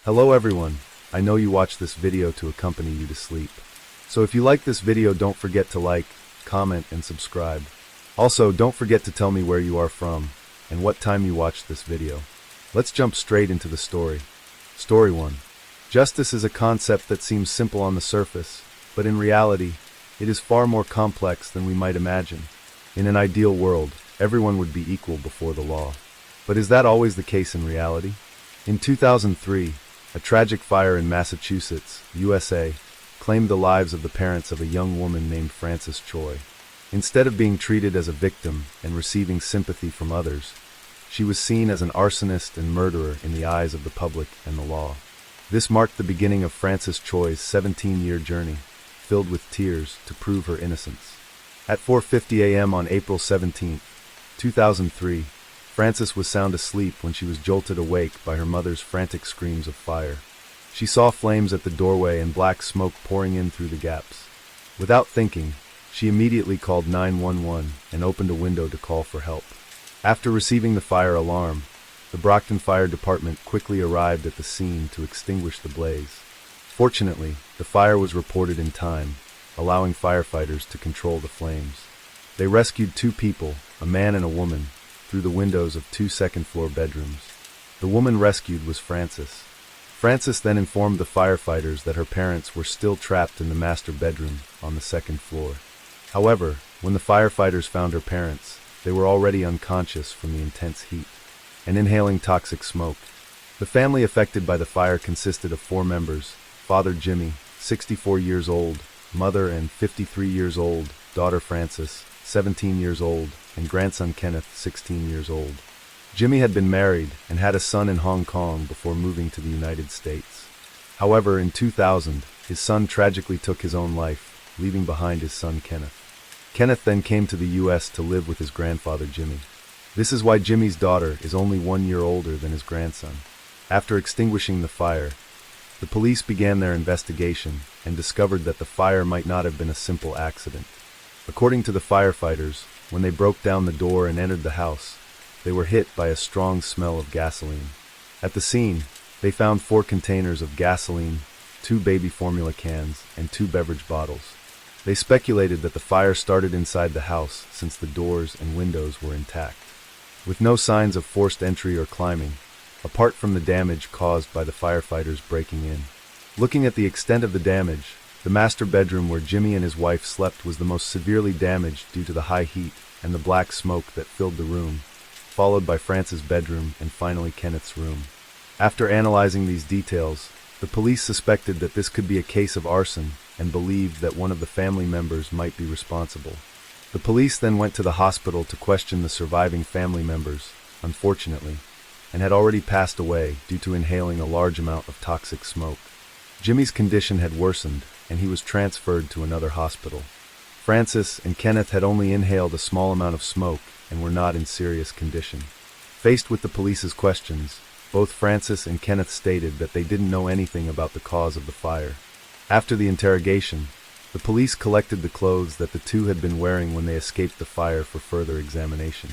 Hello everyone, I know you watched this video to accompany you to sleep. So if you like this video, don't forget to like, comment, and subscribe. Also, don't forget to tell me where you are from and what time you watched this video. Let's jump straight into the story. Story 1. Justice is a concept that seems simple on the surface, but in reality, it is far more complex than we might imagine. In an ideal world, everyone would be equal before the law. But is that always the case in reality? In 2003, a tragic fire in Massachusetts, USA, claimed the lives of the parents of a young woman named Frances Choi. Instead of being treated as a victim and receiving sympathy from others, she was seen as an arsonist and murderer in the eyes of the public and the law. This marked the beginning of Frances Choi's 17-year journey, filled with tears to prove her innocence. At 4:50 a.m. on April 17, 2003, Frances was sound asleep when she was jolted awake by her mother's frantic screams of fire. She saw flames at the doorway and black smoke pouring in through the gaps. Without thinking, she immediately called 911 and opened a window to call for help. After receiving the fire alarm, the Brockton Fire Department quickly arrived at the scene to extinguish the blaze. Fortunately, the fire was reported in time, allowing firefighters to control the flames. They rescued 2 people, a man and a woman, through the windows of 2 second-floor bedrooms. The woman rescued was Frances. Frances then informed the firefighters that her parents were still trapped in the master bedroom on the 2nd floor. However, when the firefighters found her parents, they were already unconscious from the intense heat and inhaling toxic smoke. The family affected by the fire consisted of 4 members: father Jimmy, 64 years old, mother and 53 years old, daughter Frances, 17 years old, and grandson Kenneth, 16 years old. Jimmy had been married and had a son in Hong Kong before moving to the United States. However, in 2000, his son tragically took his own life, leaving behind his son Kenneth. Kenneth then came to the U.S. to live with his grandfather Jimmy. This is why Jimmy's daughter is only 1 year older than his grandson. After extinguishing the fire, the police began their investigation and discovered that the fire might not have been a simple accident. According to the firefighters, when they broke down the door and entered the house, they were hit by a strong smell of gasoline. At the scene, they found 4 containers of gasoline, 2 baby formula cans, and 2 beverage bottles. They speculated that the fire started inside the house since the doors and windows were intact. With no signs of forced entry or climbing, apart from the damage caused by the firefighters breaking in. Looking at the extent of the damage, the master bedroom where Jimmy and his wife slept was the most severely damaged due to the high heat and the black smoke that filled the room, followed by Frances' bedroom and finally Kenneth's room. After analyzing these details, the police suspected that this could be a case of arson and believed that one of the family members might be responsible. The police then went to the hospital to question the surviving family members, unfortunately, and had already passed away due to inhaling a large amount of toxic smoke. Jimmy's condition had worsened, and he was transferred to another hospital. Frances and Kenneth had only inhaled a small amount of smoke and were not in serious condition. Faced with the police's questions, both Frances and Kenneth stated that they didn't know anything about the cause of the fire. After the interrogation, the police collected the clothes that the 2 had been wearing when they escaped the fire for further examination.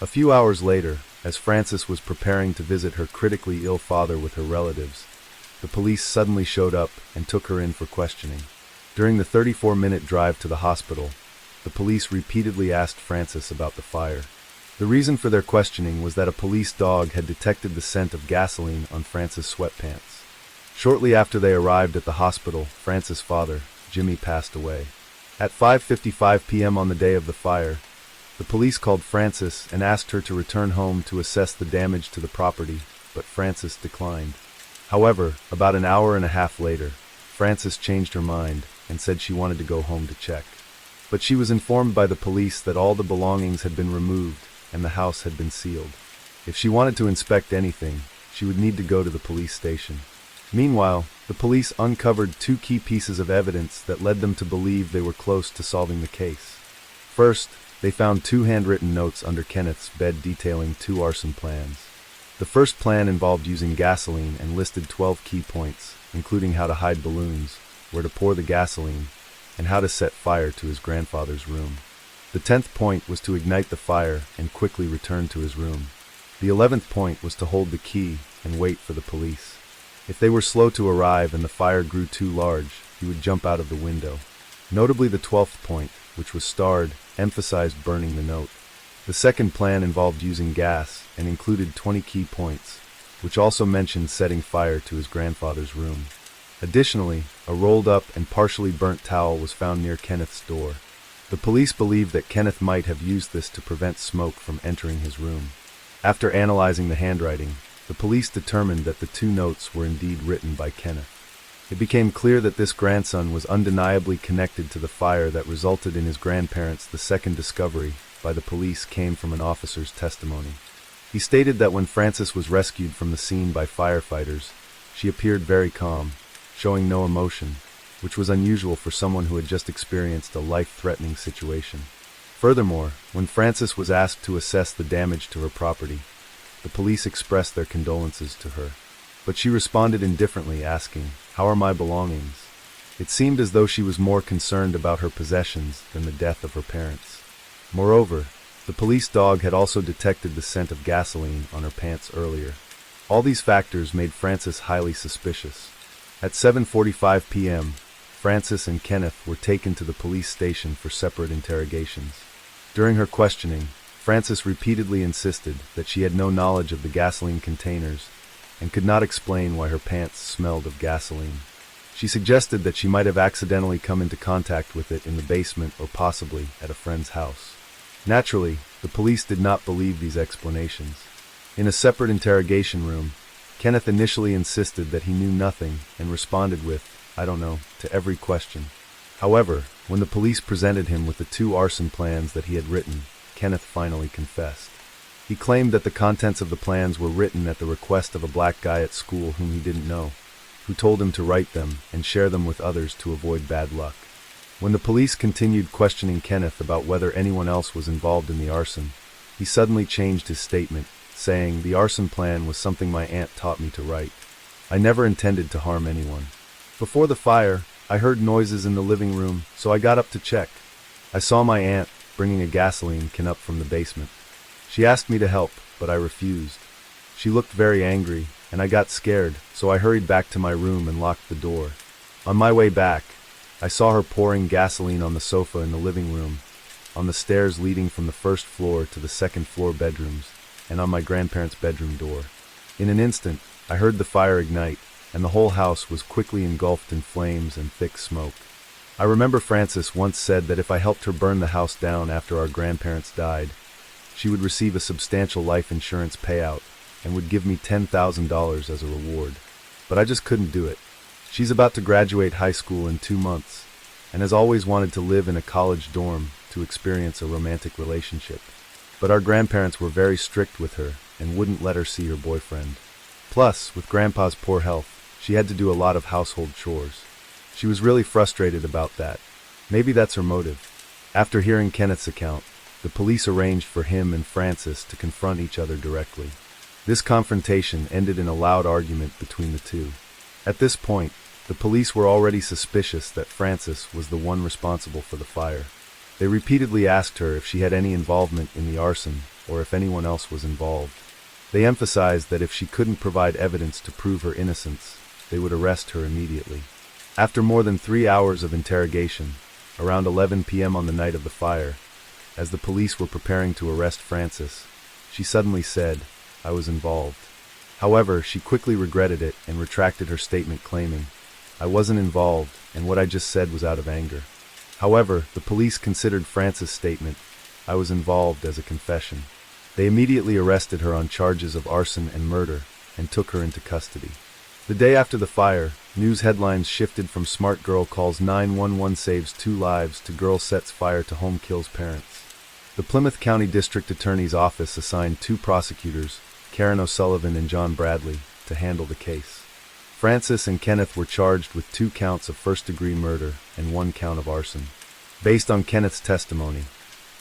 A few hours later, as Frances was preparing to visit her critically ill father with her relatives, the police suddenly showed up and took her in for questioning. During the 34-minute drive to the hospital, the police repeatedly asked Frances about the fire. The reason for their questioning was that a police dog had detected the scent of gasoline on Frances' sweatpants. Shortly after they arrived at the hospital, Frances' father, Jimmy, passed away. At 5:55 p.m. on the day of the fire, the police called Frances and asked her to return home to assess the damage to the property, but Frances declined. However, about an hour and a half later, Frances changed her mind and said she wanted to go home to check. But she was informed by the police that all the belongings had been removed and the house had been sealed. If she wanted to inspect anything, she would need to go to the police station. Meanwhile, the police uncovered 2 key pieces of evidence that led them to believe they were close to solving the case. First, they found 2 handwritten notes under Kenneth's bed detailing 2 arson plans. The first plan involved using gasoline and listed 12 key points, including how to hide balloons, where to pour the gasoline, and how to set fire to his grandfather's room. The 10th point was to ignite the fire and quickly return to his room. The 11th point was to hold the key and wait for the police. If they were slow to arrive and the fire grew too large, he would jump out of the window. Notably, the 12th point, which was starred, emphasized burning the note. The second plan involved using gas and included 20 key points, which also mentioned setting fire to his grandfather's room. Additionally, a rolled-up and partially burnt towel was found near Kenneth's door. The police believed that Kenneth might have used this to prevent smoke from entering his room. After analyzing the handwriting, the police determined that the two notes were indeed written by Kenneth. It became clear that this grandson was undeniably connected to the fire that resulted in his grandparents. The second discovery by the police came from an officer's testimony. He stated that when Frances was rescued from the scene by firefighters, she appeared very calm, showing no emotion, which was unusual for someone who had just experienced a life-threatening situation. Furthermore, when Frances was asked to assess the damage to her property, the police expressed their condolences to her. But she responded indifferently, asking, "How are my belongings?" It seemed as though she was more concerned about her possessions than the death of her parents. Moreover, the police dog had also detected the scent of gasoline on her pants earlier. All these factors made Frances highly suspicious. At 7:45 p.m., Frances and Kenneth were taken to the police station for separate interrogations. During her questioning, Frances repeatedly insisted that she had no knowledge of the gasoline containers and could not explain why her pants smelled of gasoline. She suggested that she might have accidentally come into contact with it in the basement or possibly at a friend's house. Naturally, the police did not believe these explanations. In a separate interrogation room, Kenneth initially insisted that he knew nothing and responded with, "I don't know," to every question. However, when the police presented him with the two arson plans that he had written, Kenneth finally confessed. He claimed that the contents of the plans were written at the request of a black guy at school whom he didn't know, who told him to write them and share them with others to avoid bad luck. When the police continued questioning Kenneth about whether anyone else was involved in the arson, he suddenly changed his statement, saying, "The arson plan was something my aunt taught me to write. I never intended to harm anyone. Before the fire, I heard noises in the living room, so I got up to check. I saw my aunt bringing a gasoline can up from the basement. She asked me to help, but I refused. She looked very angry, and I got scared, so I hurried back to my room and locked the door. On my way back, I saw her pouring gasoline on the sofa in the living room, on the stairs leading from the first floor to the second floor bedrooms, and on my grandparents' bedroom door. In an instant, I heard the fire ignite, and the whole house was quickly engulfed in flames and thick smoke. I remember Frances once said that if I helped her burn the house down after our grandparents died, she would receive a substantial life insurance payout and would give me $10,000 as a reward. But I just couldn't do it. She's about to graduate high school in 2 months, and has always wanted to live in a college dorm to experience a romantic relationship. But our grandparents were very strict with her and wouldn't let her see her boyfriend. Plus, with Grandpa's poor health, she had to do a lot of household chores. She was really frustrated about that. Maybe that's her motive. After hearing Kenneth's account, the police arranged for him and Frances to confront each other directly. This confrontation ended in a loud argument between the two. At this point, the police were already suspicious that Frances was the one responsible for the fire. They repeatedly asked her if she had any involvement in the arson or if anyone else was involved. They emphasized that if she couldn't provide evidence to prove her innocence, they would arrest her immediately. After more than 3 hours of interrogation, around 11 p.m. on the night of the fire, as the police were preparing to arrest Frances, she suddenly said, "I was involved." However, she quickly regretted it and retracted her statement, claiming, "I wasn't involved, and what I just said was out of anger." However, the police considered Frances' statement, "I was involved," as a confession. They immediately arrested her on charges of arson and murder and took her into custody. The day after the fire, news headlines shifted from "Smart Girl Calls 911 Saves 2 Lives" to "Girl Sets Fire to Home Kills Parents." The Plymouth County District Attorney's Office assigned 2 prosecutors, Karen O'Sullivan and John Bradley, to handle the case. Frances and Kenneth were charged with 2 counts of first-degree murder and 1 count of arson. Based on Kenneth's testimony,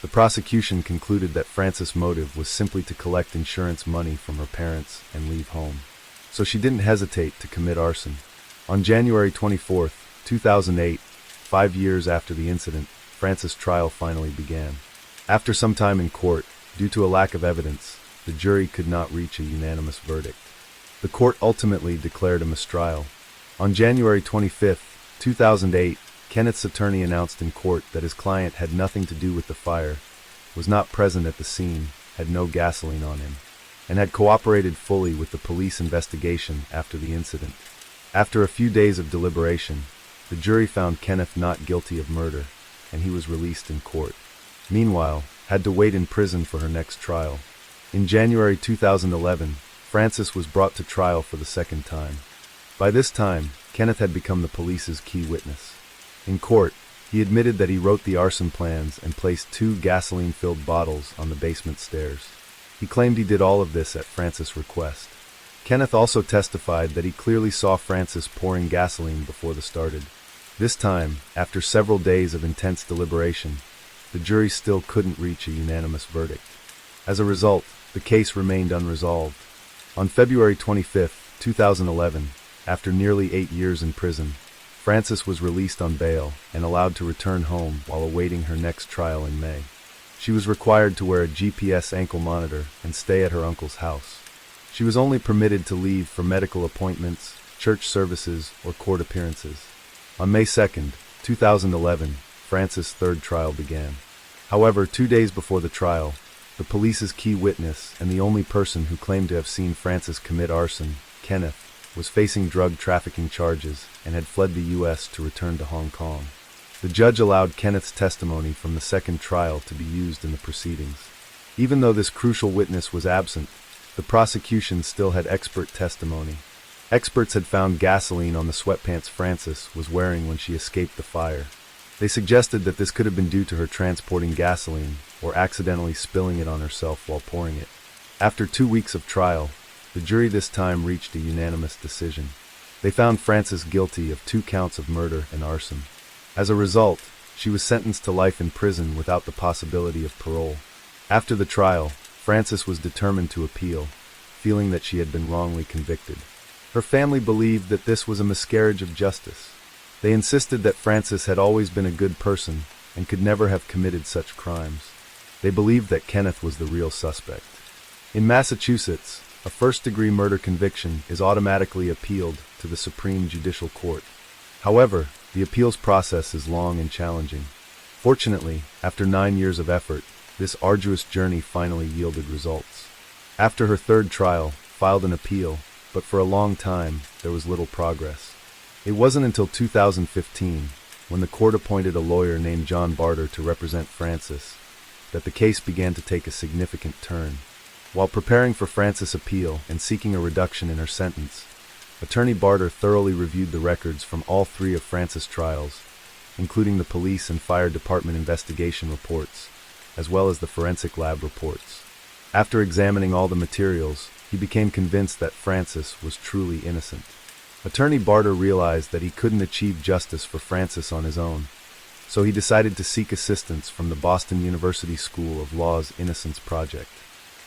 the prosecution concluded that Frances' motive was simply to collect insurance money from her parents and leave home. So she didn't hesitate to commit arson. On January 24, 2008, 5 years after the incident, Frances' trial finally began. After some time in court, due to a lack of evidence, the jury could not reach a unanimous verdict. The court ultimately declared a mistrial. On January 25, 2008, Kenneth's attorney announced in court that his client had nothing to do with the fire, was not present at the scene, had no gasoline on him, and had cooperated fully with the police investigation after the incident. After a few days of deliberation, the jury found Kenneth not guilty of murder, and he was released in court. Meanwhile, had to wait in prison for her next trial. In January 2011, Frances was brought to trial for the second time. By this time, Kenneth had become the police's key witness. In court, he admitted that he wrote the arson plans and placed 2 gasoline-filled bottles on the basement stairs. He claimed he did all of this at Frances' request. Kenneth also testified that he clearly saw Frances pouring gasoline before the started. This time, after several days of intense deliberation, the jury still couldn't reach a unanimous verdict. As a result, the case remained unresolved. On February 25, 2011, after nearly 8 years in prison, Frances was released on bail and allowed to return home while awaiting her next trial in May. She was required to wear a GPS ankle monitor and stay at her uncle's house. She was only permitted to leave for medical appointments, church services, or court appearances. On May 2, 2011, Frances' third trial began. However, 2 days before the trial, the police's key witness and the only person who claimed to have seen Frances commit arson, Kenneth, was facing drug trafficking charges and had fled the U.S. to return to Hong Kong. The judge allowed Kenneth's testimony from the second trial to be used in the proceedings. Even though this crucial witness was absent, the prosecution still had expert testimony. Experts had found gasoline on the sweatpants Frances was wearing when she escaped the fire. They suggested that this could have been due to her transporting gasoline or accidentally spilling it on herself while pouring it. After 2 weeks of trial, the jury this time reached a unanimous decision. They found Frances guilty of 2 counts of murder and arson. As a result, she was sentenced to life in prison without the possibility of parole. After the trial, Frances was determined to appeal, feeling that she had been wrongly convicted. Her family believed that this was a miscarriage of justice. They insisted that Frances had always been a good person and could never have committed such crimes. They believed that Kenneth was the real suspect. In Massachusetts, a first-degree murder conviction is automatically appealed to the Supreme Judicial Court. However, the appeals process is long and challenging. Fortunately, after 9 years of effort, this arduous journey finally yielded results. After her third trial, filed an appeal, but for a long time, there was little progress. It wasn't until 2015, when the court appointed a lawyer named John Barter to represent Frances, that the case began to take a significant turn. While preparing for Frances' appeal and seeking a reduction in her sentence, Attorney Barter thoroughly reviewed the records from all 3 of Frances' trials, including the police and fire department investigation reports, as well as the forensic lab reports. After examining all the materials, he became convinced that Frances was truly innocent. Attorney Barter realized that he couldn't achieve justice for Frances on his own, so he decided to seek assistance from the Boston University School of Law's Innocence Project.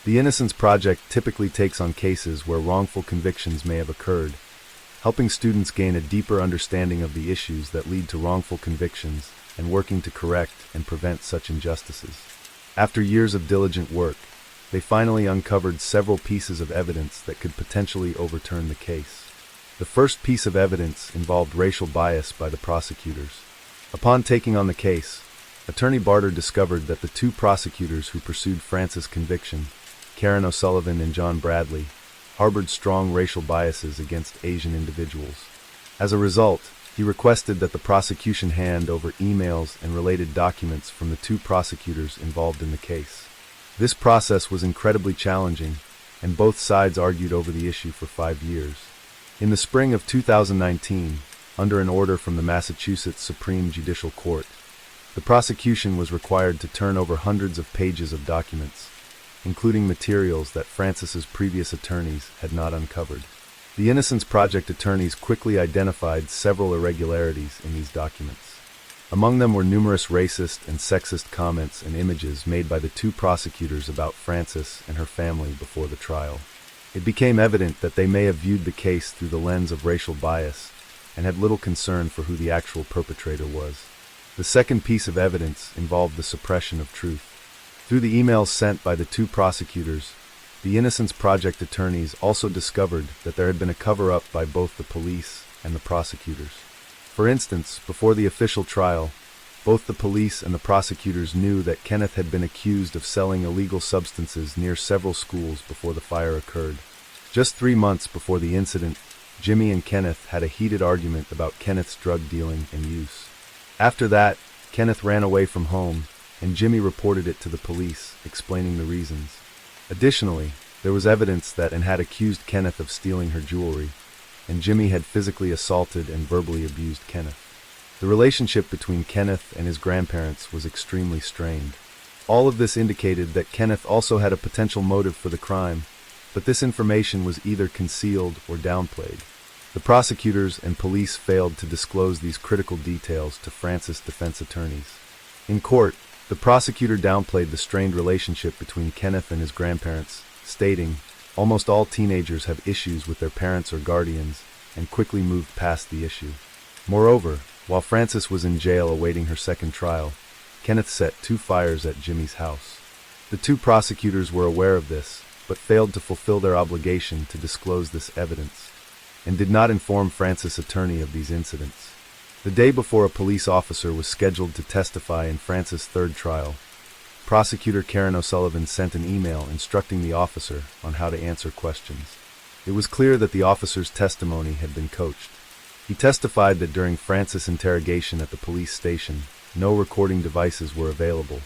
The Innocence Project typically takes on cases where wrongful convictions may have occurred, helping students gain a deeper understanding of the issues that lead to wrongful convictions and working to correct and prevent such injustices. After years of diligent work, they finally uncovered several pieces of evidence that could potentially overturn the case. The first piece of evidence involved racial bias by the prosecutors. Upon taking on the case, Attorney Barter discovered that the 2 prosecutors who pursued Frances' conviction, Karen O'Sullivan and John Bradley, harbored strong racial biases against Asian individuals. As a result, he requested that the prosecution hand over emails and related documents from the 2 prosecutors involved in the case. This process was incredibly challenging, and both sides argued over the issue for 5 years. In the spring of 2019, under an order from the Massachusetts Supreme Judicial Court, the prosecution was required to turn over hundreds of pages of documents, including materials that Frances's previous attorneys had not uncovered. The Innocence Project attorneys quickly identified several irregularities in these documents. Among them were numerous racist and sexist comments and images made by the 2 prosecutors about Frances and her family before the trial. It became evident that they may have viewed the case through the lens of racial bias and had little concern for who the actual perpetrator was. The second piece of evidence involved the suppression of truth. Through the emails sent by the 2 prosecutors, The Innocence Project attorneys also discovered that there had been a cover-up by both the police and the prosecutors. For instance, before the official trial, both the police and the prosecutors knew that Kenneth had been accused of selling illegal substances near several schools before the fire occurred. Just 3 months before the incident, Jimmy and Kenneth had a heated argument about Kenneth's drug dealing and use. After that, Kenneth ran away from home, and Jimmy reported it to the police, explaining the reasons. Additionally, there was evidence that Anne had accused Kenneth of stealing her jewelry, and Jimmy had physically assaulted and verbally abused Kenneth. The relationship between Kenneth and his grandparents was extremely strained. All of this indicated that Kenneth also had a potential motive for the crime, but this information was either concealed or downplayed. The prosecutors and police failed to disclose these critical details to Francis' defense attorneys. In court, the prosecutor downplayed the strained relationship between Kenneth and his grandparents, stating, "Almost all teenagers have issues with their parents or guardians," and quickly moved past the issue. Moreover, while Francis was in jail awaiting her second trial, Kenneth set 2 fires at Jimmy's house. The 2 prosecutors were aware of this, but failed to fulfill their obligation to disclose this evidence, and did not inform Francis' attorney of these incidents. The day before a police officer was scheduled to testify in Francis' third trial, Prosecutor Karen O'Sullivan sent an email instructing the officer on how to answer questions. It was clear that the officer's testimony had been coached. He testified that during Francis' interrogation at the police station, no recording devices were available,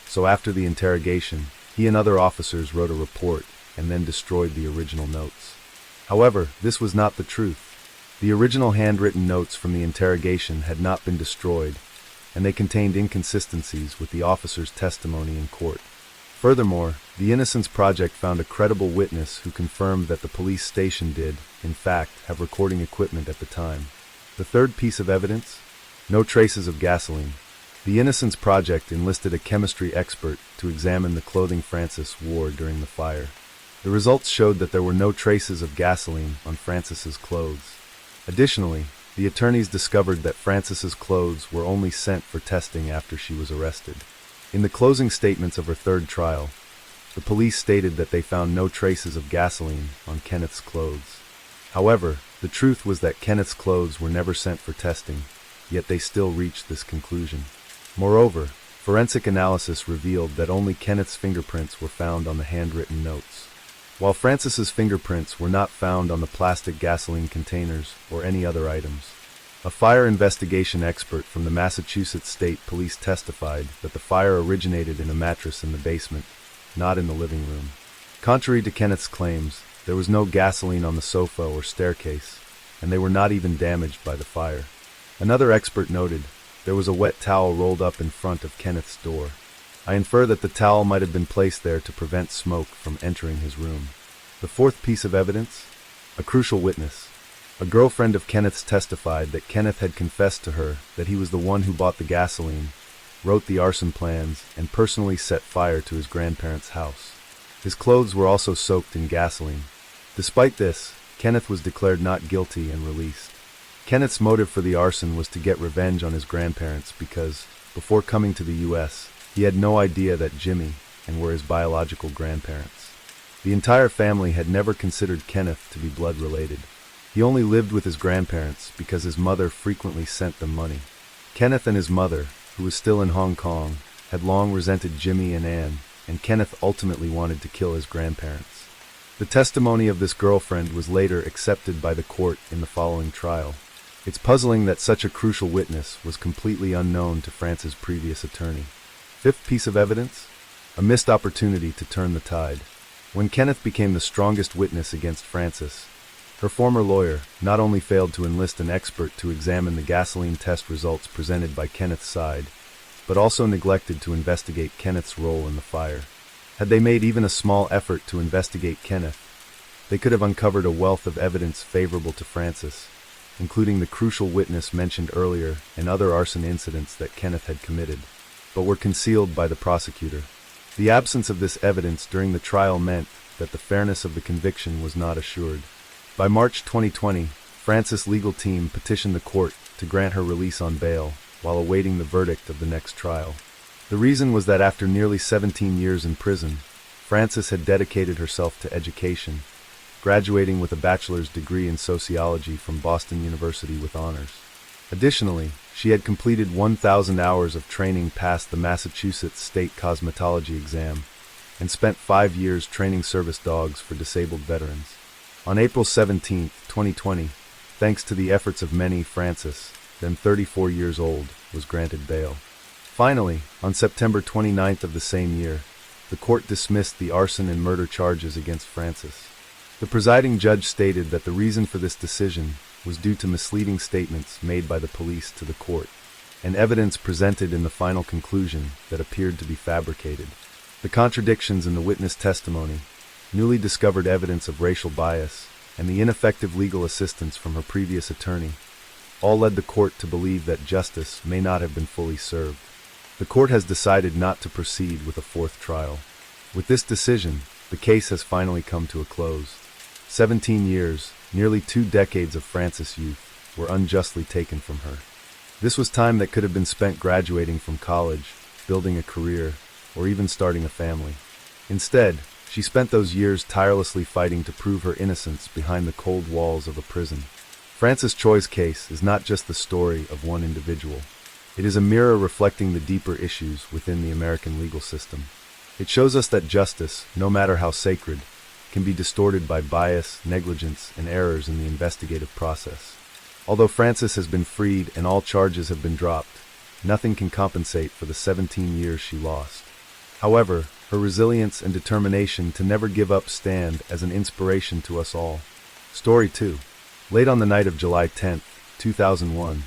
so after the interrogation, he and other officers wrote a report and then destroyed the original notes. However, this was not the truth. The original handwritten notes from the interrogation had not been destroyed, and they contained inconsistencies with the officer's testimony in court. Furthermore, the Innocence Project found a credible witness who confirmed that the police station did, in fact, have recording equipment at the time. The third piece of evidence? No traces of gasoline. The Innocence Project enlisted a chemistry expert to examine the clothing Francis wore during the fire. The results showed that there were no traces of gasoline on Francis's clothes. Additionally, the attorneys discovered that Francis's clothes were only sent for testing after she was arrested. In the closing statements of her third trial, the police stated that they found no traces of gasoline on Kenneth's clothes. However, the truth was that Kenneth's clothes were never sent for testing, yet they still reached this conclusion. Moreover, forensic analysis revealed that only Kenneth's fingerprints were found on the handwritten notes, while Francis's fingerprints were not found on the plastic gasoline containers or any other items. A fire investigation expert from the Massachusetts State Police testified that the fire originated in a mattress in the basement, not in the living room. Contrary to Kenneth's claims, there was no gasoline on the sofa or staircase, and they were not even damaged by the fire. Another expert noted, there was a wet towel rolled up in front of Kenneth's door. I infer that the towel might have been placed there to prevent smoke from entering his room. The fourth piece of evidence? A crucial witness. A girlfriend of Kenneth's testified that Kenneth had confessed to her that he was the one who bought the gasoline, wrote the arson plans, and personally set fire to his grandparents' house. His clothes were also soaked in gasoline. Despite this, Kenneth was declared not guilty and released. Kenneth's motive for the arson was to get revenge on his grandparents because, before coming to the U.S., he had no idea that Jimmy and were his biological grandparents. The entire family had never considered Kenneth to be blood related. He only lived with his grandparents because his mother frequently sent them money. Kenneth and his mother, who was still in Hong Kong, had long resented Jimmy and Anne, and Kenneth ultimately wanted to kill his grandparents. The testimony of this girlfriend was later accepted by the court in the following trial. It's puzzling that such a crucial witness was completely unknown to France's previous attorney. Fifth piece of evidence? A missed opportunity to turn the tide. When Kenneth became the strongest witness against Frances, her former lawyer not only failed to enlist an expert to examine the gasoline test results presented by Kenneth's side, but also neglected to investigate Kenneth's role in the fire. Had they made even a small effort to investigate Kenneth, they could have uncovered a wealth of evidence favorable to Frances, including the crucial witness mentioned earlier and other arson incidents that Kenneth had committed, but were concealed by the prosecutor. The absence of this evidence during the trial meant that the fairness of the conviction was not assured. By March 2020, Frances' legal team petitioned the court to grant her release on bail while awaiting the verdict of the next trial. The reason was that after nearly 17 years in prison, Frances had dedicated herself to education, graduating with a bachelor's degree in sociology from Boston University with honors. Additionally, she had completed 1,000 hours of training past the Massachusetts State Cosmetology exam and spent 5 years training service dogs for disabled veterans. On April 17, 2020, thanks to the efforts of many, Frances, then 34 years old, was granted bail. Finally, on September 29th of the same year, the court dismissed the arson and murder charges against Frances. The presiding judge stated that the reason for this decision was due to misleading statements made by the police to the court, and evidence presented in the final conclusion that appeared to be fabricated. The contradictions in the witness testimony, newly discovered evidence of racial bias, and the ineffective legal assistance from her previous attorney all led the court to believe that justice may not have been fully served. The court has decided not to proceed with a fourth trial. With this decision, the case has finally come to a close. 17 years, nearly 2 decades of Frances' youth, were unjustly taken from her. This was time that could have been spent graduating from college, building a career, or even starting a family. Instead, she spent those years tirelessly fighting to prove her innocence behind the cold walls of a prison. Frances Choi's case is not just the story of one individual. It is a mirror reflecting the deeper issues within the American legal system. It shows us that justice, no matter how sacred, can be distorted by bias, negligence, and errors in the investigative process. Although Frances has been freed and all charges have been dropped, nothing can compensate for the 17 years she lost. However, her resilience and determination to never give up stand as an inspiration to us all. Story 2. Late on the night of July 10, 2001,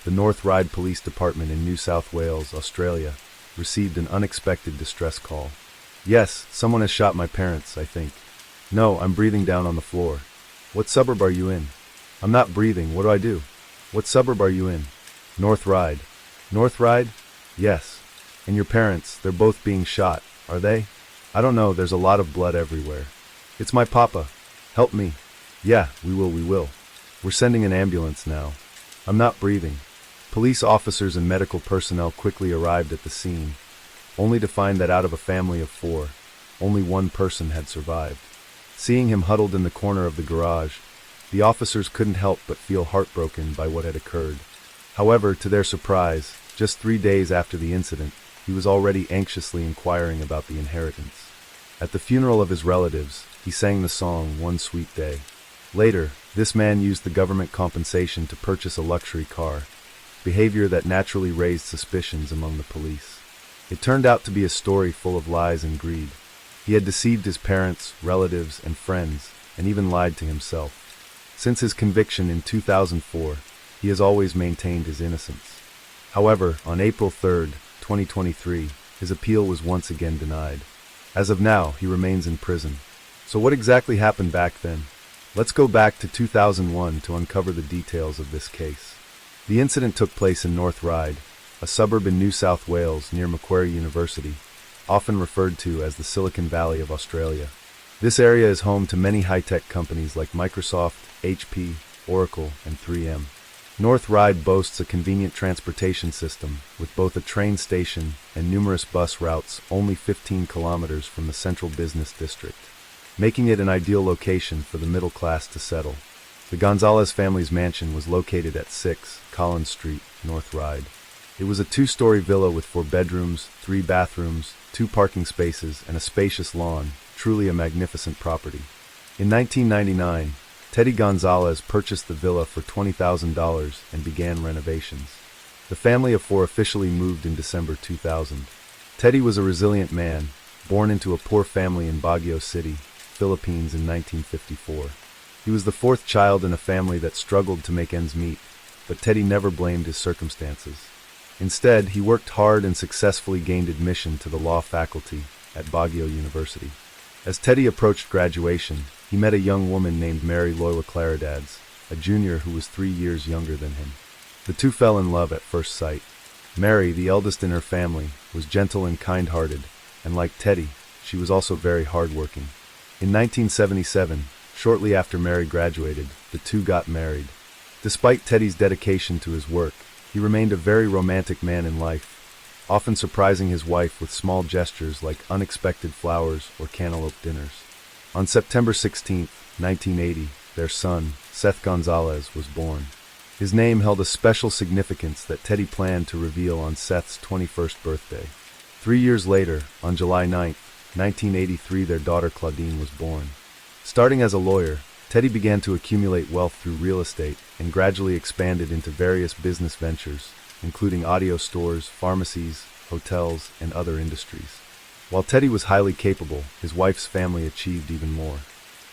the North Ryde Police Department in New South Wales, Australia, received an unexpected distress call. Yes, someone has shot my parents, I think. No, I'm breathing down on the floor. What suburb are you in? I'm not breathing, what do I do? What suburb are you in? North Ryde. North Ryde? Yes. And your parents, they're both being shot, are they? I don't know, there's a lot of blood everywhere. It's my papa. Help me. Yeah, we will. We're sending an ambulance now. I'm not breathing. Police officers and medical personnel quickly arrived at the scene, only to find that out of a family of 4, only one person had survived. Seeing him huddled in the corner of the garage, the officers couldn't help but feel heartbroken by what had occurred. However, to their surprise, just 3 days after the incident, he was already anxiously inquiring about the inheritance. At the funeral of his relatives, he sang the song "One Sweet Day." Later, this man used the government compensation to purchase a luxury car, behavior that naturally raised suspicions among the police. It turned out to be a story full of lies and greed. He had deceived his parents, relatives, and friends, and even lied to himself. Since his conviction in 2004, he has always maintained his innocence. However, on April 3, 2023, his appeal was once again denied. As of now, he remains in prison. So what exactly happened back then? Let's go back to 2001 to uncover the details of this case. The incident took place in North Ryde, a suburb in New South Wales near Macquarie University, often referred to as the Silicon Valley of Australia. This area is home to many high-tech companies like Microsoft, HP, Oracle, and 3M. North Ryde boasts a convenient transportation system, with both a train station and numerous bus routes only 15 kilometers from the central business district, making it an ideal location for the middle class to settle. The Gonzalez family's mansion was located at 6 Collins Street, North Ryde. It was a 2-story villa with 4 bedrooms, 3 bathrooms, 2 parking spaces, and a spacious lawn, truly a magnificent property. In 1999, Teddy Gonzalez purchased the villa for $20,000 and began renovations. The family of 4 officially moved in December 2000. Teddy was a resilient man, born into a poor family in Baguio City, Philippines in 1954. He was the 4th child in a family that struggled to make ends meet, but Teddy never blamed his circumstances. Instead, he worked hard and successfully gained admission to the law faculty at Baguio University. As Teddy approached graduation, he met a young woman named Mary Loyola Claridades, a junior who was 3 years younger than him. The two fell in love at first sight. Mary, the eldest in her family, was gentle and kind-hearted, and like Teddy, she was also very hardworking. In 1977, shortly after Mary graduated, the two got married. Despite Teddy's dedication to his work, he remained a very romantic man in life, often surprising his wife with small gestures like unexpected flowers or cantaloupe dinners. On September 16, 1980, their son, Seth Gonzalez, was born. His name held a special significance that Teddy planned to reveal on Seth's 21st birthday. 3 years later, on July 9, 1983, their daughter Claudine was born. Starting as a lawyer, Teddy began to accumulate wealth through real estate and gradually expanded into various business ventures, including audio stores, pharmacies, hotels, and other industries. While Teddy was highly capable, his wife's family achieved even more.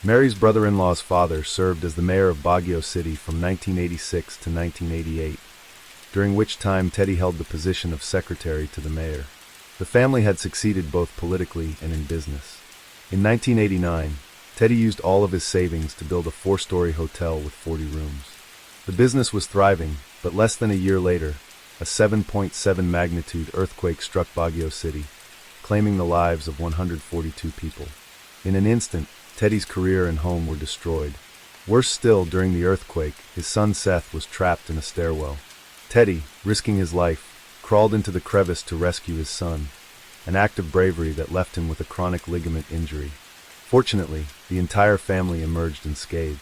Mary's brother-in-law's father served as the mayor of Baguio City from 1986 to 1988, during which time Teddy held the position of secretary to the mayor. The family had succeeded both politically and in business. In 1989, Teddy used all of his savings to build a 4-story hotel with 40 rooms. The business was thriving, but less than a year later, a 7.7 magnitude earthquake struck Baguio City, claiming the lives of 142 people. In an instant, Teddy's career and home were destroyed. Worse still, during the earthquake, his son Seth was trapped in a stairwell. Teddy, risking his life, crawled into the crevice to rescue his son, an act of bravery that left him with a chronic ligament injury. Fortunately, the entire family emerged unscathed.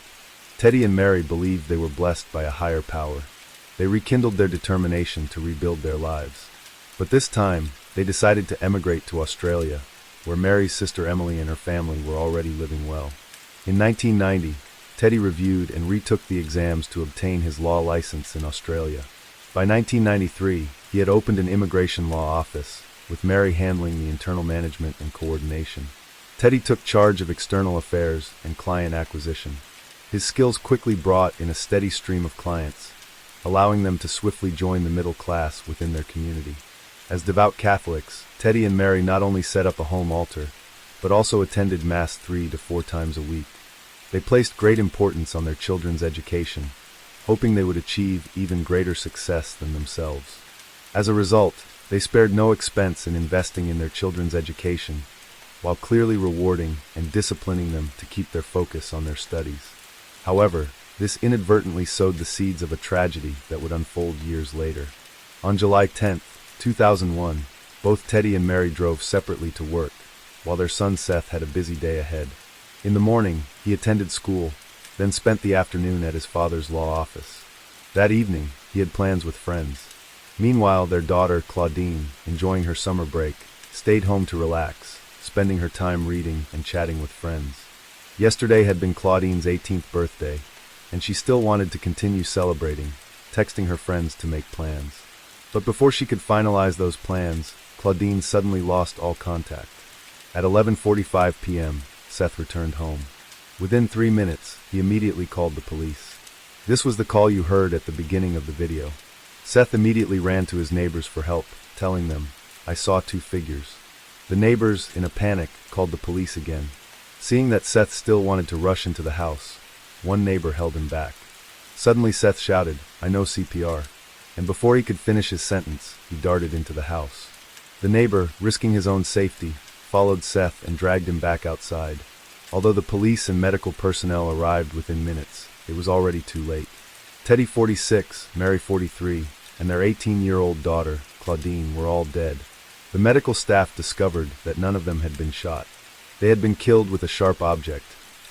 Teddy and Mary believed they were blessed by a higher power. They rekindled their determination to rebuild their lives. But this time, they decided to emigrate to Australia, where Mary's sister Emily and her family were already living well. In 1990, Teddy reviewed and retook the exams to obtain his law license in Australia. By 1993, he had opened an immigration law office, with Mary handling the internal management and coordination. Teddy took charge of external affairs and client acquisition. His skills quickly brought in a steady stream of clients, allowing them to swiftly join the middle class within their community. As devout Catholics, Teddy and Mary not only set up a home altar, but also attended Mass 3 to 4 times a week. They placed great importance on their children's education, hoping they would achieve even greater success than themselves. As a result, they spared no expense in investing in their children's education, while clearly rewarding and disciplining them to keep their focus on their studies. However, this inadvertently sowed the seeds of a tragedy that would unfold years later. On July 10, 2001, both Teddy and Mary drove separately to work, while their son Seth had a busy day ahead. In the morning, he attended school, then spent the afternoon at his father's law office. That evening, he had plans with friends. Meanwhile, their daughter, Claudine, enjoying her summer break, stayed home to relax, spending her time reading and chatting with friends. Yesterday had been Claudine's 18th birthday, and she still wanted to continue celebrating, texting her friends to make plans. But before she could finalize those plans, Claudine suddenly lost all contact. At 11:45 p.m., Seth returned home. Within 3 minutes, he immediately called the police. This was the call you heard at the beginning of the video. Seth immediately ran to his neighbors for help, telling them, "I saw 2 figures." The neighbors, in a panic, called the police again. Seeing that Seth still wanted to rush into the house, one neighbor held him back. Suddenly Seth shouted, "I know CPR." And before he could finish his sentence, he darted into the house. The neighbor, risking his own safety, followed Seth and dragged him back outside. Although the police and medical personnel arrived within minutes, it was already too late. Teddy, 46, Mary, 43, and their 18-year-old daughter, Claudine, were all dead. The medical staff discovered that none of them had been shot. They had been killed with a sharp object,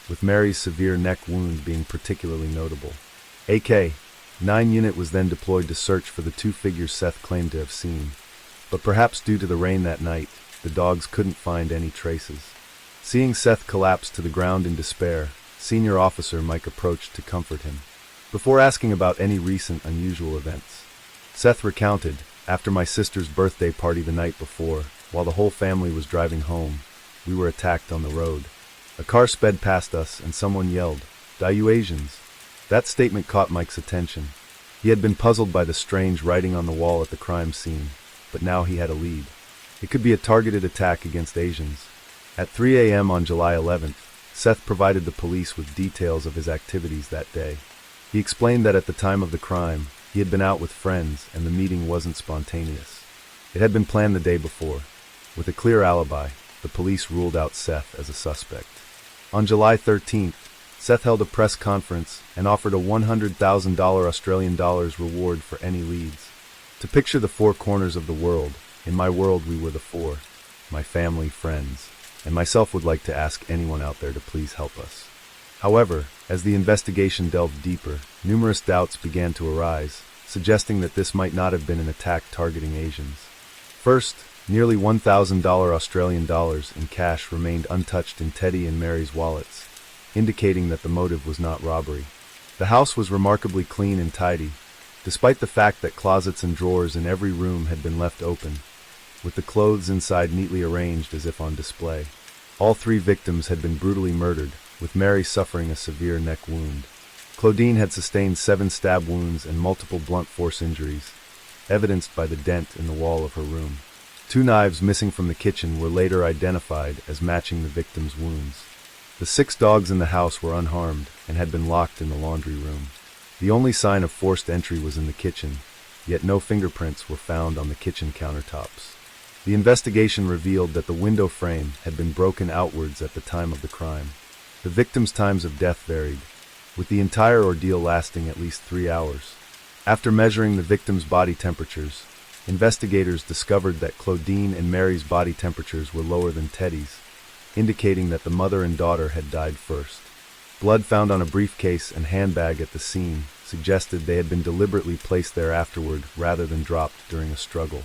with Mary's severe neck wound being particularly notable. AK-9 unit was then deployed to search for the 2 figures Seth claimed to have seen. But perhaps due to the rain that night, the dogs couldn't find any traces. Seeing Seth collapse to the ground in despair, Senior Officer Mike approached to comfort him. Before asking about any recent unusual events, Seth recounted, "After my sister's birthday party the night before, while the whole family was driving home, we were attacked on the road. A car sped past us and someone yelled, 'Die you Asians!' That statement caught Mike's attention. He had been puzzled by the strange writing on the wall at the crime scene, but now he had a lead. It could be a targeted attack against Asians. At 3 a.m. on July 11th, Seth provided the police with details of his activities that day. He explained that at the time of the crime, he had been out with friends and the meeting wasn't spontaneous. It had been planned the day before. With a clear alibi, the police ruled out Seth as a suspect. On July 13th, Seth held a press conference and offered a $100,000 Australian dollars reward for any leads. To picture the 4 corners of the world, In my world, we were the four: my family, friends, and myself would like to ask anyone out there to please help us. However, as the investigation delved deeper, numerous doubts began to arise, suggesting that this might not have been an attack targeting Asians. First, nearly $1,000 Australian dollars in cash remained untouched in Teddy and Mary's wallets, indicating that the motive was not robbery. The house was remarkably clean and tidy, despite the fact that closets and drawers in every room had been left open, with the clothes inside neatly arranged as if on display. All three victims had been brutally murdered, with Mary suffering a severe neck wound. Claudine had sustained 7 stab wounds and multiple blunt force injuries, evidenced by the dent in the wall of her room. 2 knives missing from the kitchen were later identified as matching the victims' wounds. The 6 dogs in the house were unharmed and had been locked in the laundry room. The only sign of forced entry was in the kitchen, yet no fingerprints were found on the kitchen countertops. The investigation revealed that the window frame had been broken outwards at the time of the crime. The victims' times of death varied, with the entire ordeal lasting at least 3 hours. After measuring the victims' body temperatures, investigators discovered that Claudine and Mary's body temperatures were lower than Teddy's, indicating that the mother and daughter had died first. Blood found on a briefcase and handbag at the scene suggested they had been deliberately placed there afterward rather than dropped during a struggle.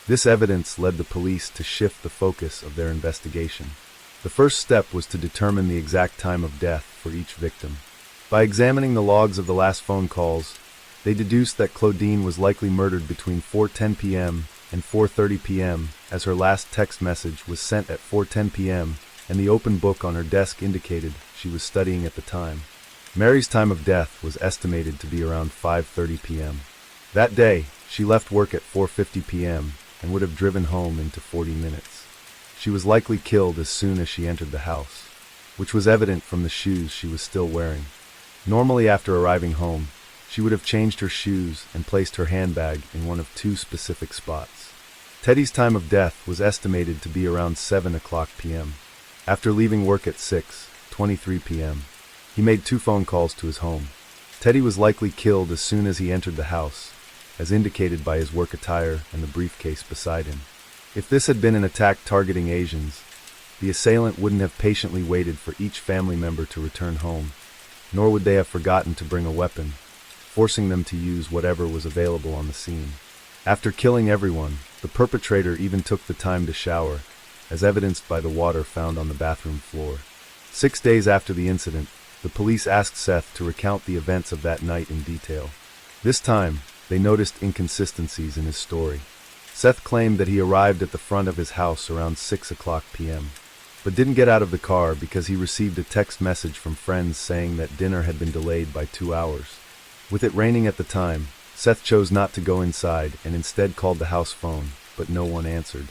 This evidence led the police to shift the focus of their investigation. The first step was to determine the exact time of death for each victim. By examining the logs of the last phone calls, they deduced that Claudine was likely murdered between 4:10 p.m. and 4:30 p.m., as her last text message was sent at 4:10 p.m., and the open book on her desk indicated she was studying at the time. Mary's time of death was estimated to be around 5:30 p.m. That day, she left work at 4:50 p.m. and would have driven home into 40 minutes. She was likely killed as soon as she entered the house, which was evident from the shoes she was still wearing. Normally, after arriving home, she would have changed her shoes and placed her handbag in one of 2 specific spots. Teddy's time of death was estimated to be around 7 o'clock p.m. After leaving work at 6:23 p.m., he made 2 phone calls to his home. Teddy was likely killed as soon as he entered the house, as indicated by his work attire and the briefcase beside him. If this had been an attack targeting Asians, the assailant wouldn't have patiently waited for each family member to return home, nor would they have forgotten to bring a weapon, forcing them to use whatever was available on the scene. After killing everyone, the perpetrator even took the time to shower, as evidenced by the water found on the bathroom floor. 6 days after the incident, the police asked Seth to recount the events of that night in detail. This time, they noticed inconsistencies in his story. Seth claimed that he arrived at the front of his house around 6 o'clock p.m., but didn't get out of the car because he received a text message from friends saying that dinner had been delayed by 2 hours. With it raining at the time, Seth chose not to go inside and instead called the house phone, but no one answered.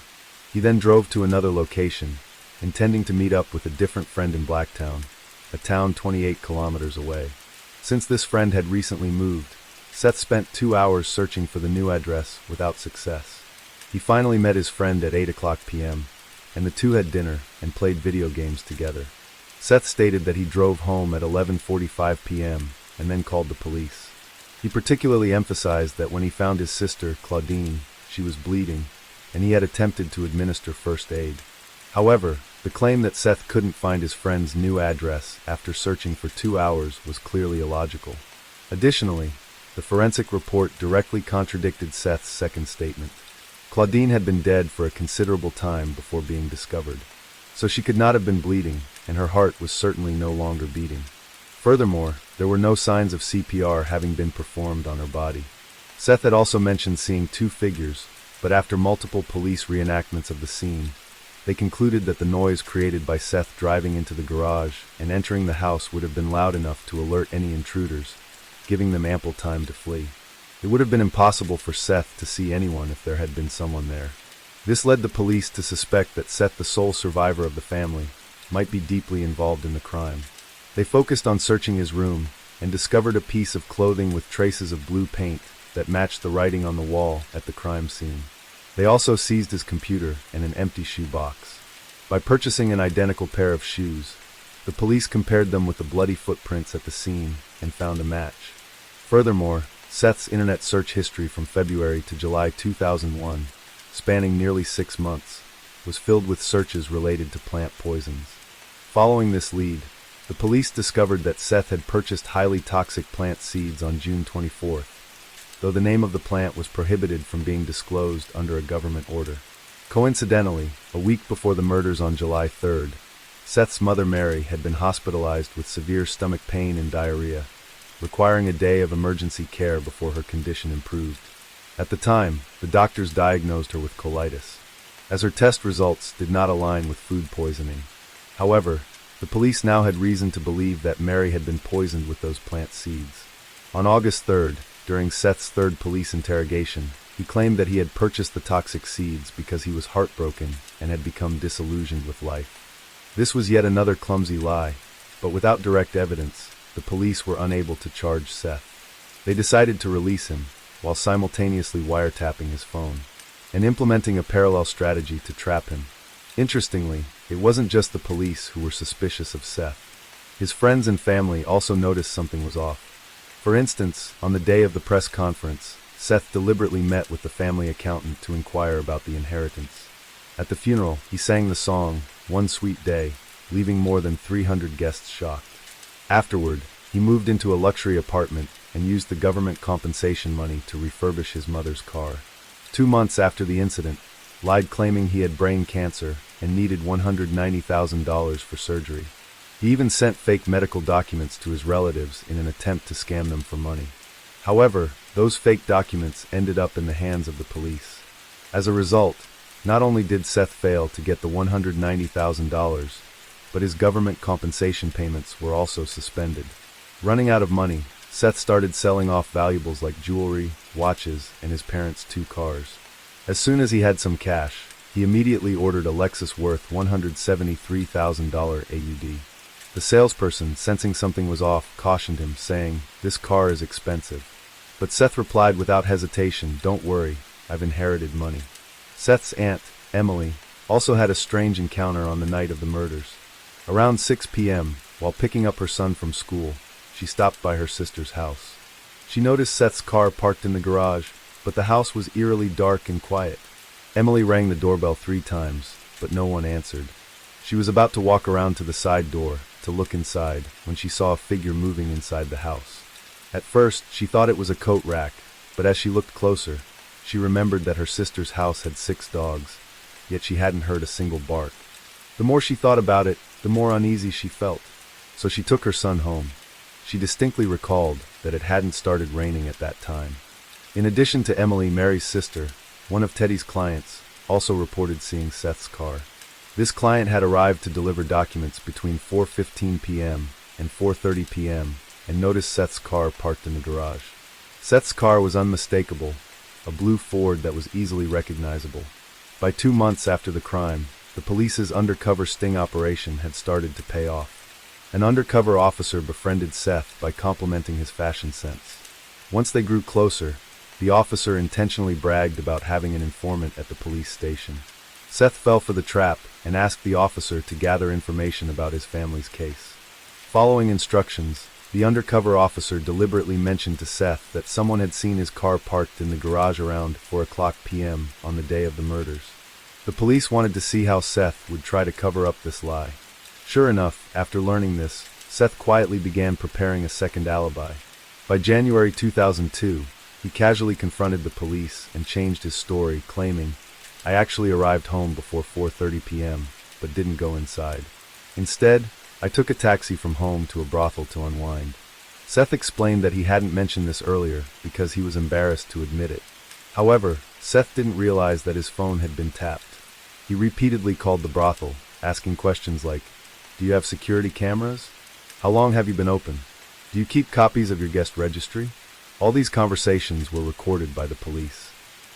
He then drove to another location, intending to meet up with a different friend in Blacktown, a town 28 kilometers away. Since this friend had recently moved, Seth spent 2 hours searching for the new address without success. He finally met his friend at 8 o'clock p.m., and the two had dinner and played video games together. Seth stated that he drove home at 11:45 p.m. and then called the police. He particularly emphasized that when he found his sister, Claudine, she was bleeding, and he had attempted to administer first aid. However, the claim that Seth couldn't find his friend's new address after searching for 2 hours was clearly illogical. Additionally, the forensic report directly contradicted Seth's second statement. Claudine had been dead for a considerable time before being discovered, so she could not have been bleeding, and her heart was certainly no longer beating. Furthermore, there were no signs of CPR having been performed on her body. Seth had also mentioned seeing 2 figures, but after multiple police reenactments of the scene, they concluded that the noise created by Seth driving into the garage and entering the house would have been loud enough to alert any intruders, giving them ample time to flee. It would have been impossible for Seth to see anyone if there had been someone there. This led the police to suspect that Seth, the sole survivor of the family, might be deeply involved in the crime. They focused on searching his room and discovered a piece of clothing with traces of blue paint that matched the writing on the wall at the crime scene. They also seized his computer and an empty shoe box. By purchasing an identical pair of shoes, the police compared them with the bloody footprints at the scene and found a match. Furthermore, Seth's internet search history from February to July 2001 spanning nearly 6 months, was filled with searches related to plant poisons. Following this lead, the police discovered that Seth had purchased highly toxic plant seeds on June 24th, though the name of the plant was prohibited from being disclosed under a government order. Coincidentally, a week before the murders on July 3rd, Seth's mother Mary had been hospitalized with severe stomach pain and diarrhea, requiring a day of emergency care before her condition improved. At the time, the doctors diagnosed her with colitis, as her test results did not align with food poisoning. However, the police now had reason to believe that Mary had been poisoned with those plant seeds. On August 3rd, during Seth's third police interrogation, he claimed that he had purchased the toxic seeds because he was heartbroken and had become disillusioned with life. This was yet another clumsy lie, but without direct evidence, the police were unable to charge Seth. They decided to release him, while simultaneously wiretapping his phone, and implementing a parallel strategy to trap him. Interestingly, it wasn't just the police who were suspicious of Seth. His friends and family also noticed something was off. For instance, on the day of the press conference, Seth deliberately met with the family accountant to inquire about the inheritance. At the funeral, he sang the song, "One Sweet Day," leaving more than 300 guests shocked. Afterward, he moved into a luxury apartment and used the government compensation money to refurbish his mother's car. 2 months after the incident, lied claiming he had brain cancer and needed $190,000 for surgery. He even sent fake medical documents to his relatives in an attempt to scam them for money. However, those fake documents ended up in the hands of the police. As a result, not only did Seth fail to get the $190,000, but his government compensation payments were also suspended. Running out of money, Seth started selling off valuables like jewelry, watches, and his parents' 2 cars. As soon as he had some cash, he immediately ordered a Lexus worth $173,000 AUD. The salesperson, sensing something was off, cautioned him, saying, "This car is expensive." But Seth replied without hesitation, "Don't worry, I've inherited money." Seth's aunt, Emily, also had a strange encounter on the night of the murders. Around 6 p.m., while picking up her son from school, she stopped by her sister's house. She noticed Seth's car parked in the garage, but the house was eerily dark and quiet. Emily rang the doorbell 3 times, but no one answered. She was about to walk around to the side door to look inside when she saw a figure moving inside the house. At first, she thought it was a coat rack, but as she looked closer, she remembered that her sister's house had 6 dogs, yet she hadn't heard a single bark. The more she thought about it, the more uneasy she felt, so she took her son home. She distinctly recalled that it hadn't started raining at that time. In addition to Emily, Mary's sister, one of Teddy's clients, also reported seeing Seth's car. This client had arrived to deliver documents between 4:15 p.m. and 4:30 p.m. and noticed Seth's car parked in the garage. Seth's car was unmistakable, a blue Ford that was easily recognizable. By 2 months after the crime, the police's undercover sting operation had started to pay off. An undercover officer befriended Seth by complimenting his fashion sense. Once they grew closer, the officer intentionally bragged about having an informant at the police station. Seth fell for the trap and asked the officer to gather information about his family's case. Following instructions, the undercover officer deliberately mentioned to Seth that someone had seen his car parked in the garage around 4 p.m. on the day of the murders. The police wanted to see how Seth would try to cover up this lie. Sure enough, after learning this, Seth quietly began preparing a second alibi. By January 2002, he casually confronted the police and changed his story, claiming, "I actually arrived home before 4:30 p.m., but didn't go inside. Instead, I took a taxi from home to a brothel to unwind." Seth explained that he hadn't mentioned this earlier because he was embarrassed to admit it. However, Seth didn't realize that his phone had been tapped. He repeatedly called the brothel, asking questions like, "Do you have security cameras? How long have you been open? Do you keep copies of your guest registry?" All these conversations were recorded by the police.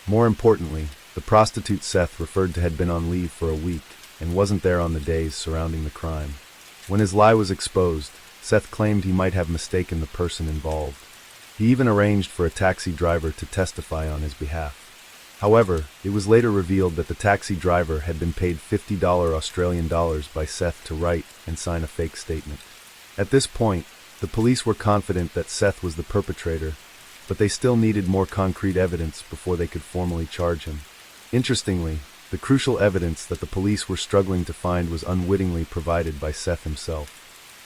More importantly, the prostitute Seth referred to had been on leave for a week and wasn't there on the days surrounding the crime. When his lie was exposed, Seth claimed he might have mistaken the person involved. He even arranged for a taxi driver to testify on his behalf. However, it was later revealed that the taxi driver had been paid $50 Australian dollars by Seth to write and sign a fake statement. At this point, the police were confident that Seth was the perpetrator, but they still needed more concrete evidence before they could formally charge him. Interestingly, the crucial evidence that the police were struggling to find was unwittingly provided by Seth himself.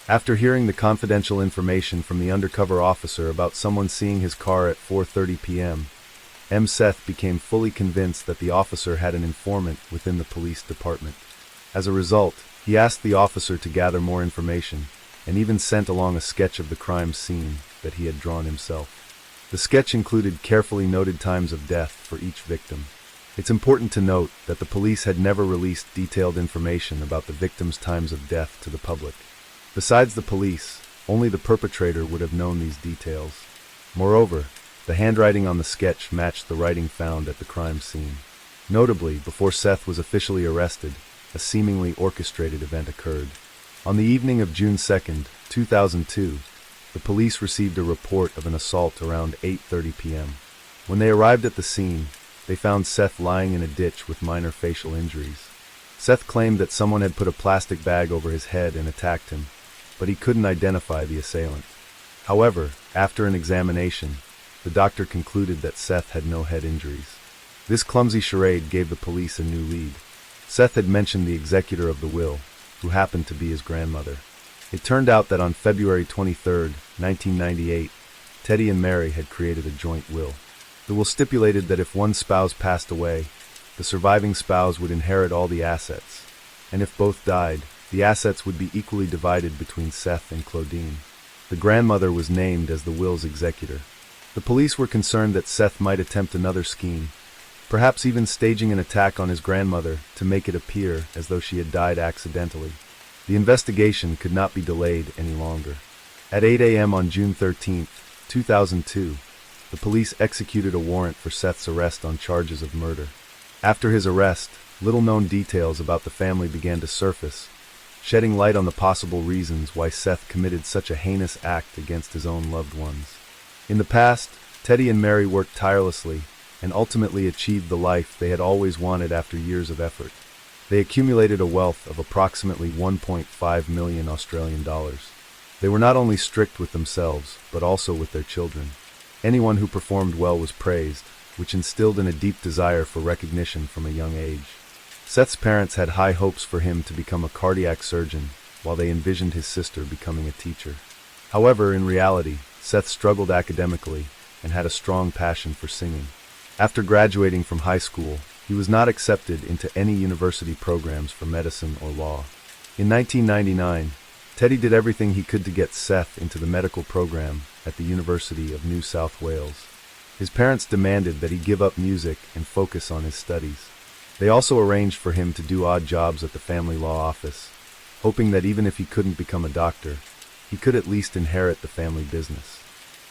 After hearing the confidential information from the undercover officer about someone seeing his car at 4:30 p.m., Seth became fully convinced that the officer had an informant within the police department. As a result, he asked the officer to gather more information, and even sent along a sketch of the crime scene that he had drawn himself. The sketch included carefully noted times of death for each victim. It's important to note that the police had never released detailed information about the victims' times of death to the public. Besides the police, only the perpetrator would have known these details. Moreover, the handwriting on the sketch matched the writing found at the crime scene. Notably, before Seth was officially arrested, a seemingly orchestrated event occurred. On the evening of June 2, 2002, the police received a report of an assault around 8:30 p.m. When they arrived at the scene, they found Seth lying in a ditch with minor facial injuries. Seth claimed that someone had put a plastic bag over his head and attacked him, but he couldn't identify the assailant. However, after an examination, the doctor concluded that Seth had no head injuries. This clumsy charade gave the police a new lead. Seth had mentioned the executor of the will, who happened to be his grandmother. It turned out that on February 23, 1998, Teddy and Mary had created a joint will. The will stipulated that if one spouse passed away, the surviving spouse would inherit all the assets, and if both died, the assets would be equally divided between Seth and Claudine. The grandmother was named as the will's executor. The police were concerned that Seth might attempt another scheme, perhaps even staging an attack on his grandmother to make it appear as though she had died accidentally. The investigation could not be delayed any longer. At 8 a.m. on June 13, 2002, the police executed a warrant for Seth's arrest on charges of murder. After his arrest, little-known details about the family began to surface, shedding light on the possible reasons why Seth committed such a heinous act against his own loved ones. In the past, Teddy and Mary worked tirelessly and ultimately achieved the life they had always wanted after years of effort. They accumulated a wealth of approximately 1.5 million Australian dollars. They were not only strict with themselves, but also with their children. Anyone who performed well was praised, which instilled in a deep desire for recognition from a young age. Seth's parents had high hopes for him to become a cardiac surgeon, while they envisioned his sister becoming a teacher. However, in reality, Seth struggled academically and had a strong passion for singing. After graduating from high school, he was not accepted into any university programs for medicine or law. In 1999, Teddy did everything he could to get Seth into the medical program at the University of New South Wales. His parents demanded that he give up music and focus on his studies. They also arranged for him to do odd jobs at the family law office, hoping that even if he couldn't become a doctor, he could at least inherit the family business.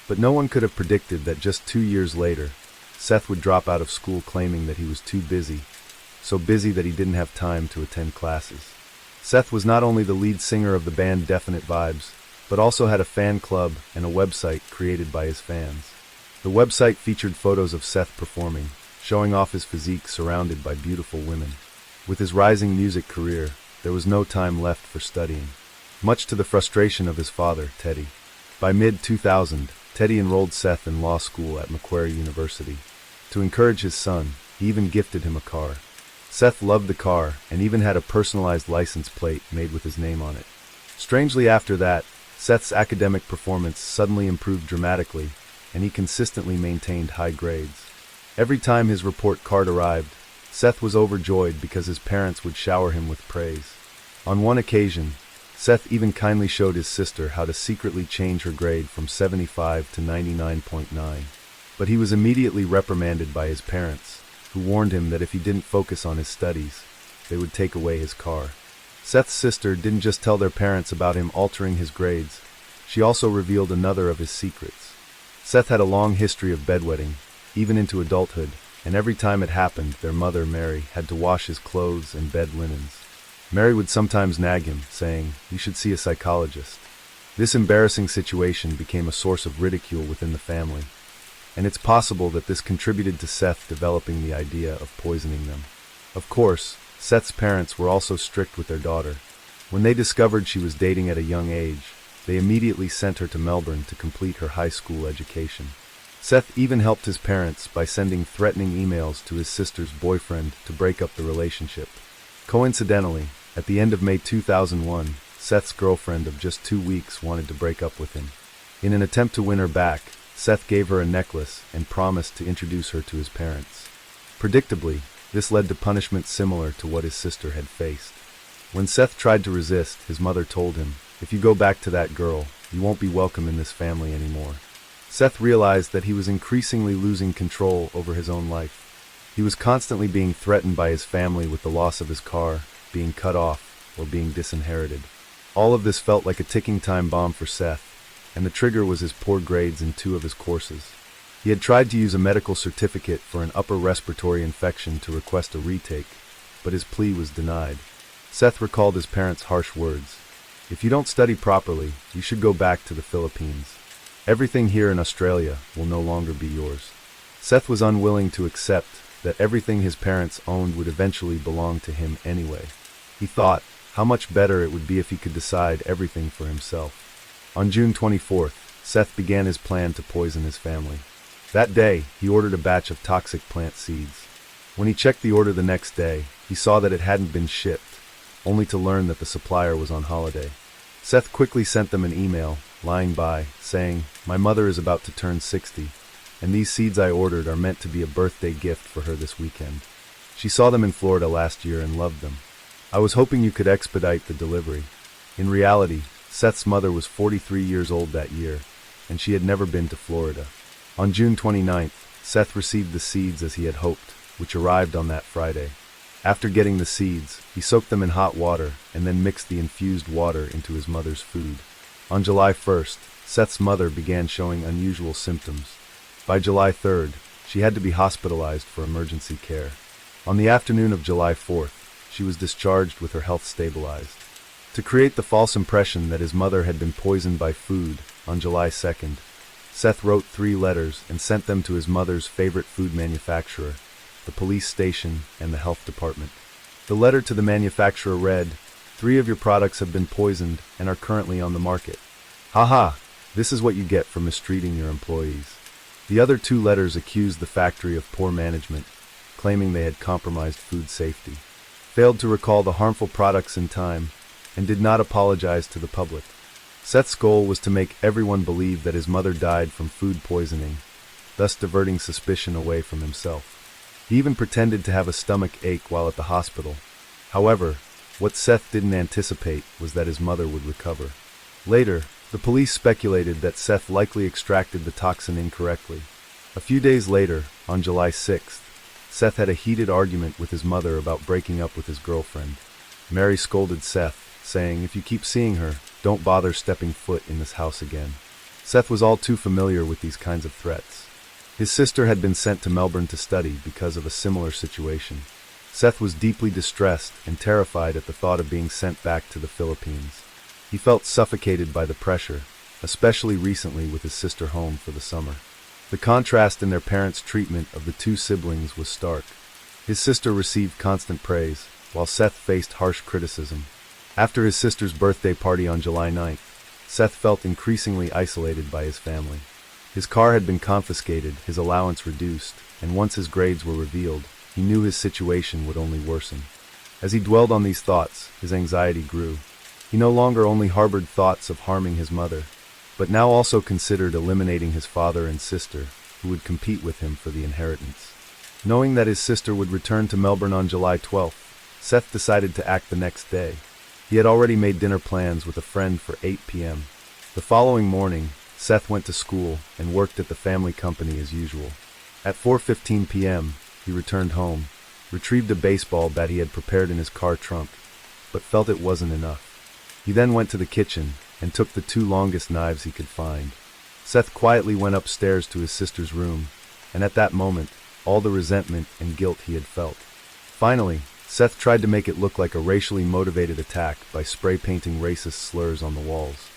But no one could have predicted that just 2 years later, Seth would drop out of school claiming that he was too busy, so busy that he didn't have time to attend classes. Seth was not only the lead singer of the band Definite Vibes, but also had a fan club and a website created by his fans. The website featured photos of Seth performing, showing off his physique surrounded by beautiful women. With his rising music career, there was no time left for studying, much to the frustration of his father, Teddy. By mid-2000, Teddy enrolled Seth in law school at Macquarie University. To encourage his son, he even gifted him a car. Seth loved the car and even had a personalized license plate made with his name on it. Strangely, after that, Seth's academic performance suddenly improved dramatically, and he consistently maintained high grades. Every time his report card arrived, Seth was overjoyed because his parents would shower him with praise. On one occasion, Seth even kindly showed his sister how to secretly change her grade from 75 to 99.9. But he was immediately reprimanded by his parents, who warned him that if he didn't focus on his studies, they would take away his car. Seth's sister didn't just tell their parents about him altering his grades, she also revealed another of his secrets. Seth had a long history of bedwetting, even into adulthood, and every time it happened, their mother, Mary, had to wash his clothes and bed linens. Mary would sometimes nag him, saying, "You should see a psychologist." This embarrassing situation became a source of ridicule within the family, and it's possible that this contributed to Seth developing the idea of poisoning them. Of course, Seth's parents were also strict with their daughter. When they discovered she was dating at a young age, they immediately sent her to Melbourne to complete her high school education. Seth even helped his parents by sending threatening emails to his sister's boyfriend to break up the relationship. Coincidentally, at the end of May 2001, Seth's girlfriend of just 2 weeks wanted to break up with him. In an attempt to win her back, Seth gave her a necklace and promised to introduce her to his parents. Predictably, this led to punishment similar to what his sister had faced. When Seth tried to resist, his mother told him, "If you go back to that girl, you won't be welcome in this family anymore." Seth realized that he was increasingly losing control over his own life. He was constantly being threatened by his family with the loss of his car, being cut off, or being disinherited. All of this felt like a ticking time bomb for Seth, and the trigger was his poor grades in 2 of his courses. He had tried to use a medical certificate for an upper respiratory infection to request a retake, but his plea was denied. Seth recalled his parents' harsh words. "If you don't study properly, you should go back to the Philippines. Everything here in Australia will no longer be yours." Seth was unwilling to accept that everything his parents owned would eventually belong to him anyway. He thought how much better it would be if he could decide everything for himself. On June 24th, Seth began his plan to poison his family. That day, he ordered a batch of toxic plant seeds. When he checked the order the next day, he saw that it hadn't been shipped, only to learn that the supplier was on holiday. Seth quickly sent them an email, lying by, saying, "My mother is about to turn 60, and these seeds I ordered are meant to be a birthday gift for her this weekend. She saw them in Florida last year and loved them. I was hoping you could expedite the delivery." In reality, Seth's mother was 43 years old that year, and she had never been to Florida. On June 29th, Seth received the seeds as he had hoped, which arrived on that Friday. After getting the seeds, he soaked them in hot water and then mixed the infused water into his mother's food. On July 1st, Seth's mother began showing unusual symptoms. By July 3rd, she had to be hospitalized for emergency care. On the afternoon of July 4th, she was discharged with her health stabilized. To create the false impression that his mother had been poisoned by food, on July 2nd, Seth wrote 3 letters and sent them to his mother's favorite food manufacturer, the police station, and the health department. The letter to the manufacturer read, "3 of your products have been poisoned and are currently on the market. Haha, this is what you get for mistreating your employees." The other 2 letters accused the factory of poor management, claiming they had compromised food safety, failed to recall the harmful products in time, and did not apologize to the public. Seth's goal was to make everyone believe that his mother died from food poisoning, thus diverting suspicion away from himself. He even pretended to have a stomach ache while at the hospital. However, what Seth didn't anticipate was that his mother would recover. Later, the police speculated that Seth likely extracted the toxin incorrectly. A few days later, on July 6th, Seth had a heated argument with his mother about breaking up with his girlfriend. Mary scolded Seth, saying, "If you keep seeing her, don't bother stepping foot in this house again." Seth was all too familiar with these kinds of threats. His sister had been sent to Melbourne to study because of a similar situation. Seth was deeply distressed and terrified at the thought of being sent back to the Philippines. He felt suffocated by the pressure, especially recently with his sister home for the summer. The contrast in their parents' treatment of the 2 siblings was stark. His sister received constant praise, while Seth faced harsh criticism. After his sister's birthday party on July 9th, Seth felt increasingly isolated by his family. His car had been confiscated, his allowance reduced, and once his grades were revealed, he knew his situation would only worsen. As he dwelled on these thoughts, his anxiety grew. He no longer only harbored thoughts of harming his mother, but now also considered eliminating his father and sister, who would compete with him for the inheritance. Knowing that his sister would return to Melbourne on July 12th, Seth decided to act the next day. He had already made dinner plans with a friend for 8 p.m. The following morning, Seth went to school and worked at the family company as usual. At 4:15 p.m., he returned home, retrieved a baseball bat he had prepared in his car trunk, but felt it wasn't enough. He then went to the kitchen and took the 2 longest knives he could find. Seth quietly went upstairs to his sister's room, and at that moment, all the resentment and guilt he had felt. Finally, Seth tried to make it look like a racially motivated attack by spray painting racist slurs on the walls.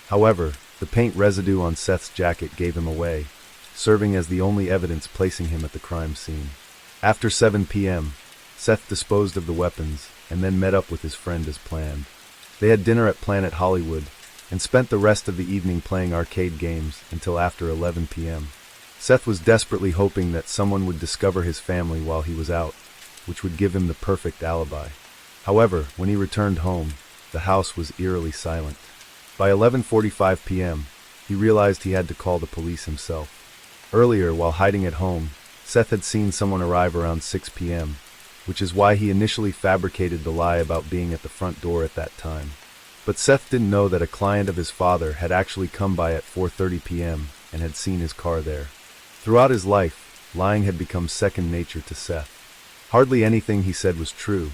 However, the paint residue on Seth's jacket gave him away, serving as the only evidence placing him at the crime scene. After 7 p.m., Seth disposed of the weapons and then met up with his friend as planned. They had dinner at Planet Hollywood and spent the rest of the evening playing arcade games until after 11 p.m. Seth was desperately hoping that someone would discover his family while he was out, which would give him the perfect alibi. However, when he returned home, the house was eerily silent. By 11:45 p.m., he realized he had to call the police himself. Earlier, while hiding at home, Seth had seen someone arrive around 6 p.m., which is why he initially fabricated the lie about being at the front door at that time. But Seth didn't know that a client of his father had actually come by at 4:30 p.m. and had seen his car there. Throughout his life, lying had become second nature to Seth. Hardly anything he said was true,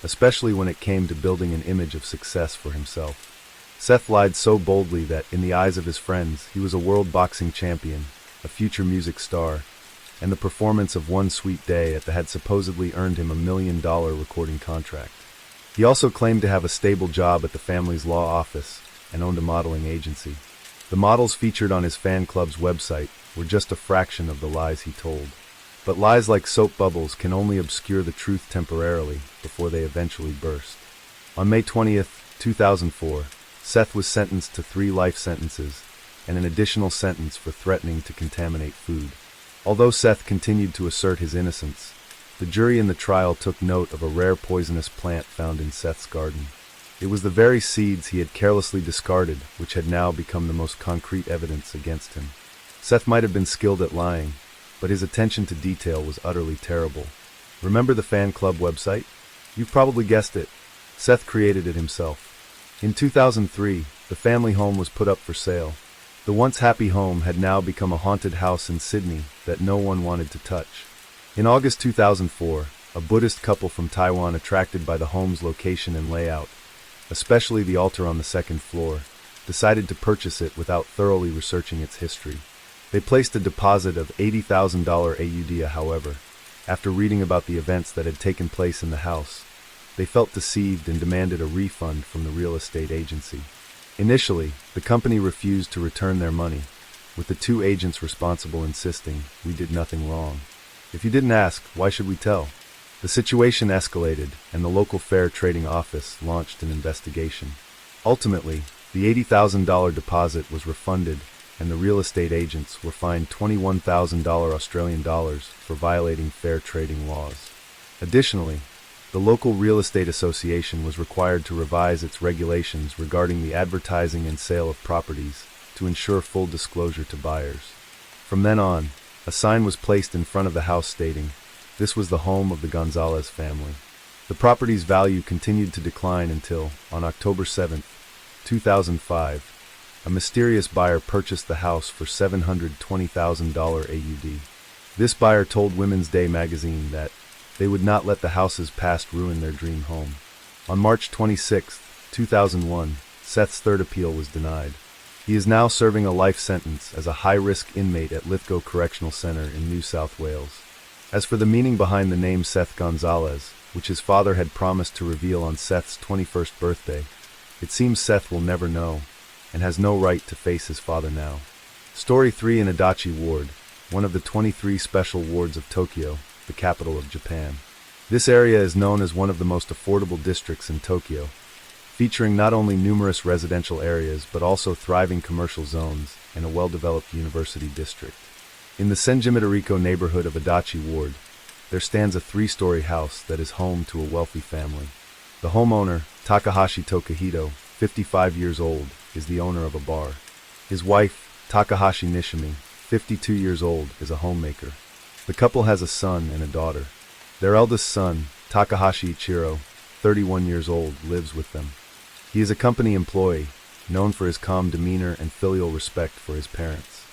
especially when it came to building an image of success for himself. Seth lied so boldly that, in the eyes of his friends, he was a world boxing champion, a future music star, and the performance of One Sweet Day that had supposedly earned him $1 million recording contract. He also claimed to have a stable job at the family's law office and owned a modeling agency. The models featured on his fan club's website were just a fraction of the lies he told. But lies like soap bubbles can only obscure the truth temporarily before they eventually burst. On May 20th, 2004, Seth was sentenced to 3 life sentences and an additional sentence for threatening to contaminate food. Although Seth continued to assert his innocence, the jury in the trial took note of a rare poisonous plant found in Seth's garden. It was the very seeds he had carelessly discarded which had now become the most concrete evidence against him. Seth might have been skilled at lying, but his attention to detail was utterly terrible. Remember the fan club website? You've probably guessed it. Seth created it himself. In 2003, the family home was put up for sale. The once happy home had now become a haunted house in Sydney that no one wanted to touch. In August 2004, a Buddhist couple from Taiwan, attracted by the home's location and layout, especially the altar on the second floor, decided to purchase it without thoroughly researching its history. They placed a deposit of $80,000 AUD. However, after reading about the events that had taken place in the house, they felt deceived and demanded a refund from the real estate agency. Initially, the company refused to return their money, with the 2 agents responsible insisting, "We did nothing wrong. If you didn't ask, why should we tell?" The situation escalated, and the local fair trading office launched an investigation. Ultimately, the $80,000 deposit was refunded, and the real estate agents were fined $21,000 Australian dollars for violating fair trading laws. Additionally, the local real estate association was required to revise its regulations regarding the advertising and sale of properties to ensure full disclosure to buyers. From then on, a sign was placed in front of the house stating, "This was the home of the Gonzalez family." The property's value continued to decline until, on October 7, 2005, a mysterious buyer purchased the house for $720,000 AUD. This buyer told Women's Day magazine that they would not let the house's past ruin their dream home. On March 26, 2001, Seth's third appeal was denied. He is now serving a life sentence as a high-risk inmate at Lithgow Correctional Centre in New South Wales. As for the meaning behind the name Seth Gonzalez, which his father had promised to reveal on Seth's 21st birthday, it seems Seth will never know, and has no right to face his father now. Story 3 in Adachi Ward, one of the 23 special wards of Tokyo, the capital of Japan. This area is known as one of the most affordable districts in Tokyo, featuring not only numerous residential areas but also thriving commercial zones and a well-developed university district. In the Senjimidoriko neighborhood of Adachi Ward, there stands a 3-story house that is home to a wealthy family. The homeowner, Takahashi Tokahito, 55 years old, is the owner of a bar. His wife, Takahashi Nishimi, 52 years old, is a homemaker. The couple has a son and a daughter. Their eldest son, Takahashi Ichiro, 31 years old, lives with them. He is a company employee, known for his calm demeanor and filial respect for his parents.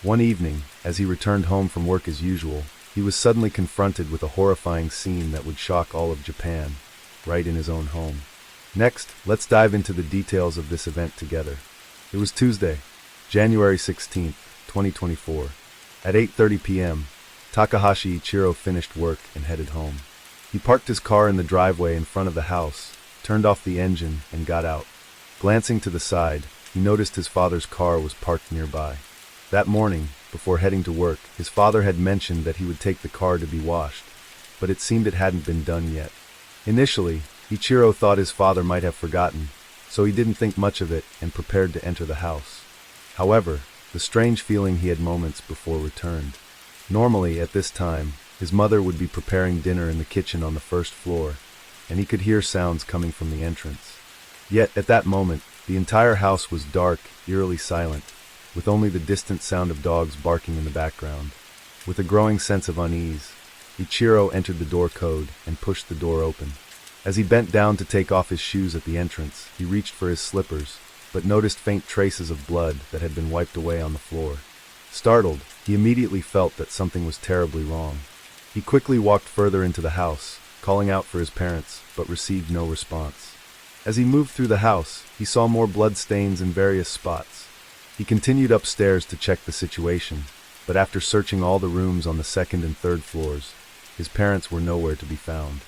One evening, as he returned home from work as usual, he was suddenly confronted with a horrifying scene that would shock all of Japan, right in his own home. Next, let's dive into the details of this event together. It was Tuesday, January 16, 2024. At 8:30 p.m., Takahashi Ichiro finished work and headed home. He parked his car in the driveway in front of the house, turned off the engine, and got out. Glancing to the side, he noticed his father's car was parked nearby. That morning, before heading to work, his father had mentioned that he would take the car to be washed, but it seemed it hadn't been done yet. Initially, Ichiro thought his father might have forgotten, so he didn't think much of it and prepared to enter the house. However, The strange feeling he had moments before returned. Normally, at this time, his mother would be preparing dinner in the kitchen on the first floor, and he could hear sounds coming from the entrance. Yet, at that moment, the entire house was dark, eerily silent, with only the distant sound of dogs barking in the background. With a growing sense of unease, Ichiro entered the door code and pushed the door open. As he bent down to take off his shoes at the entrance, he reached for his slippers, but noticed faint traces of blood that had been wiped away on the floor. Startled, he immediately felt that something was terribly wrong. He quickly walked further into the house, calling out for his parents, but received no response. As he moved through the house, he saw more blood stains in various spots. He continued upstairs to check the situation, but after searching all the rooms on the second and third floors, his parents were nowhere to be found.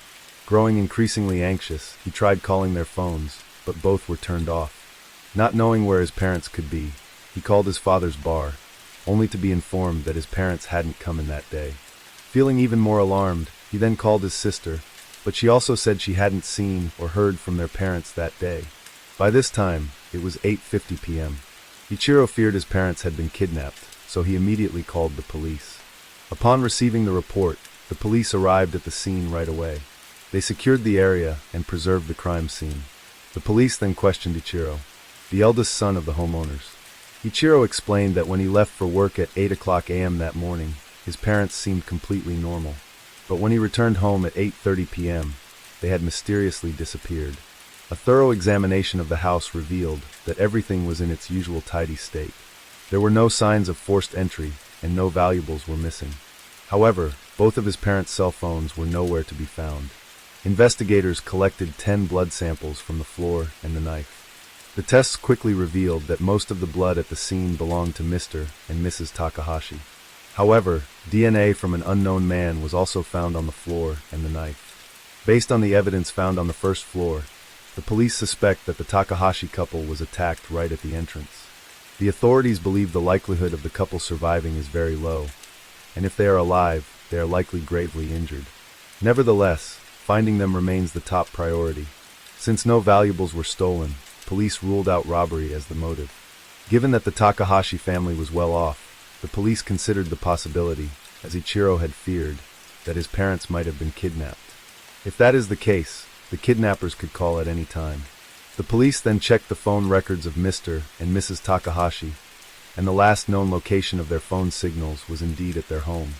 Growing increasingly anxious, he tried calling their phones, but both were turned off. Not knowing where his parents could be, he called his father's bar, only to be informed that his parents hadn't come in that day. Feeling even more alarmed, he then called his sister, but she also said she hadn't seen or heard from their parents that day. By this time, it was 8:50 p.m. Ichiro feared his parents had been kidnapped, so he immediately called the police. Upon receiving the report, the police arrived at the scene right away. They secured the area and preserved the crime scene. The police then questioned Ichiro, the eldest son of the homeowners. Ichiro explained that when he left for work at 8 a.m. that morning, his parents seemed completely normal. But when he returned home at 8:30 p.m., they had mysteriously disappeared. A thorough examination of the house revealed that everything was in its usual tidy state. There were no signs of forced entry, and no valuables were missing. However, both of his parents' cell phones were nowhere to be found. Investigators collected 10 blood samples from the floor and the knife. The tests quickly revealed that most of the blood at the scene belonged to Mr. and Mrs. Takahashi. However, DNA from an unknown man was also found on the floor and the knife. Based on the evidence found on the first floor, the police suspect that the Takahashi couple was attacked right at the entrance. The authorities believe the likelihood of the couple surviving is very low, and if they are alive, they are likely gravely injured. Nevertheless, finding them remains the top priority. Since no valuables were stolen, police ruled out robbery as the motive. Given that the Takahashi family was well off, the police considered the possibility, as Ichiro had feared, that his parents might have been kidnapped. If that is the case, the kidnappers could call at any time. The police then checked the phone records of Mr. and Mrs. Takahashi, and the last known location of their phone signals was indeed at their home.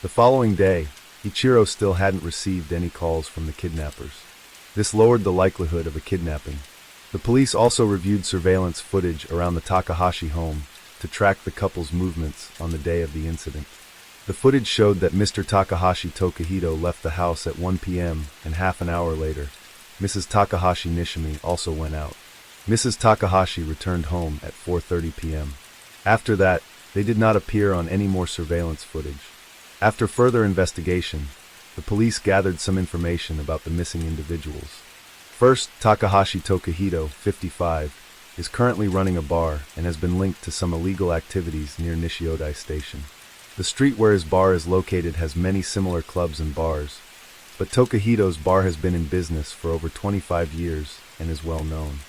The following day, Ichiro still hadn't received any calls from the kidnappers. This lowered the likelihood of a kidnapping. The police also reviewed surveillance footage around the Takahashi home to track the couple's movements on the day of the incident. The footage showed that Mr. Takahashi Tokahito left the house at 1 p.m. and half an hour later, Mrs. Takahashi Nishimi also went out. Mrs. Takahashi returned home at 4:30 p.m. After that, they did not appear on any more surveillance footage. After further investigation, the police gathered some information about the missing individuals. First, Takahashi Tokahito, 55, is currently running a bar and has been linked to some illegal activities near Nishiodai Station. The street where his bar is located has many similar clubs and bars, but Tokahito's bar has been in business for over 25 years and is well known.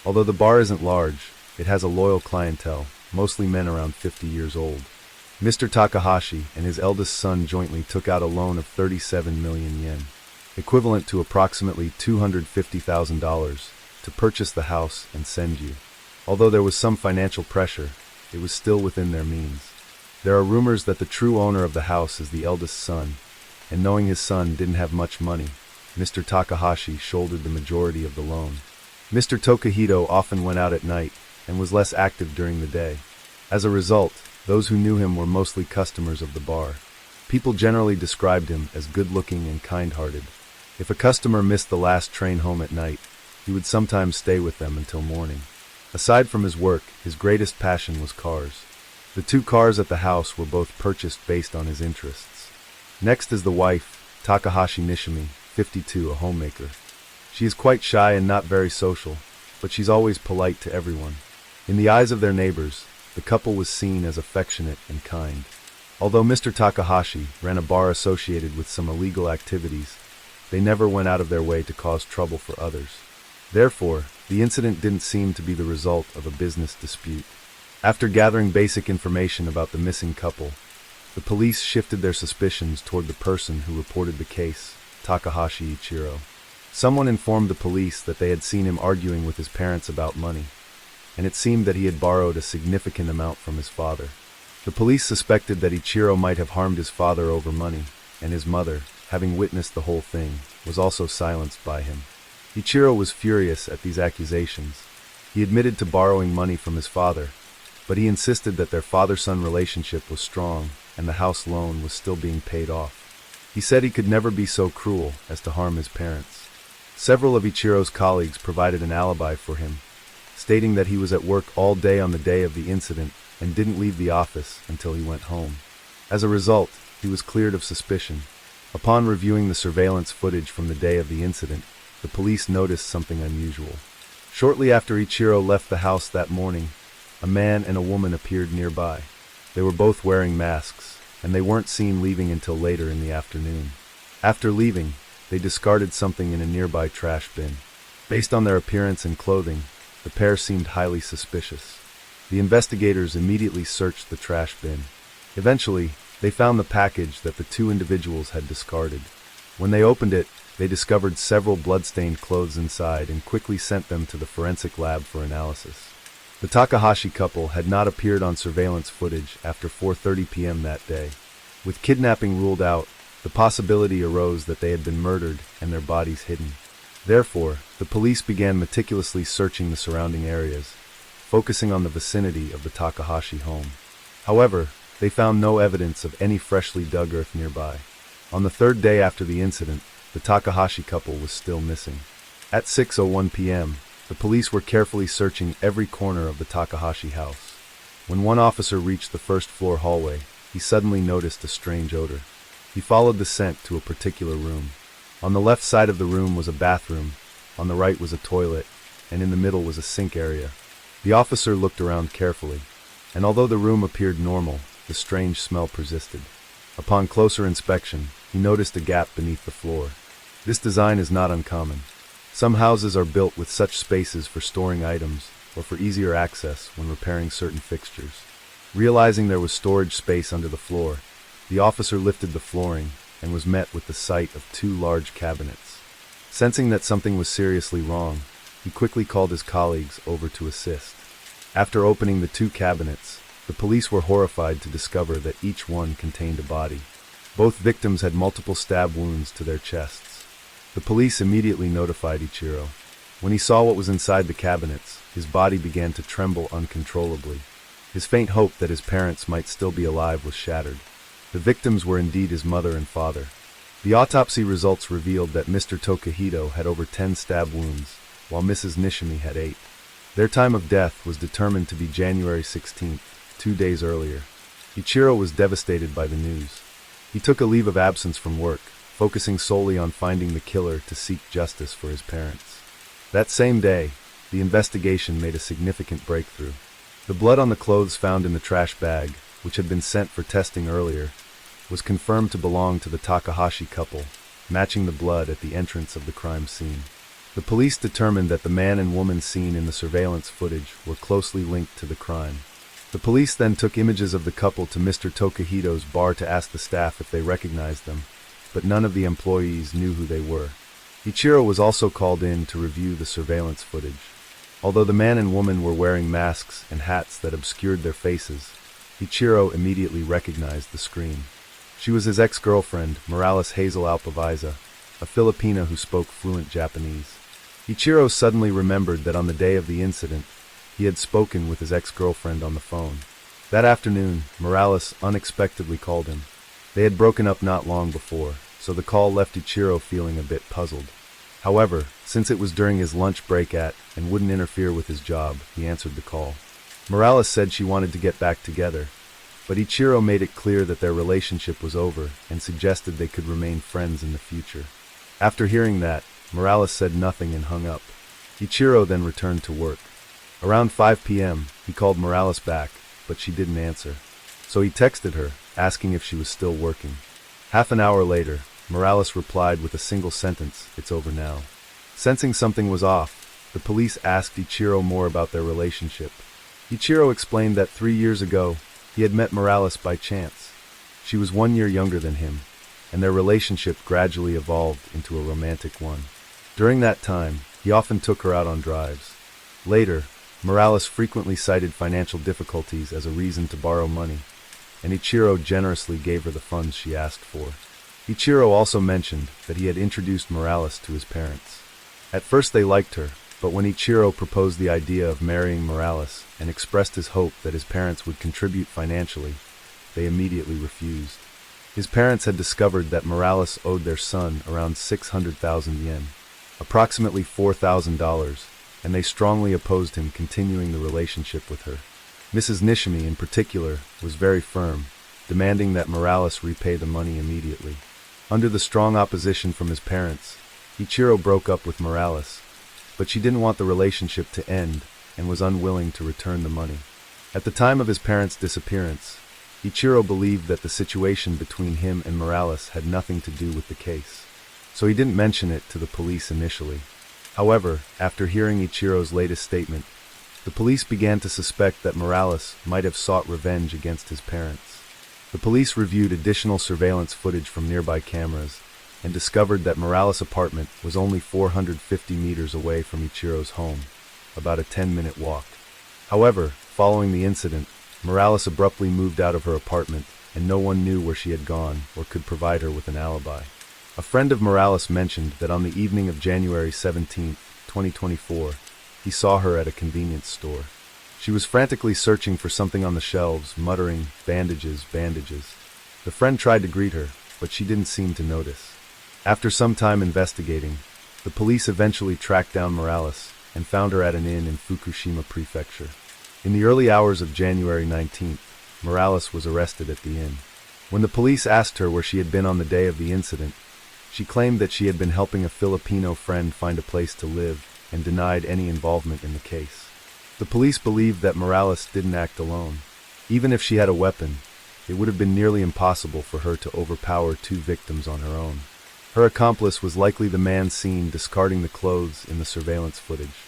Although the bar isn't large, it has a loyal clientele, mostly men around 50 years old. Mr. Takahashi and his eldest son jointly took out a loan of 37 million yen, equivalent to approximately $250,000, to purchase the house and Senju. Although there was some financial pressure, it was still within their means. There are rumors that the true owner of the house is the eldest son, and knowing his son didn't have much money, Mr. Takahashi shouldered the majority of the loan. Mr. Tokahito often went out at night and was less active during the day. As a result, those who knew him were mostly customers of the bar. People generally described him as good-looking and kind-hearted. If a customer missed the last train home at night, he would sometimes stay with them until morning. Aside from his work, his greatest passion was cars. The 2 cars at the house were both purchased based on his interests. Next is the wife, Takahashi Nishimi, 52, a homemaker. She is quite shy and not very social, but she's always polite to everyone. In the eyes of their neighbors, the couple was seen as affectionate and kind. Although Mr. Takahashi ran a bar associated with some illegal activities, they never went out of their way to cause trouble for others. Therefore, the incident didn't seem to be the result of a business dispute. After gathering basic information about the missing couple, the police shifted their suspicions toward the person who reported the case, Takahashi Ichiro. Someone informed the police that they had seen him arguing with his parents about money, and it seemed that he had borrowed a significant amount from his father. The police suspected that Ichiro might have harmed his father over money, and his mother, having witnessed the whole thing, was also silenced by him. Ichiro was furious at these accusations. He admitted to borrowing money from his father, but he insisted that their father-son relationship was strong and the house loan was still being paid off. He said he could never be so cruel as to harm his parents. Several of Ichiro's colleagues provided an alibi for him, stating that he was at work all day on the day of the incident and didn't leave the office until he went home. As a result, he was cleared of suspicion. Upon reviewing the surveillance footage from the day of the incident, the police noticed something unusual. Shortly after Ichiro left the house that morning, a man and a woman appeared nearby. They were both wearing masks, and they weren't seen leaving until later in the afternoon. After leaving, they discarded something in a nearby trash bin. Based on their appearance and clothing, the pair seemed highly suspicious. The investigators immediately searched the trash bin. Eventually, they found the package that the two individuals had discarded. When they opened it, they discovered several blood-stained clothes inside and quickly sent them to the forensic lab for analysis. The Takahashi couple had not appeared on surveillance footage after 4:30 p.m. that day. With kidnapping ruled out, the possibility arose that they had been murdered and their bodies hidden. Therefore, the police began meticulously searching the surrounding areas, focusing on the vicinity of the Takahashi home. However, they found no evidence of any freshly dug earth nearby. On the third day after the incident, the Takahashi couple was still missing. At 6:01 p.m., the police were carefully searching every corner of the Takahashi house. When one officer reached the first-floor hallway, he suddenly noticed a strange odor. He followed the scent to a particular room. On the left side of the room was a bathroom, on the right was a toilet, and in the middle was a sink area. The officer looked around carefully, and although the room appeared normal, the strange smell persisted. Upon closer inspection, he noticed a gap beneath the floor. This design is not uncommon. Some houses are built with such spaces for storing items or for easier access when repairing certain fixtures. Realizing there was storage space under the floor, the officer lifted the flooring and was met with the sight of two large cabinets. Sensing that something was seriously wrong, he quickly called his colleagues over to assist. After opening the two cabinets, the police were horrified to discover that each one contained a body. Both victims had multiple stab wounds to their chests. The police immediately notified Ichiro. When he saw what was inside the cabinets, his body began to tremble uncontrollably. His faint hope that his parents might still be alive was shattered. The victims were indeed his mother and father. The autopsy results revealed that Mr. Tokahito had over 10 stab wounds, while Mrs. Nishimi had 8. Their time of death was determined to be January 16th, 2 days earlier. Ichiro was devastated by the news. He took a leave of absence from work, focusing solely on finding the killer to seek justice for his parents. That same day, the investigation made a significant breakthrough. The blood on the clothes found in the trash bag, which had been sent for testing earlier, was confirmed to belong to the Takahashi couple, matching the blood at the entrance of the crime scene. The police determined that the man and woman seen in the surveillance footage were closely linked to the crime. The police then took images of the couple to Mr. Tokahito's bar to ask the staff if they recognized them, but none of the employees knew who they were. Ichiro was also called in to review the surveillance footage. Although the man and woman were wearing masks and hats that obscured their faces, Ichiro immediately recognized the scream. She was his ex-girlfriend, Morales Hazel Alpaviza, a Filipina who spoke fluent Japanese. Ichiro suddenly remembered that on the day of the incident, he had spoken with his ex-girlfriend on the phone. That afternoon, Morales unexpectedly called him. They had broken up not long before, so the call left Ichiro feeling a bit puzzled. However, since it was during his lunch break and wouldn't interfere with his job, he answered the call. Morales said she wanted to get back together, but Ichiro made it clear that their relationship was over and suggested they could remain friends in the future. After hearing that, Morales said nothing and hung up. Ichiro then returned to work. Around 5 p.m., he called Morales back, but she didn't answer. So he texted her, asking if she was still working. Half an hour later, Morales replied with a single sentence, "It's over now." Sensing something was off, the police asked Ichiro more about their relationship. Ichiro explained that 3 years ago, he had met Morales by chance. She was 1 year younger than him, and their relationship gradually evolved into a romantic one. During that time, he often took her out on drives. Later, Morales frequently cited financial difficulties as a reason to borrow money, and Ichiro generously gave her the funds she asked for. Ichiro also mentioned that he had introduced Morales to his parents. At first they liked her, but when Ichiro proposed the idea of marrying Morales and expressed his hope that his parents would contribute financially, they immediately refused. His parents had discovered that Morales owed their son around 600,000 yen, approximately $4,000, and they strongly opposed him continuing the relationship with her. Mrs. Nishimi, in particular, was very firm, demanding that Morales repay the money immediately. Under the strong opposition from his parents, Ichiro broke up with Morales, but she didn't want the relationship to end and was unwilling to return the money. At the time of his parents' disappearance, Ichiro believed that the situation between him and Morales had nothing to do with the case, so he didn't mention it to the police initially. However, after hearing Ichiro's latest statement, the police began to suspect that Morales might have sought revenge against his parents. The police reviewed additional surveillance footage from nearby cameras and discovered that Morales' apartment was only 450 meters away from Ichiro's home, about a 10-minute walk. However, following the incident, Morales abruptly moved out of her apartment, and no one knew where she had gone or could provide her with an alibi. A friend of Morales mentioned that on the evening of January 17, 2024, he saw her at a convenience store. She was frantically searching for something on the shelves, muttering, "Bandages, bandages." The friend tried to greet her, but she didn't seem to notice. After some time investigating, the police eventually tracked down Morales and found her at an inn in Fukushima Prefecture. In the early hours of January 19th, Morales was arrested at the inn. When the police asked her where she had been on the day of the incident, she claimed that she had been helping a Filipino friend find a place to live and denied any involvement in the case. The police believed that Morales didn't act alone. Even if she had a weapon, it would have been nearly impossible for her to overpower two victims on her own. Her accomplice was likely the man seen discarding the clothes in the surveillance footage.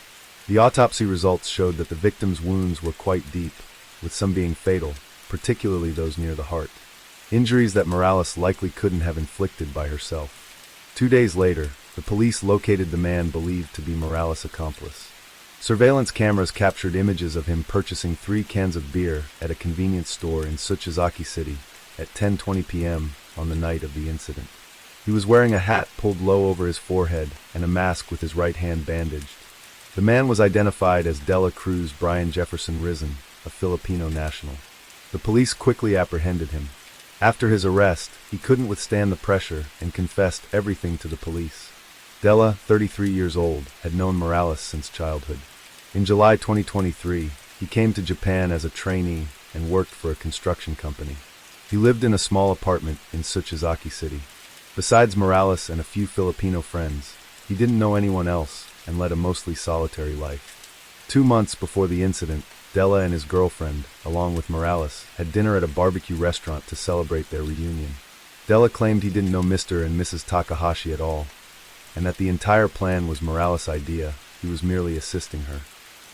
The autopsy results showed that the victim's wounds were quite deep, with some being fatal, particularly those near the heart. Injuries that Morales likely couldn't have inflicted by herself. 2 days later, the police located the man believed to be Morales' accomplice. Surveillance cameras captured images of him purchasing 3 cans of beer at a convenience store in Suchizaki City at 10:20 p.m. on the night of the incident. He was wearing a hat pulled low over his forehead and a mask with his right hand bandaged. The man was identified as Dela Cruz Brian Jefferson Risen, a Filipino national. The police quickly apprehended him. After his arrest, he couldn't withstand the pressure and confessed everything to the police. Dela, 33 years old, had known Morales since childhood. In July 2023, he came to Japan as a trainee and worked for a construction company. He lived in a small apartment in Suchizaki City. Besides Morales and a few Filipino friends, he didn't know anyone else and led a mostly solitary life. 2 months before the incident, Dela and his girlfriend, along with Morales, had dinner at a barbecue restaurant to celebrate their reunion. Dela claimed he didn't know Mr. and Mrs. Takahashi at all, and that the entire plan was Morales' idea. He was merely assisting her.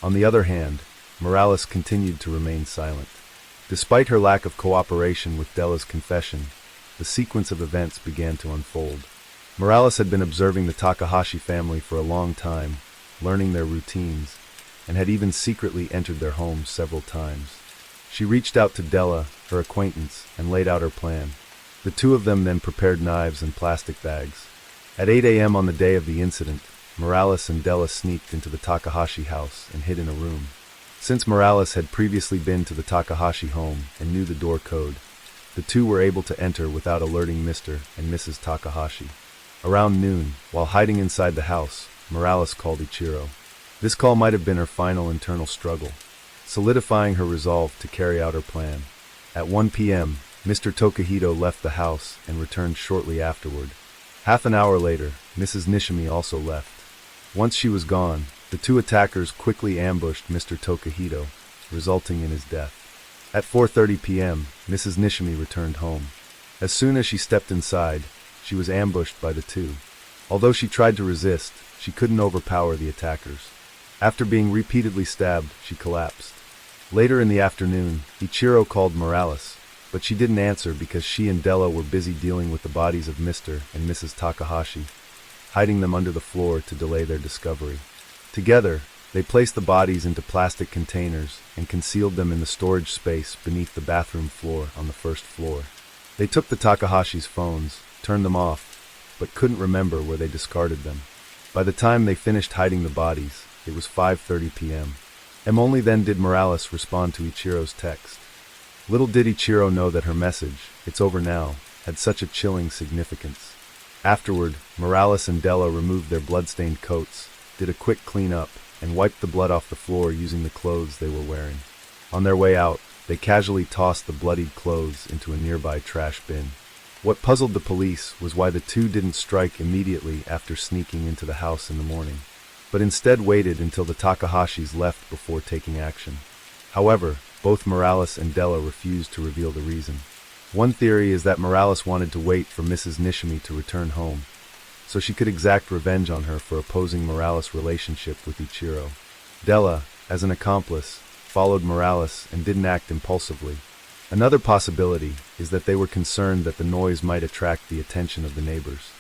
On the other hand, Morales continued to remain silent. Despite her lack of cooperation with Dela's confession, the sequence of events began to unfold. Morales had been observing the Takahashi family for a long time, learning their routines, and had even secretly entered their home several times. She reached out to Dela, her acquaintance, and laid out her plan. The two of them then prepared knives and plastic bags. At 8 a.m. on the day of the incident, Morales and Dela sneaked into the Takahashi house and hid in a room. Since Morales had previously been to the Takahashi home and knew the door code, the two were able to enter without alerting Mr. and Mrs. Takahashi. Around noon, while hiding inside the house, Morales called Ichiro. This call might have been her final internal struggle, solidifying her resolve to carry out her plan. At 1 p.m., Mr. Tokahito left the house and returned shortly afterward. Half an hour later, Mrs. Nishimi also left. Once she was gone, the two attackers quickly ambushed Mr. Tokahito, resulting in his death. At 4:30 p.m., Mrs. Nishimi returned home. As soon as she stepped inside, she was ambushed by the two. Although she tried to resist, she couldn't overpower the attackers. After being repeatedly stabbed, she collapsed. Later in the afternoon, Ichiro called Morales, but she didn't answer because she and Della were busy dealing with the bodies of Mr. and Mrs. Takahashi, hiding them under the floor to delay their discovery. Together, they placed the bodies into plastic containers and concealed them in the storage space beneath the bathroom floor on the first floor. They took the Takahashi's phones, turned them off, but couldn't remember where they discarded them. By the time they finished hiding the bodies, it was 5:30 p.m. And only then did Morales respond to Ichiro's text. Little did Ichiro know that her message, "It's over now," had such a chilling significance. Afterward, Morales and Della removed their blood-stained coats, did a quick clean-up, and wiped the blood off the floor using the clothes they were wearing. On their way out, they casually tossed the bloodied clothes into a nearby trash bin. What puzzled the police was why the two didn't strike immediately after sneaking into the house in the morning, but instead waited until the Takahashis left before taking action. However, both Morales and Della refused to reveal the reason. One theory is that Morales wanted to wait for Mrs. Nishimi to return home, so she could exact revenge on her for opposing Morales' relationship with Ichiro. Della, as an accomplice, followed Morales and didn't act impulsively. Another possibility is that they were concerned that the noise might attract the attention of the neighbors,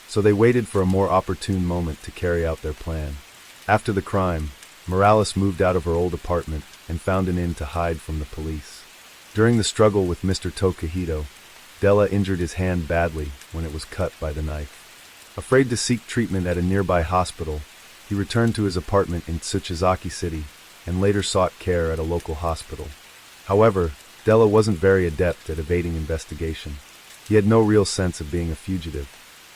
so they waited for a more opportune moment to carry out their plan. After the crime, Morales moved out of her old apartment and found an inn to hide from the police. During the struggle with Mr. Tokahito, Della injured his hand badly when it was cut by the knife. Afraid to seek treatment at a nearby hospital, he returned to his apartment in Tsuchizaki City and later sought care at a local hospital. However, Della wasn't very adept at evading investigation. He had no real sense of being a fugitive,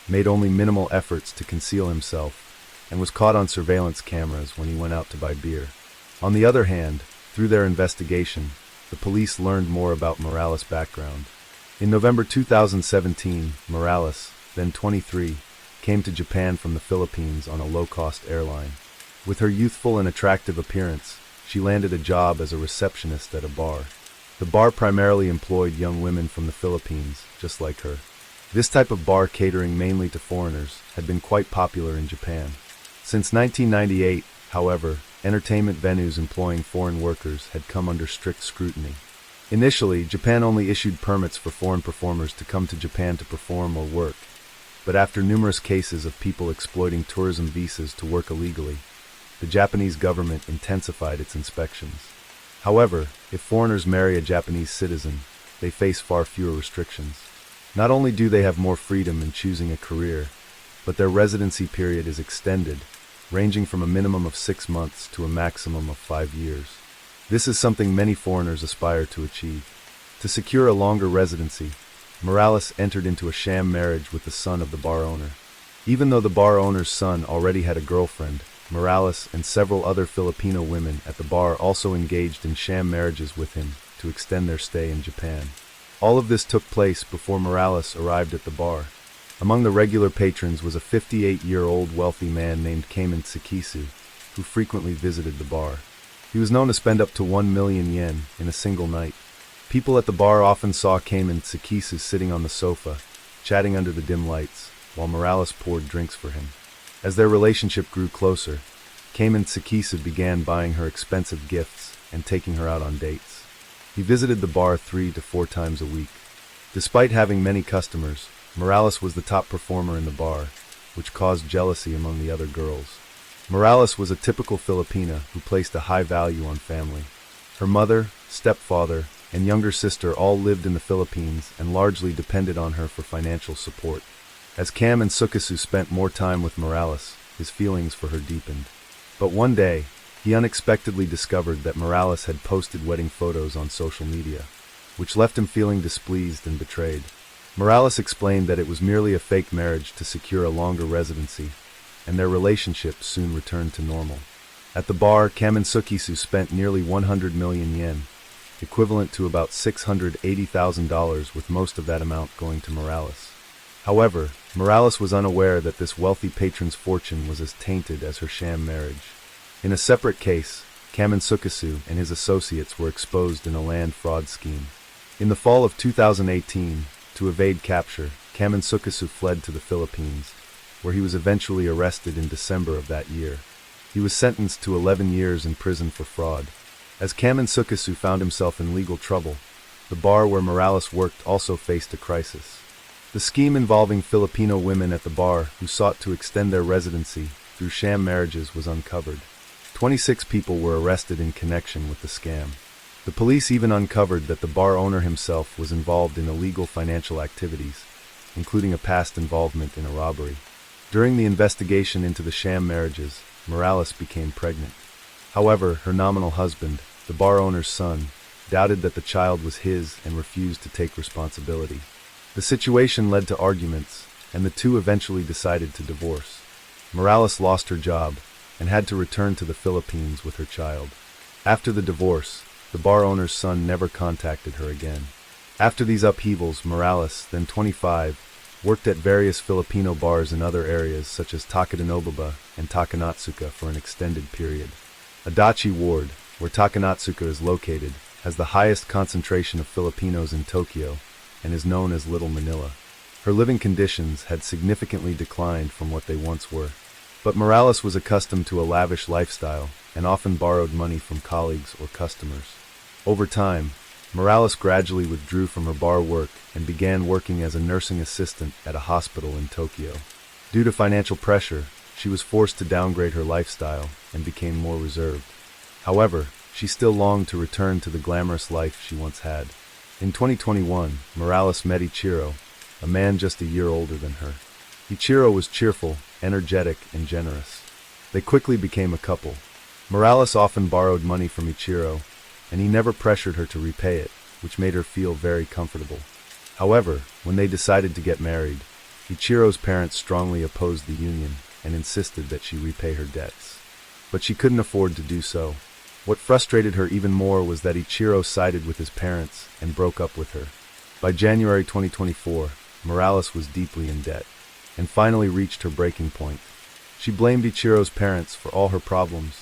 made only minimal efforts to conceal himself, and was caught on surveillance cameras when he went out to buy beer. On the other hand, through their investigation, the police learned more about Morales' background. In November 2017, Morales, then 23, came to Japan from the Philippines on a low-cost airline. With her youthful and attractive appearance, she landed a job as a receptionist at a bar. The bar primarily employed young women from the Philippines, just like her. This type of bar, catering mainly to foreigners, had been quite popular in Japan. Since 1998, however, entertainment venues employing foreign workers had come under strict scrutiny. Initially, Japan only issued permits for foreign performers to come to Japan to perform or work, but after numerous cases of people exploiting tourism visas to work illegally, the Japanese government intensified its inspections. However, if foreigners marry a Japanese citizen, they face far fewer restrictions. Not only do they have more freedom in choosing a career, but their residency period is extended, ranging from a minimum of 6 months to a maximum of 5 years. This is something many foreigners aspire to achieve. To secure a longer residency, Morales entered into a sham marriage with the son of the bar owner. Even though the bar owner's son already had a girlfriend, Morales and several other Filipino women at the bar also engaged in sham marriages with him to extend their stay in Japan. All of this took place before Morales arrived at the bar. Among the regular patrons was a 58-year-old wealthy man named Kamen Tsukisu, who frequently visited the bar. He was known to spend up to 1 million yen in a single night. People at the bar often saw Kamen Tsukisu sitting on the sofa, chatting under the dim lights, while Morales poured drinks for him. As their relationship grew closer, Kamen Tsukisu began buying her expensive gifts and taking her out on dates. He visited the bar 3 to 4 times a week. Despite having many customers, Morales was the top performer in the bar, which caused jealousy among the other girls. Morales was a typical Filipina who placed a high value on family. Her mother, stepfather, and younger sister all lived in the Philippines and largely depended on her for financial support. As Cam and Sukisu spent more time with Morales, his feelings for her deepened. But one day, he unexpectedly discovered that Morales had posted wedding photos on social media, which left him feeling displeased and betrayed. Morales explained that it was merely a fake marriage to secure a longer residency, and their relationship soon returned to normal. At the bar, Cam and Sukisu spent nearly 100 million yen, equivalent to about $680,000, with most of that amount going to Morales. However, Morales was unaware that this wealthy patron's fortune was as tainted as her sham marriage. In a separate case, Kamen Sukisu and his associates were exposed in a land fraud scheme. In the fall of 2018, to evade capture, Kamen Sukisu fled to the Philippines, where he was eventually arrested in December of that year. He was sentenced to 11 years in prison for fraud. As Kamen Sukasu found himself in legal trouble, the bar where Morales worked also faced a crisis. The scheme involving Filipino women at the bar who sought to extend their residency through sham marriages was uncovered. 26 people were arrested in connection with the scam. The police even uncovered that the bar owner himself was involved in illegal financial activities, including a past involvement in a robbery. During the investigation into the sham marriages, Morales became pregnant. However, her nominal husband, the bar owner's son, doubted that the child was his and refused to take responsibility. The situation led to arguments, and the two eventually decided to divorce. Morales lost her job and had to return to the Philippines with her child. After the divorce, the bar owner's son never contacted her again. After these upheavals, Morales, then 25, worked at various Filipino bars in other areas such as Takadanobaba and Takanatsuka for an extended period. Adachi Ward, where Takanatsuka is located, has the highest concentration of Filipinos in Tokyo and is known as Little Manila. Her living conditions had significantly declined from what they once were. But Morales was accustomed to a lavish lifestyle and often borrowed money from colleagues or customers. Over time, Morales gradually withdrew from her bar work and began working as a nursing assistant at a hospital in Tokyo. Due to financial pressure, she was forced to downgrade her lifestyle and became more reserved. However, she still longed to return to the glamorous life she once had. In 2021, Morales met Ichiro, a man just a year older than her. Ichiro was cheerful, energetic, and generous. They quickly became a couple. Morales often borrowed money from Ichiro, and he never pressured her to repay it, which made her feel very comfortable. However, when they decided to get married, Ichiro's parents strongly opposed the union and insisted that she repay her debts. But she couldn't afford to do so. What frustrated her even more was that Ichiro sided with his parents and broke up with her. By January 2024, Morales was deeply in debt and finally reached her breaking point. She blamed Ichiro's parents for all her problems.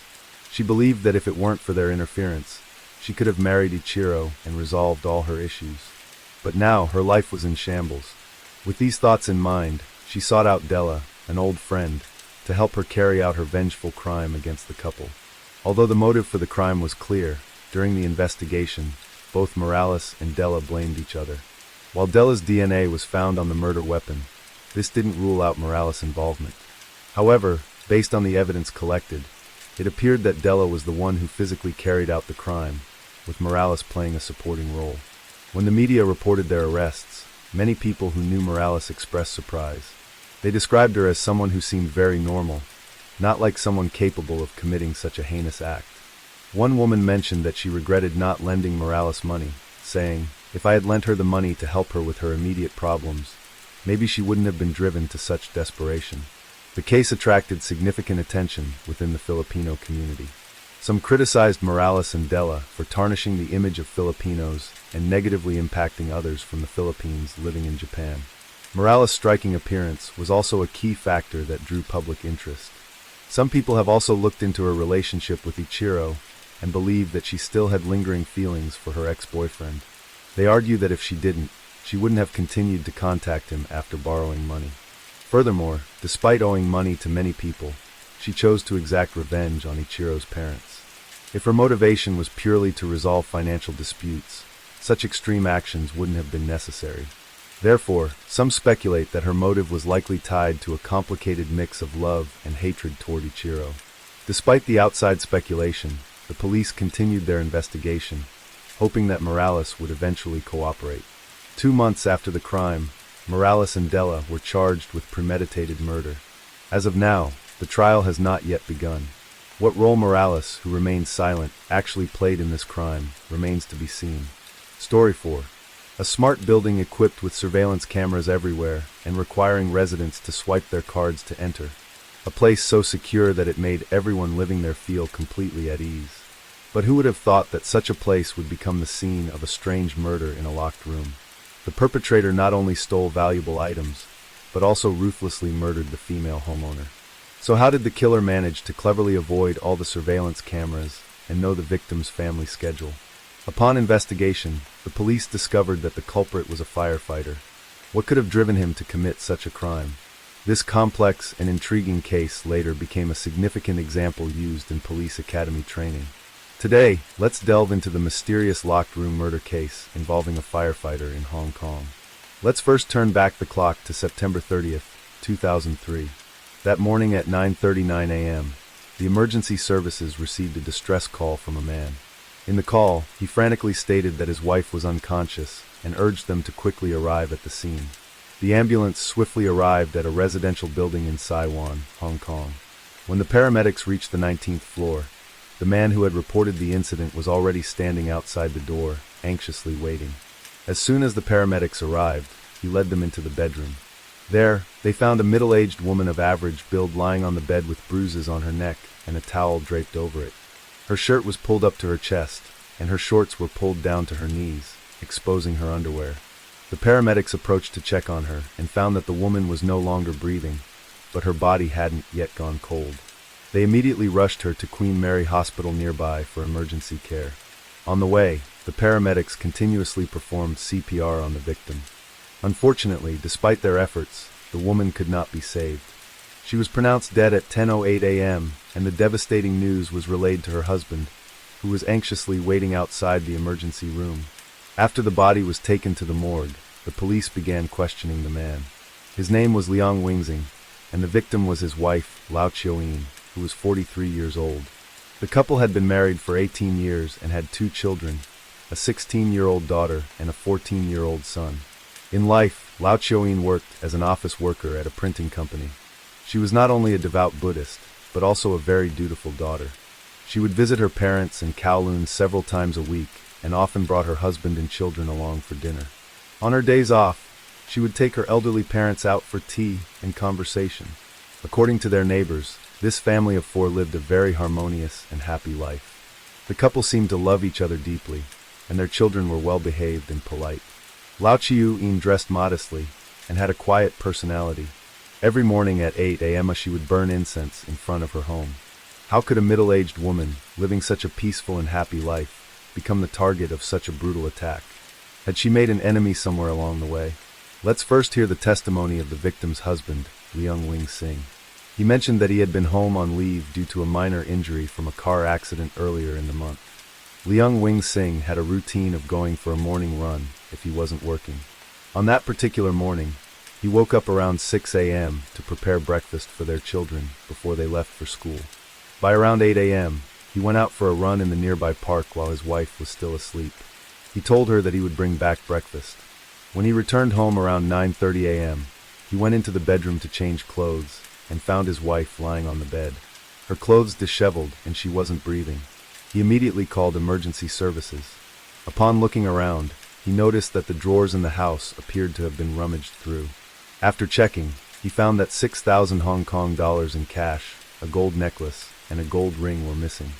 She believed that if it weren't for their interference, she could have married Ichiro and resolved all her issues. But now her life was in shambles. With these thoughts in mind, she sought out Della, an old friend, to help her carry out her vengeful crime against the couple. Although the motive for the crime was clear, during the investigation, both Morales and Della blamed each other. While Della's DNA was found on the murder weapon, this didn't rule out Morales' involvement. However, based on the evidence collected, it appeared that Della was the one who physically carried out the crime, with Morales playing a supporting role. When the media reported their arrests, many people who knew Morales expressed surprise. They described her as someone who seemed very normal, not like someone capable of committing such a heinous act. One woman mentioned that she regretted not lending Morales money, saying, "If I had lent her the money to help her with her immediate problems, maybe she wouldn't have been driven to such desperation." The case attracted significant attention within the Filipino community. Some criticized Morales and Della for tarnishing the image of Filipinos and negatively impacting others from the Philippines living in Japan. Morales' striking appearance was also a key factor that drew public interest. Some people have also looked into her relationship with Ichiro and believe that she still had lingering feelings for her ex-boyfriend. They argue that if she didn't, she wouldn't have continued to contact him after borrowing money. Furthermore, despite owing money to many people, she chose to exact revenge on Ichiro's parents. If her motivation was purely to resolve financial disputes, such extreme actions wouldn't have been necessary. Therefore, some speculate that her motive was likely tied to a complicated mix of love and hatred toward Ichiro. Despite the outside speculation, the police continued their investigation, hoping that Morales would eventually cooperate. 2 months after the crime, Morales and Della were charged with premeditated murder. As of now, the trial has not yet begun. What role Morales, who remained silent, actually played in this crime remains to be seen. Story 4. A smart building equipped with surveillance cameras everywhere and requiring residents to swipe their cards to enter. A place so secure that it made everyone living there feel completely at ease. But who would have thought that such a place would become the scene of a strange murder in a locked room? The perpetrator not only stole valuable items, but also ruthlessly murdered the female homeowner. So how did the killer manage to cleverly avoid all the surveillance cameras and know the victim's family schedule? Upon investigation, the police discovered that the culprit was a firefighter. What could have driven him to commit such a crime? This complex and intriguing case later became a significant example used in police academy training. Today, let's delve into the mysterious locked room murder case involving a firefighter in Hong Kong. Let's first turn back the clock to September 30th, 2003. That morning at 9:39 a.m., the emergency services received a distress call from a man. In the call, he frantically stated that his wife was unconscious and urged them to quickly arrive at the scene. The ambulance swiftly arrived at a residential building in Saiwan, Hong Kong. When the paramedics reached the 19th floor, the man who had reported the incident was already standing outside the door, anxiously waiting. As soon as the paramedics arrived, he led them into the bedroom. There, they found a middle-aged woman of average build lying on the bed with bruises on her neck and a towel draped over it. Her shirt was pulled up to her chest, and her shorts were pulled down to her knees, exposing her underwear. The paramedics approached to check on her and found that the woman was no longer breathing, but her body hadn't yet gone cold. They immediately rushed her to Queen Mary Hospital nearby for emergency care. On the way, the paramedics continuously performed CPR on the victim. Unfortunately, despite their efforts, the woman could not be saved. She was pronounced dead at 10:08 a.m., and the devastating news was relayed to her husband, who was anxiously waiting outside the emergency room. After the body was taken to the morgue, the police began questioning the man. His name was Liang Wingxing, and the victim was his wife, Lau Chioyin, who was 43 years old. The couple had been married for 18 years and had 2 children, a 16-year-old daughter and a 14-year-old son. In life, Lau Chioyin worked as an office worker at a printing company. She was not only a devout Buddhist, but also a very dutiful daughter. She would visit her parents in Kowloon several times a week and often brought her husband and children along for dinner. On her days off, she would take her elderly parents out for tea and conversation. According to their neighbors, this family of 4 lived a very harmonious and happy life. The couple seemed to love each other deeply, and their children were well behaved and polite. Lau Chioyin dressed modestly and had a quiet personality. Every morning at 8 a.m. she would burn incense in front of her home. How could a middle-aged woman, living such a peaceful and happy life, become the target of such a brutal attack? Had she made an enemy somewhere along the way? Let's first hear the testimony of the victim's husband, Liang Wingxing. He mentioned that he had been home on leave due to a minor injury from a car accident earlier in the month. Liang Wingxing had a routine of going for a morning run if he wasn't working. On that particular morning, he woke up around 6 a.m. to prepare breakfast for their children before they left for school. By around 8 a.m., he went out for a run in the nearby park while his wife was still asleep. He told her that he would bring back breakfast. When he returned home around 9:30 a.m., he went into the bedroom to change clothes and found his wife lying on the bed. Her clothes disheveled and she wasn't breathing. He immediately called emergency services. Upon looking around, he noticed that the drawers in the house appeared to have been rummaged through. After checking, he found that 6,000 Hong Kong dollars in cash, a gold necklace, and a gold ring were missing.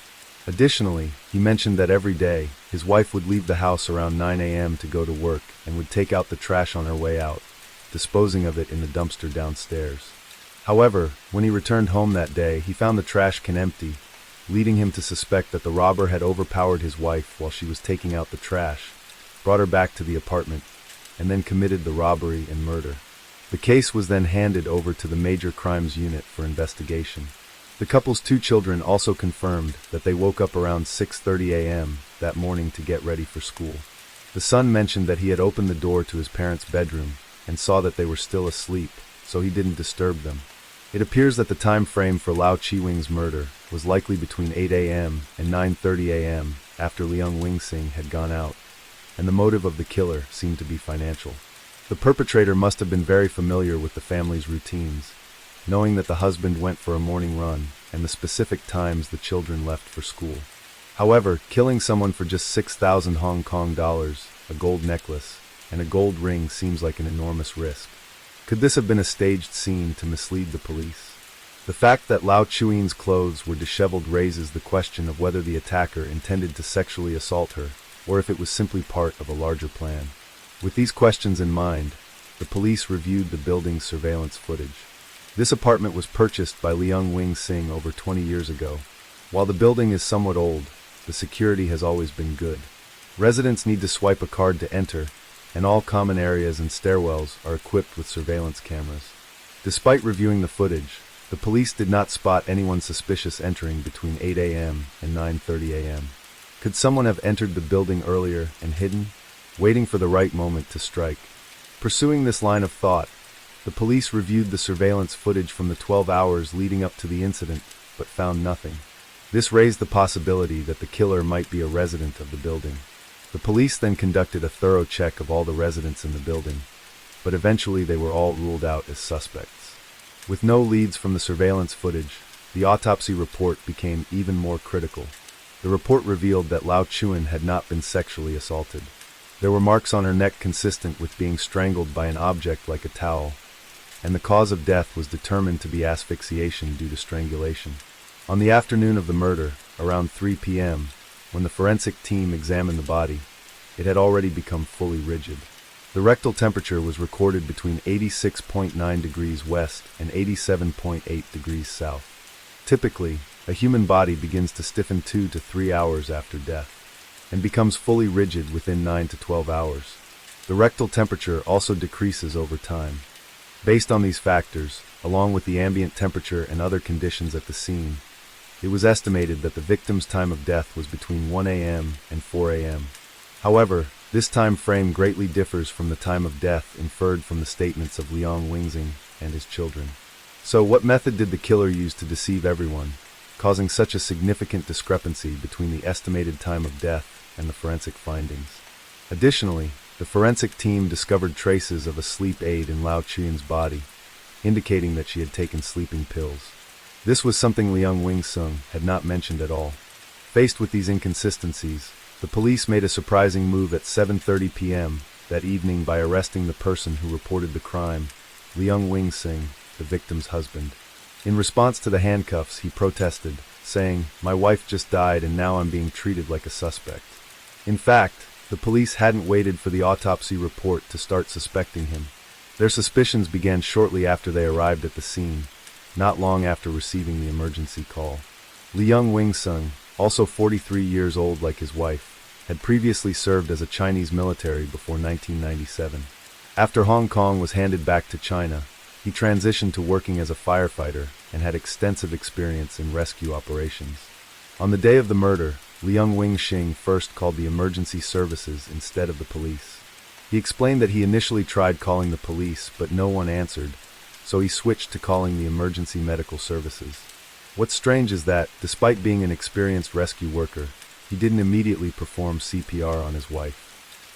Additionally, he mentioned that every day, his wife would leave the house around 9 a.m. to go to work and would take out the trash on her way out, disposing of it in the dumpster downstairs. However, when he returned home that day, he found the trash can empty, leading him to suspect that the robber had overpowered his wife while she was taking out the trash, brought her back to the apartment, and then committed the robbery and murder. The case was then handed over to the Major Crimes Unit for investigation. The couple's 2 children also confirmed that they woke up around 6:30 a.m. that morning to get ready for school. The son mentioned that he had opened the door to his parents' bedroom and saw that they were still asleep, so he didn't disturb them. It appears that the time frame for Lau Chioyin's murder was likely between 8 a.m. and 9:30 a.m. after Liang Wingxing had gone out, and the motive of the killer seemed to be financial. The perpetrator must have been very familiar with the family's routines, knowing that the husband went for a morning run and the specific times the children left for school. However, killing someone for just 6,000 Hong Kong dollars, a gold necklace, and a gold ring seems like an enormous risk. Could this have been a staged scene to mislead the police? The fact that Lau Chioyin's clothes were disheveled raises the question of whether the attacker intended to sexually assault her, or if it was simply part of a larger plan. With these questions in mind, the police reviewed the building's surveillance footage. This apartment was purchased by Liang Wingxing over 20 years ago. While the building is somewhat old, the security has always been good. Residents need to swipe a card to enter, and all common areas and stairwells are equipped with surveillance cameras. Despite reviewing the footage, the police did not spot anyone suspicious entering between 8 a.m. and 9:30 a.m. Could someone have entered the building earlier and hidden, waiting for the right moment to strike? Pursuing this line of thought, the police reviewed the surveillance footage from the 12 hours leading up to the incident, but found nothing. This raised the possibility that the killer might be a resident of the building. The police then conducted a thorough check of all the residents in the building, but eventually they were all ruled out as suspects. With no leads from the surveillance footage, the autopsy report became even more critical. The report revealed that Lao Chuan had not been sexually assaulted. There were marks on her neck consistent with being strangled by an object like a towel, and the cause of death was determined to be asphyxiation due to strangulation. On the afternoon of the murder, around 3 p.m., when the forensic team examined the body, it had already become fully rigid. The rectal temperature was recorded between 86.9 degrees west and 87.8 degrees south. Typically, a human body begins to stiffen 2 to 3 hours after death, and becomes fully rigid within 9 to 12 hours. The rectal temperature also decreases over time. Based on these factors, along with the ambient temperature and other conditions at the scene, it was estimated that the victim's time of death was between 1 a.m. and 4 a.m. However, this time frame greatly differs from the time of death inferred from the statements of Liang Wingxing and his children. So what method did the killer use to deceive everyone, causing such a significant discrepancy between the estimated time of death and the forensic findings? Additionally, the forensic team discovered traces of a sleep aid in Lao Chuan's body, indicating that she had taken sleeping pills. This was something Liang Wingxing had not mentioned at all. Faced with these inconsistencies, the police made a surprising move at 7:30 p.m. that evening by arresting the person who reported the crime, Liang Wingxing, the victim's husband. In response to the handcuffs, he protested, saying, "My wife just died and now I'm being treated like a suspect." In fact, the police hadn't waited for the autopsy report to start suspecting him. Their suspicions began shortly after they arrived at the scene, not long after receiving the emergency call. Liang Wingxing, also 43 years old like his wife, had previously served as a Chinese military before 1997. After Hong Kong was handed back to China, he transitioned to working as a firefighter and had extensive experience in rescue operations. On the day of the murder, Liang Wingxing first called the emergency services instead of the police. He explained that he initially tried calling the police, but no one answered, so he switched to calling the emergency medical services. What's strange is that, despite being an experienced rescue worker, he didn't immediately perform CPR on his wife.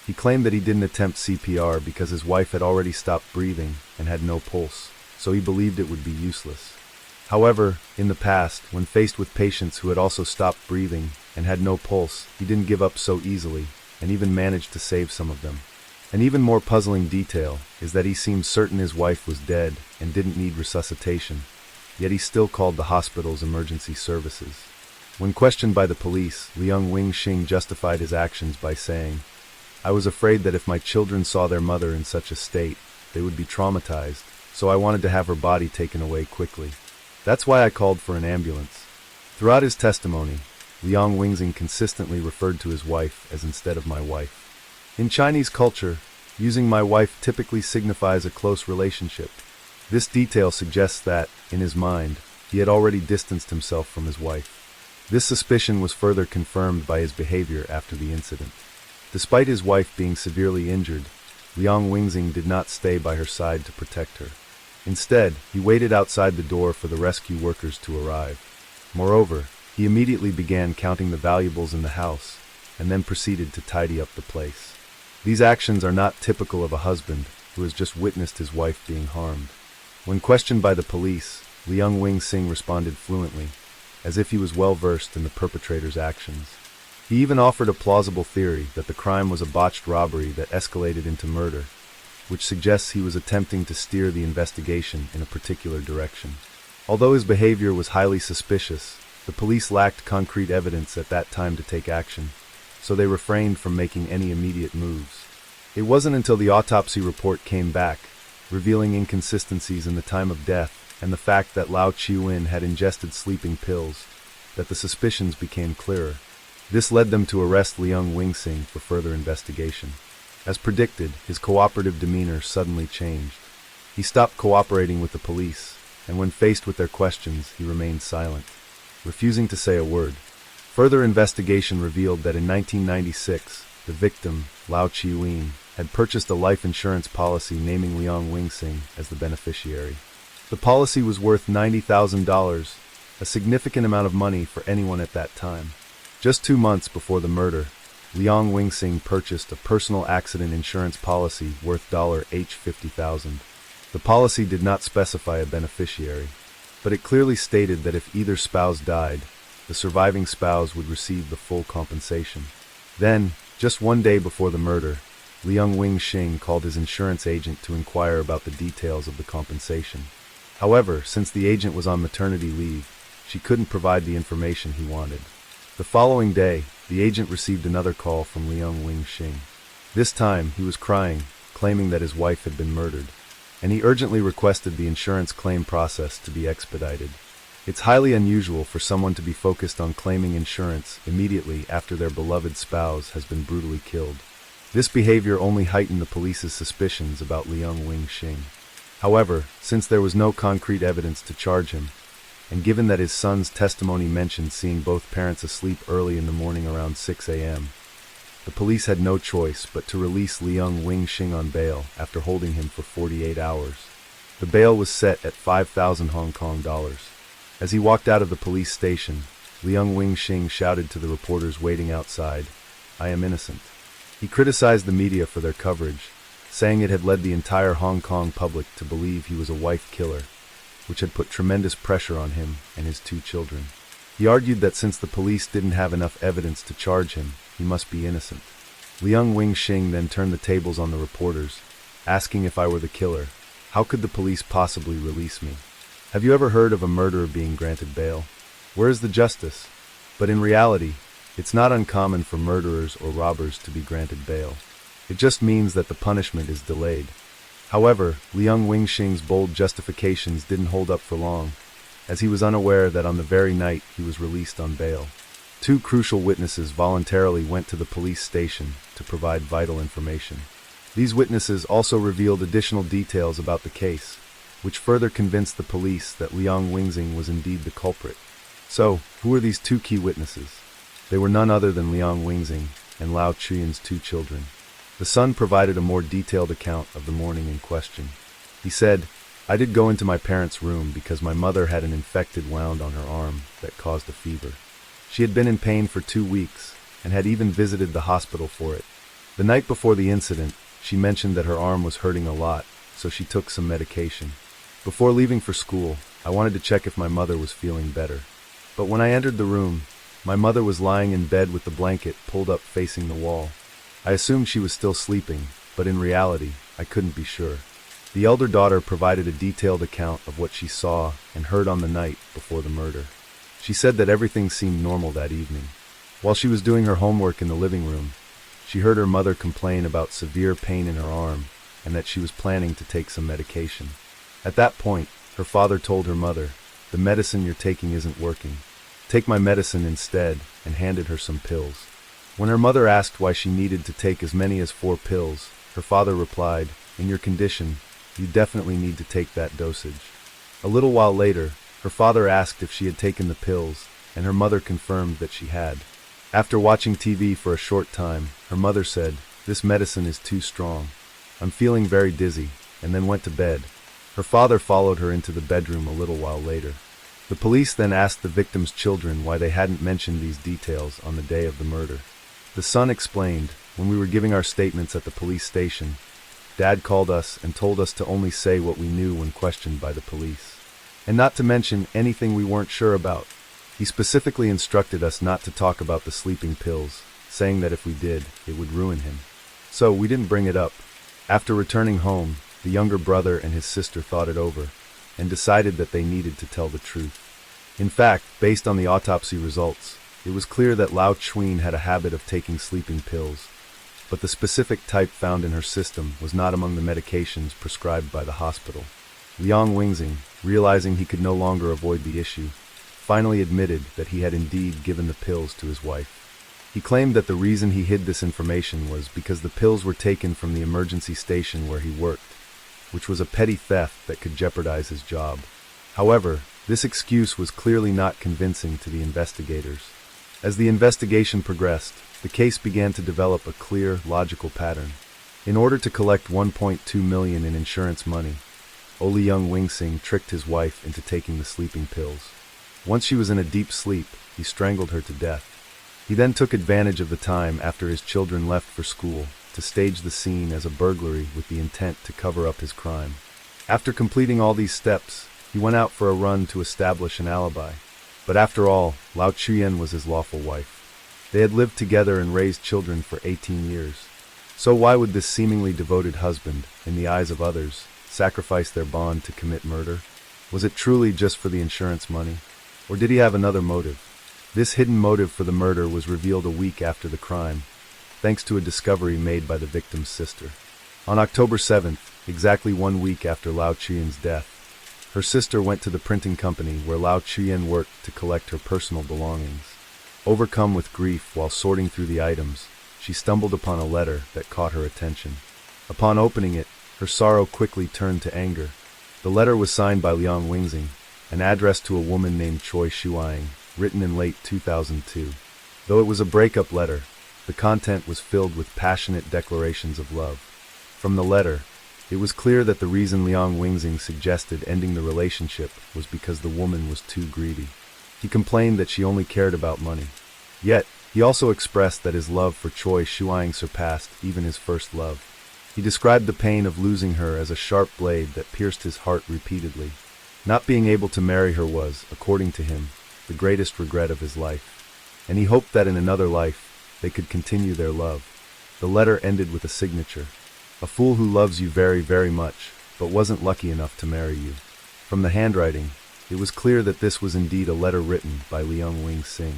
He claimed that he didn't attempt CPR because his wife had already stopped breathing and had no pulse, so he believed it would be useless. However, in the past, when faced with patients who had also stopped breathing and had no pulse, he didn't give up so easily, and even managed to save some of them. An even more puzzling detail is that he seemed certain his wife was dead and didn't need resuscitation, yet he still called the hospital's emergency services. When questioned by the police, Liang Wingxing justified his actions by saying, "I was afraid that if my children saw their mother in such a state, they would be traumatized, so I wanted to have her body taken away quickly. That's why I called for an ambulance." Throughout his testimony, Liang Wingxing consistently referred to his wife as instead of "my wife." In Chinese culture, using "my wife" typically signifies a close relationship. This detail suggests that, in his mind, he had already distanced himself from his wife. This suspicion was further confirmed by his behavior after the incident. Despite his wife being severely injured, Liang Wingxing did not stay by her side to protect her. Instead, he waited outside the door for the rescue workers to arrive. Moreover, he immediately began counting the valuables in the house, and then proceeded to tidy up the place. These actions are not typical of a husband who has just witnessed his wife being harmed. When questioned by the police, Liang Wingxing responded fluently, as if he was well versed in the perpetrator's actions. He even offered a plausible theory that the crime was a botched robbery that escalated into murder, which suggests he was attempting to steer the investigation in a particular direction. Although his behavior was highly suspicious, the police lacked concrete evidence at that time to take action, so they refrained from making any immediate moves. It wasn't until the autopsy report came back, revealing inconsistencies in the time of death and the fact that Lao Chuan had ingested sleeping pills, that the suspicions became clearer. This led them to arrest Liang Wingxing for further investigation. As predicted, his cooperative demeanor suddenly changed. He stopped cooperating with the police, and when faced with their questions, he remained silent, refusing to say a word. Further investigation revealed that in 1996, the victim, Lao Chi-Ween, had purchased a life insurance policy naming Liang Wing-sing as the beneficiary. The policy was worth $90,000, a significant amount of money for anyone at that time. Just 2 months before the murder, Liang Wing-sing purchased a personal accident insurance policy worth $50,000. The policy did not specify a beneficiary, but it clearly stated that if either spouse died, the surviving spouse would receive the full compensation. Then, just 1 day before the murder, Liang Wing-sing called his insurance agent to inquire about the details of the compensation. However, since the agent was on maternity leave, she couldn't provide the information he wanted. The following day, the agent received another call from Liang Wing-sing. This time, he was crying, claiming that his wife had been murdered, and he urgently requested the insurance claim process to be expedited. It's highly unusual for someone to be focused on claiming insurance immediately after their beloved spouse has been brutally killed. This behavior only heightened the police's suspicions about Liang Wing-sing. However, since there was no concrete evidence to charge him, and given that his son's testimony mentioned seeing both parents asleep early in the morning around 6 a.m., the police had no choice but to release Liang Wing-sing on bail after holding him for 48 hours. The bail was set at 5,000 Hong Kong dollars. As he walked out of the police station, Liang Wing-sing shouted to the reporters waiting outside, "I am innocent." He criticized the media for their coverage, saying it had led the entire Hong Kong public to believe he was a wife killer, which had put tremendous pressure on him and his 2 children. He argued that since the police didn't have enough evidence to charge him, he must be innocent. Liang Wing-sing then turned the tables on the reporters, asking if I were the killer, how could the police possibly release me? Have you ever heard of a murderer being granted bail? Where is the justice? But in reality, it's not uncommon for murderers or robbers to be granted bail. It just means that the punishment is delayed. However, Liang Wing-sing's bold justifications didn't hold up for long, as he was unaware that on the very night he was released on bail. 2 crucial witnesses voluntarily went to the police station to provide vital information. These witnesses also revealed additional details about the case, which further convinced the police that Liang Wing-sing was indeed the culprit. So, who were these 2 key witnesses? They were none other than Liang Wing-sing and Lao Chi-Yin's 2 children. The son provided a more detailed account of the morning in question. He said, "I did go into my parents' room because my mother had an infected wound on her arm that caused a fever. She had been in pain for 2 weeks and had even visited the hospital for it. The night before the incident, she mentioned that her arm was hurting a lot, so she took some medication. Before leaving for school, I wanted to check if my mother was feeling better. But when I entered the room, my mother was lying in bed with the blanket pulled up facing the wall. I assumed she was still sleeping, but in reality, I couldn't be sure." The elder daughter provided a detailed account of what she saw and heard on the night before the murder. She said that everything seemed normal that evening. While she was doing her homework in the living room, she heard her mother complain about severe pain in her arm and that she was planning to take some medication. At that point, her father told her mother, "The medicine you're taking isn't working. Take my medicine instead," and handed her some pills. When her mother asked why she needed to take as many as 4 pills, her father replied, "In your condition, you definitely need to take that dosage." A little while later, her father asked if she had taken the pills, and her mother confirmed that she had. After watching TV for a short time, her mother said, "This medicine is too strong. I'm feeling very dizzy," and then went to bed. Her father followed her into the bedroom a little while later. The police then asked the victim's children why they hadn't mentioned these details on the day of the murder. The son explained, "When we were giving our statements at the police station, Dad called us and told us to only say what we knew when questioned by the police, and not to mention anything we weren't sure about. He specifically instructed us not to talk about the sleeping pills, saying that if we did, it would ruin him. So we didn't bring it up." After returning home, the younger brother and his sister thought it over, and decided that they needed to tell the truth. In fact, based on the autopsy results, it was clear that Lao Chi-Ween had a habit of taking sleeping pills, but the specific type found in her system was not among the medications prescribed by the hospital. Liang Wing-sing, realizing he could no longer avoid the issue, finally admitted that he had indeed given the pills to his wife. He claimed that the reason he hid this information was because the pills were taken from the emergency station where he worked, which was a petty theft that could jeopardize his job. However, this excuse was clearly not convincing to the investigators. As the investigation progressed, the case began to develop a clear, logical pattern. In order to collect $1.2 million in insurance money, Oli Young Wingsing tricked his wife into taking the sleeping pills. Once she was in a deep sleep, he strangled her to death. He then took advantage of the time after his children left for school to stage the scene as a burglary with the intent to cover up his crime. After completing all these steps, he went out for a run to establish an alibi. But after all, Lao Chuyen was his lawful wife. They had lived together and raised children for 18 years. So why would this seemingly devoted husband, in the eyes of others, sacrifice their bond to commit murder? Was it truly just for the insurance money? Or did he have another motive? This hidden motive for the murder was revealed a week after the crime, thanks to a discovery made by the victim's sister. On October 7th, exactly 1 week after Lao Chuyen's death, her sister went to the printing company where Lao Chuyen worked to collect her personal belongings. Overcome with grief while sorting through the items, she stumbled upon a letter that caught her attention. Upon opening it, her sorrow quickly turned to anger. The letter was signed by Liang Wingxing, and addressed to a woman named Choi Shuang, written in late 2002. Though it was a breakup letter, the content was filled with passionate declarations of love. From the letter, it was clear that the reason Liang Wingxing suggested ending the relationship was because the woman was too greedy. He complained that she only cared about money. Yet, he also expressed that his love for Choi Shuang surpassed even his first love. He described the pain of losing her as a sharp blade that pierced his heart repeatedly. Not being able to marry her was, according to him, the greatest regret of his life. And he hoped that in another life, they could continue their love. The letter ended with a signature. A fool who loves you very, very much, but wasn't lucky enough to marry you. From the handwriting, it was clear that this was indeed a letter written by Liang Wingxing.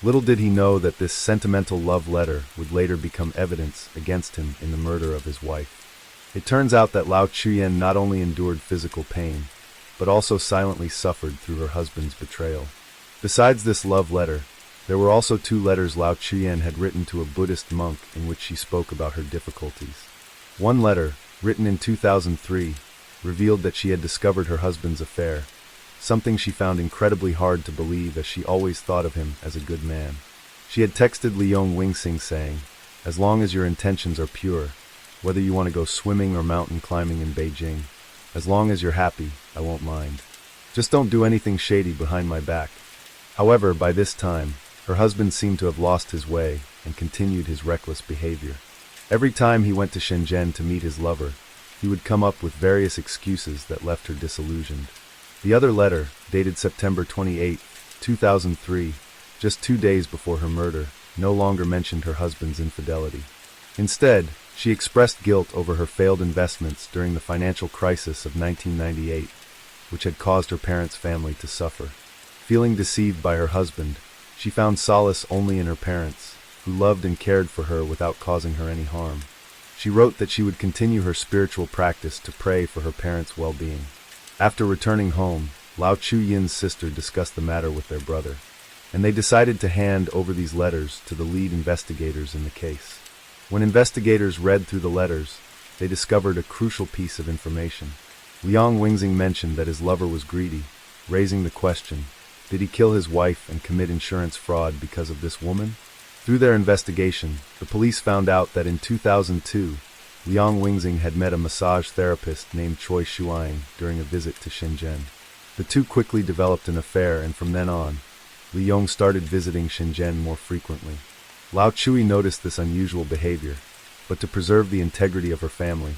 Little did he know that this sentimental love letter would later become evidence against him in the murder of his wife. It turns out that Lao Chuyen not only endured physical pain, but also silently suffered through her husband's betrayal. Besides this love letter, there were also 2 letters Lao Chuyen had written to a Buddhist monk in which she spoke about her difficulties. One letter, written in 2003, revealed that she had discovered her husband's affair, something she found incredibly hard to believe as she always thought of him as a good man. She had texted Liang Wingxing saying, "As long as your intentions are pure, whether you want to go swimming or mountain climbing in Beijing, as long as you're happy, I won't mind. Just don't do anything shady behind my back." However, by this time, her husband seemed to have lost his way and continued his reckless behavior. Every time he went to Shenzhen to meet his lover, he would come up with various excuses that left her disillusioned. The other letter, dated September 28, 2003, just 2 days before her murder, no longer mentioned her husband's infidelity. Instead, she expressed guilt over her failed investments during the financial crisis of 1998, which had caused her parents' family to suffer. Feeling deceived by her husband, she found solace only in her parents, who loved and cared for her without causing her any harm. She wrote that she would continue her spiritual practice to pray for her parents' well-being. After returning home, Lao Chuyen's sister discussed the matter with their brother, and they decided to hand over these letters to the lead investigators in the case. When investigators read through the letters, they discovered a crucial piece of information. Liang Wingxing mentioned that his lover was greedy, raising the question, did he kill his wife and commit insurance fraud because of this woman? Through their investigation, the police found out that in 2002, Liang Wingxing had met a massage therapist named Choi Shuang during a visit to Shenzhen. The two quickly developed an affair, and from then on, Li Yong started visiting Shenzhen more frequently. Lao Chui noticed this unusual behavior, but to preserve the integrity of her family,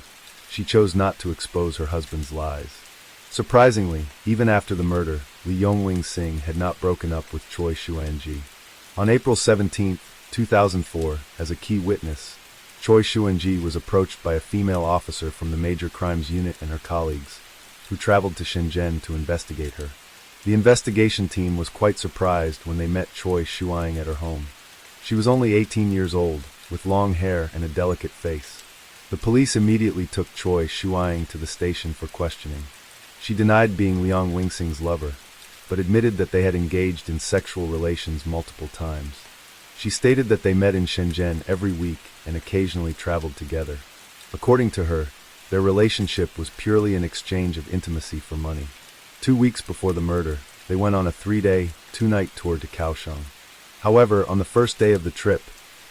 she chose not to expose her husband's lies. Surprisingly, even after the murder, Li Yongwing Singh had not broken up with Choi Shuanji. On April 17, 2004, as a key witness, Choi Shuanji was approached by a female officer from the Major Crimes Unit and her colleagues, who traveled to Shenzhen to investigate her. The investigation team was quite surprised when they met Choi Shuang at her home. She was only 18 years old, with long hair and a delicate face. The police immediately took Choi Shuang to the station for questioning. She denied being Liang Wingxing's lover, but admitted that they had engaged in sexual relations multiple times. She stated that they met in Shenzhen every week and occasionally traveled together. According to her, their relationship was purely an exchange of intimacy for money. 2 weeks before the murder, they went on a 3-day, 2-night tour to Kaohsiung. However, on the first day of the trip,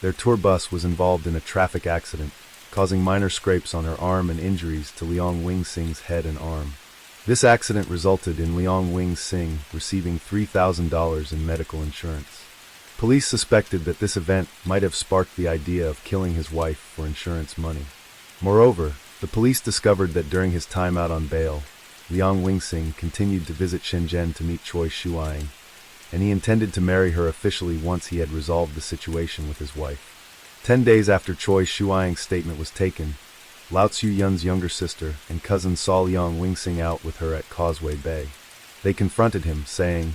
their tour bus was involved in a traffic accident, causing minor scrapes on her arm and injuries to Leong Wing-sing's head and arm. This accident resulted in Leong Wing-sing receiving $3,000 in medical insurance. Police suspected that this event might have sparked the idea of killing his wife for insurance money. Moreover, the police discovered that during his time out on bail, Leong Wing-sing continued to visit Shenzhen to meet Choi Shuang, and he intended to marry her officially once he had resolved the situation with his wife. 10 days after Choi Shuang's statement was taken, Lao Tzu-yun's younger sister and cousin saw Leong Wing-sing out with her at Causeway Bay. They confronted him, saying,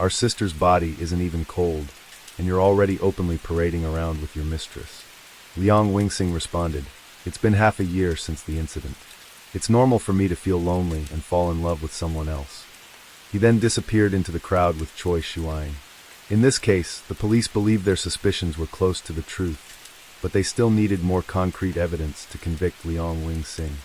"Our sister's body isn't even cold, and you're already openly parading around with your mistress." Leong Wing-sing responded, "It's been half a year since the incident. It's normal for me to feel lonely and fall in love with someone else." He then disappeared into the crowd with Choi Shuang. In this case, the police believed their suspicions were close to the truth, but they still needed more concrete evidence to convict Leong Wing-sing.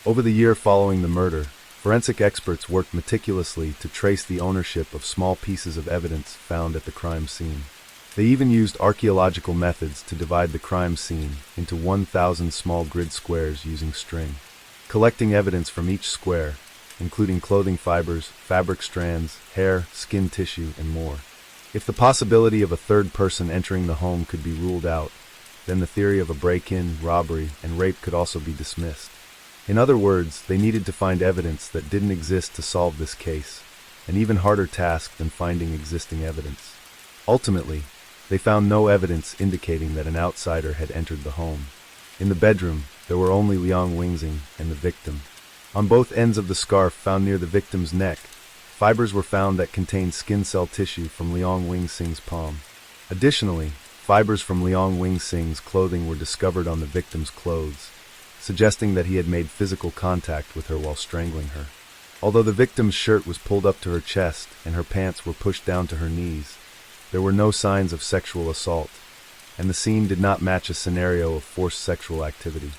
Over the year following the murder, forensic experts worked meticulously to trace the ownership of small pieces of evidence found at the crime scene. They even used archaeological methods to divide the crime scene into 1,000 small grid squares using string, collecting evidence from each square, including clothing fibers, fabric strands, hair, skin tissue, and more. If the possibility of a third person entering the home could be ruled out, then the theory of a break-in, robbery, and rape could also be dismissed. In other words, they needed to find evidence that didn't exist to solve this case, an even harder task than finding existing evidence. Ultimately, they found no evidence indicating that an outsider had entered the home. In the bedroom, there were only Leong Wing-sing and the victim. On both ends of the scarf found near the victim's neck, fibers were found that contained skin cell tissue from Leong Wing-sing's palm. Additionally, fibers from Leong Wing-sing's clothing were discovered on the victim's clothes, suggesting that he had made physical contact with her while strangling her. Although the victim's shirt was pulled up to her chest and her pants were pushed down to her knees, there were no signs of sexual assault, and the scene did not match a scenario of forced sexual activity.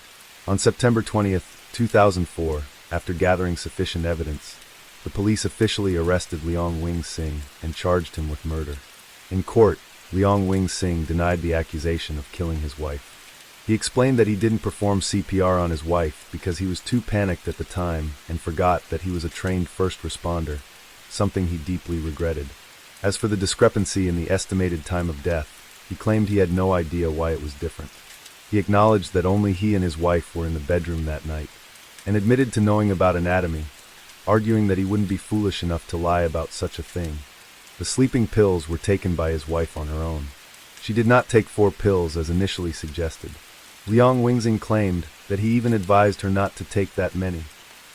On September 20th, 2004, after gathering sufficient evidence, the police officially arrested Leong Wing-sing and charged him with murder. In court, Leong Wing-sing denied the accusation of killing his wife. He explained that he didn't perform CPR on his wife because he was too panicked at the time and forgot that he was a trained first responder, something he deeply regretted. As for the discrepancy in the estimated time of death, he claimed he had no idea why it was different. He acknowledged that only he and his wife were in the bedroom that night, and admitted to knowing about anatomy, arguing that he wouldn't be foolish enough to lie about such a thing. The sleeping pills were taken by his wife on her own. She did not take 4 pills as initially suggested. Leong Wing-sing claimed that he even advised her not to take that many.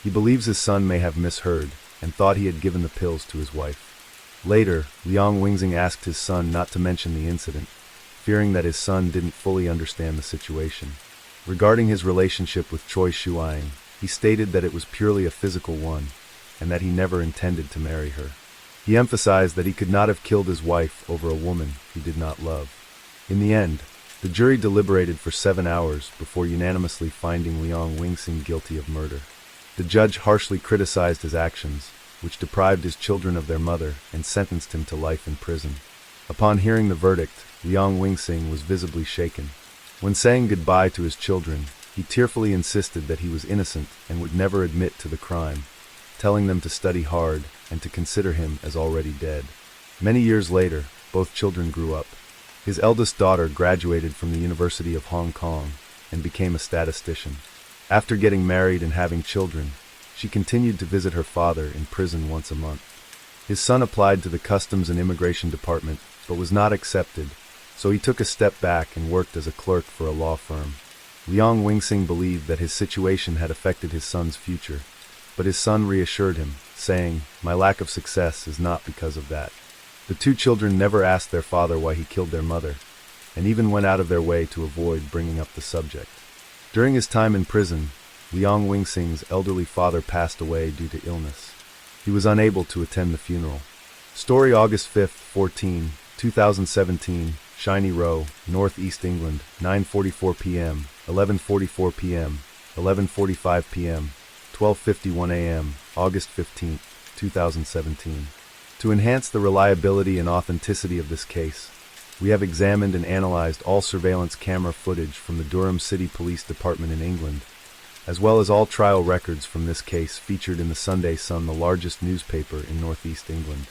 He believes his son may have misheard and thought he had given the pills to his wife. Later, Leong Wing-sing asked his son not to mention the incident, fearing that his son didn't fully understand the situation. Regarding his relationship with Choi Shuang, he stated that it was purely a physical one, and that he never intended to marry her. He emphasized that he could not have killed his wife over a woman he did not love. In the end, the jury deliberated for 7 hours before unanimously finding Leong Wing-sing guilty of murder. The judge harshly criticized his actions, which deprived his children of their mother and sentenced him to life in prison. Upon hearing the verdict, Leong Wing-sing was visibly shaken. When saying goodbye to his children, he tearfully insisted that he was innocent and would never admit to the crime, telling them to study hard and to consider him as already dead. Many years later, both children grew up. His eldest daughter graduated from the University of Hong Kong and became a statistician. After getting married and having children, she continued to visit her father in prison once a month. His son applied to the Customs and Immigration Department but was not accepted, so he took a step back and worked as a clerk for a law firm. Leong Wing-sing believed that his situation had affected his son's future, but his son reassured him, saying, "My lack of success is not because of that." The 2 children never asked their father why he killed their mother, and even went out of their way to avoid bringing up the subject. During his time in prison, Leong Wing-sing's elderly father passed away due to illness. He was unable to attend the funeral. Story August 5, 2017, Shiny Row, North East England, 9:44 p.m., 11:44 p.m., 11:45 p.m., 12:51 a.m., August 15, 2017. To enhance the reliability and authenticity of this case, We have examined and analyzed all surveillance camera footage from the Durham City Police Department in England, as well as all trial records from this case featured in the Sunday Sun, the largest newspaper in northeast England.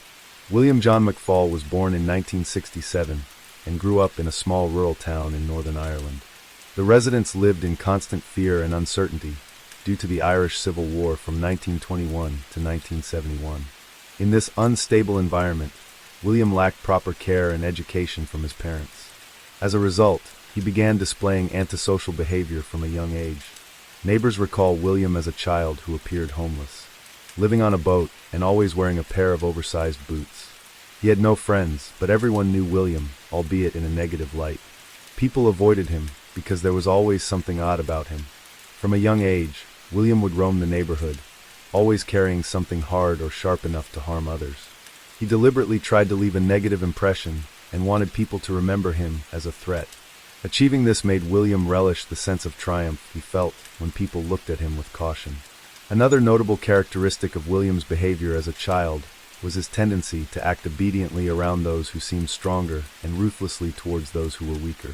William John McFall was born in 1967 and grew up in a small rural town in Northern Ireland. The residents lived in constant fear and uncertainty due to the Irish Civil War from 1921 to 1971. In this unstable environment, William lacked proper care and education from his parents. As a result, he began displaying antisocial behavior from a young age. Neighbors recall William as a child who appeared homeless, living on a boat and always wearing a pair of oversized boots. He had no friends, but everyone knew William, albeit in a negative light. People avoided him because there was always something odd about him. From a young age, William would roam the neighborhood, always carrying something hard or sharp enough to harm others. He deliberately tried to leave a negative impression and wanted people to remember him as a threat. Achieving this made William relish the sense of triumph he felt when people looked at him with caution. Another notable characteristic of William's behavior as a child was his tendency to act obediently around those who seemed stronger and ruthlessly towards those who were weaker.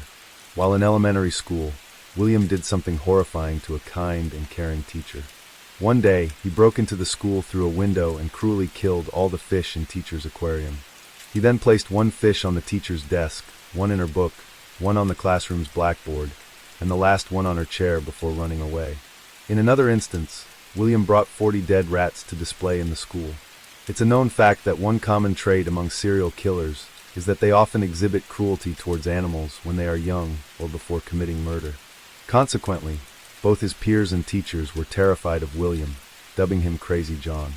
While in elementary school, William did something horrifying to a kind and caring teacher. One day, he broke into the school through a window and cruelly killed all the fish in teacher's aquarium. He then placed one fish on the teacher's desk, one in her book, one on the classroom's blackboard, and the last one on her chair before running away. In another instance, William brought 40 dead rats to display in the school. It's a known fact that one common trait among serial killers is that they often exhibit cruelty towards animals when they are young or before committing murder. Consequently, both his peers and teachers were terrified of William, dubbing him Crazy John.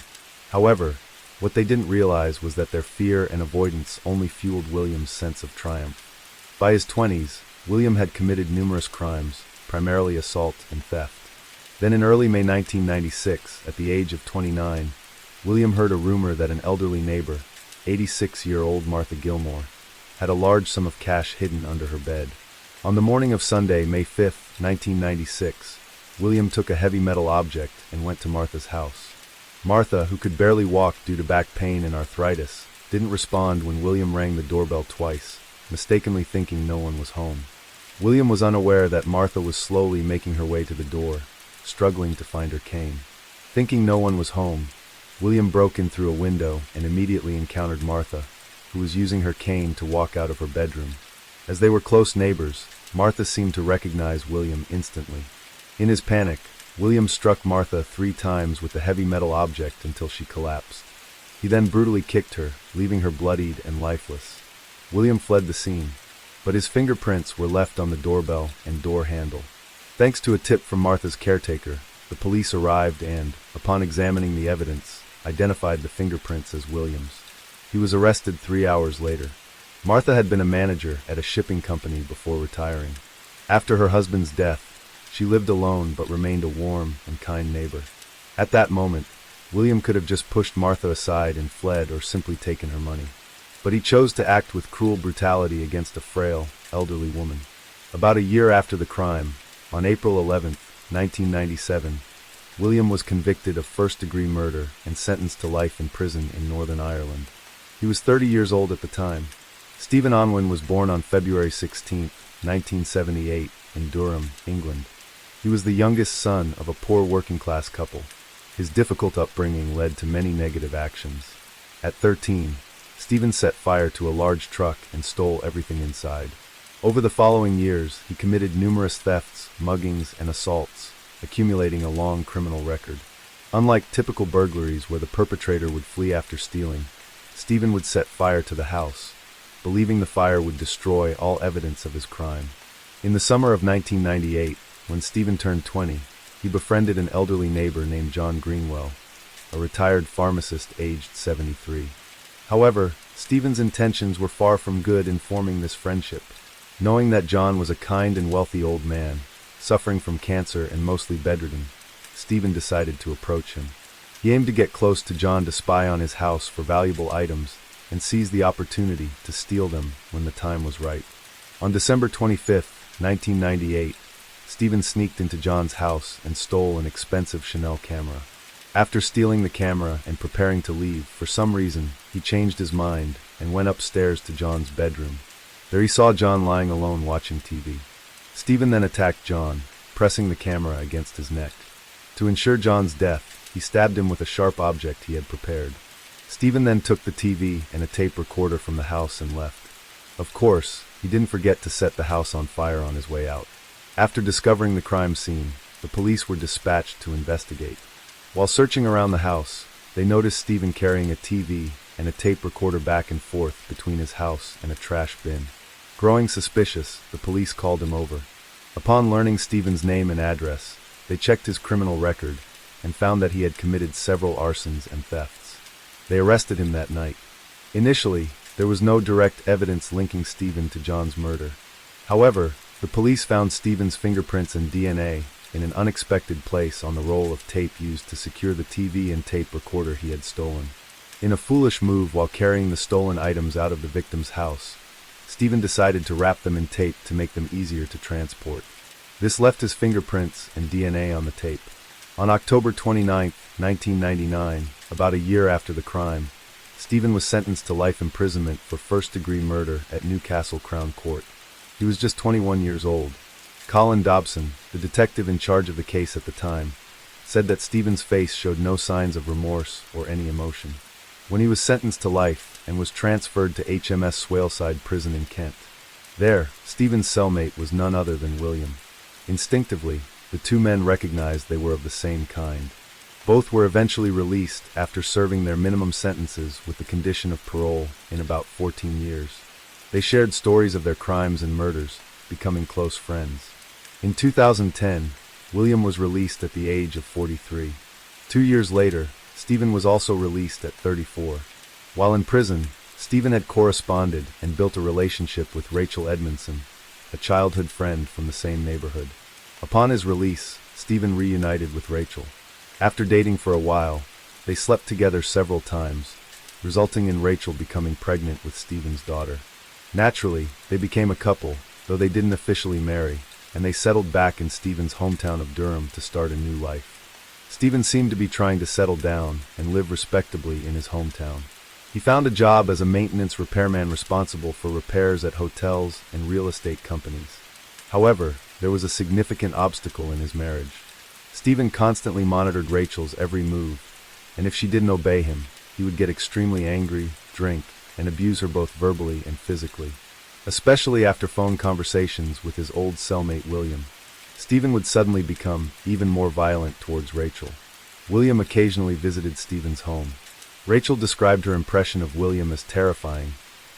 However, what they didn't realize was that their fear and avoidance only fueled William's sense of triumph. By his 20s, William had committed numerous crimes, primarily assault and theft. Then in early May 1996, at the age of 29, William heard a rumor that an elderly neighbor, 86-year-old Martha Gilmore, had a large sum of cash hidden under her bed. On the morning of Sunday, May 5, 1996, William took a heavy metal object and went to Martha's house. Martha, who could barely walk due to back pain and arthritis, didn't respond when William rang the doorbell twice, mistakenly thinking no one was home. William was unaware that Martha was slowly making her way to the door, struggling to find her cane. Thinking no one was home, William broke in through a window and immediately encountered Martha, who was using her cane to walk out of her bedroom. As they were close neighbors, Martha seemed to recognize William instantly. In his panic, William struck Martha 3 times with the heavy metal object until she collapsed. He then brutally kicked her, leaving her bloodied and lifeless. William fled the scene, but his fingerprints were left on the doorbell and door handle. Thanks to a tip from Martha's caretaker, the police arrived and, upon examining the evidence, identified the fingerprints as William's. He was arrested 3 hours later. Martha had been a manager at a shipping company before retiring. After her husband's death, she lived alone but remained a warm and kind neighbor. At that moment, William could have just pushed Martha aside and fled or simply taken her money. But he chose to act with cruel brutality against a frail, elderly woman. About a year after the crime, on April 11, 1997, William was convicted of first-degree murder and sentenced to life in prison in Northern Ireland. He was 30 years old at the time. Stephen Unwind was born on February 16, 1978, in Durham, England. He was the youngest son of a poor working-class couple. His difficult upbringing led to many negative actions. At 13, Stephen set fire to a large truck and stole everything inside. Over the following years, he committed numerous thefts, muggings, and assaults, accumulating a long criminal record. Unlike typical burglaries where the perpetrator would flee after stealing, Stephen would set fire to the house, believing the fire would destroy all evidence of his crime. In the summer of 1998, when Stephen turned 20, he befriended an elderly neighbor named John Greenwell, a retired pharmacist aged 73. However, Stephen's intentions were far from good in forming this friendship. Knowing that John was a kind and wealthy old man, suffering from cancer and mostly bedridden, Stephen decided to approach him. He aimed to get close to John to spy on his house for valuable items and seize the opportunity to steal them when the time was right. On December 25, 1998, Stephen sneaked into John's house and stole an expensive Chanel camera. After stealing the camera and preparing to leave, for some reason, he changed his mind and went upstairs to John's bedroom. There he saw John lying alone watching TV. Stephen then attacked John, pressing the camera against his neck. To ensure John's death, he stabbed him with a sharp object he had prepared. Stephen then took the TV and a tape recorder from the house and left. Of course, he didn't forget to set the house on fire on his way out. After discovering the crime scene, the police were dispatched to investigate. While searching around the house, they noticed Stephen carrying a TV and a tape recorder back and forth between his house and a trash bin. Growing suspicious, the police called him over. Upon learning Stephen's name and address, they checked his criminal record and found that he had committed several arsons and thefts. They arrested him that night. Initially, there was no direct evidence linking Stephen to John's murder. However, the police found Stephen's fingerprints and DNA in an unexpected place on the roll of tape used to secure the TV and tape recorder he had stolen. In a foolish move while carrying the stolen items out of the victim's house, Stephen decided to wrap them in tape to make them easier to transport. This left his fingerprints and DNA on the tape. On October 29, 1999, about a year after the crime, Stephen was sentenced to life imprisonment for first-degree murder at Newcastle Crown Court. He was just 21 years old. Colin Dobson, the detective in charge of the case at the time, said that Stephen's face showed no signs of remorse or any emotion. When he was sentenced to life and was transferred to HMS Swaleside Prison in Kent. There, Stephen's cellmate was none other than William. Instinctively, the two men recognized they were of the same kind. Both were eventually released after serving their minimum sentences with the condition of parole in about 14 years. They shared stories of their crimes and murders, becoming close friends. In 2010, William was released at the age of 43. 2 years later, Stephen was also released at 34. While in prison, Stephen had corresponded and built a relationship with Rachel Edmondson, a childhood friend from the same neighborhood. Upon his release, Stephen reunited with Rachel. After dating for a while, they slept together several times, resulting in Rachel becoming pregnant with Stephen's daughter. Naturally, they became a couple, though they didn't officially marry, and they settled back in Stephen's hometown of Durham to start a new life. Stephen seemed to be trying to settle down and live respectably in his hometown. He found a job as a maintenance repairman responsible for repairs at hotels and real estate companies. However, there was a significant obstacle in his marriage. Stephen constantly monitored Rachel's every move, and if she didn't obey him, he would get extremely angry, drink, and abuse her both verbally and physically. Especially after phone conversations with his old cellmate William, Stephen would suddenly become even more violent towards Rachel. William occasionally visited Stephen's home. Rachel described her impression of William as terrifying,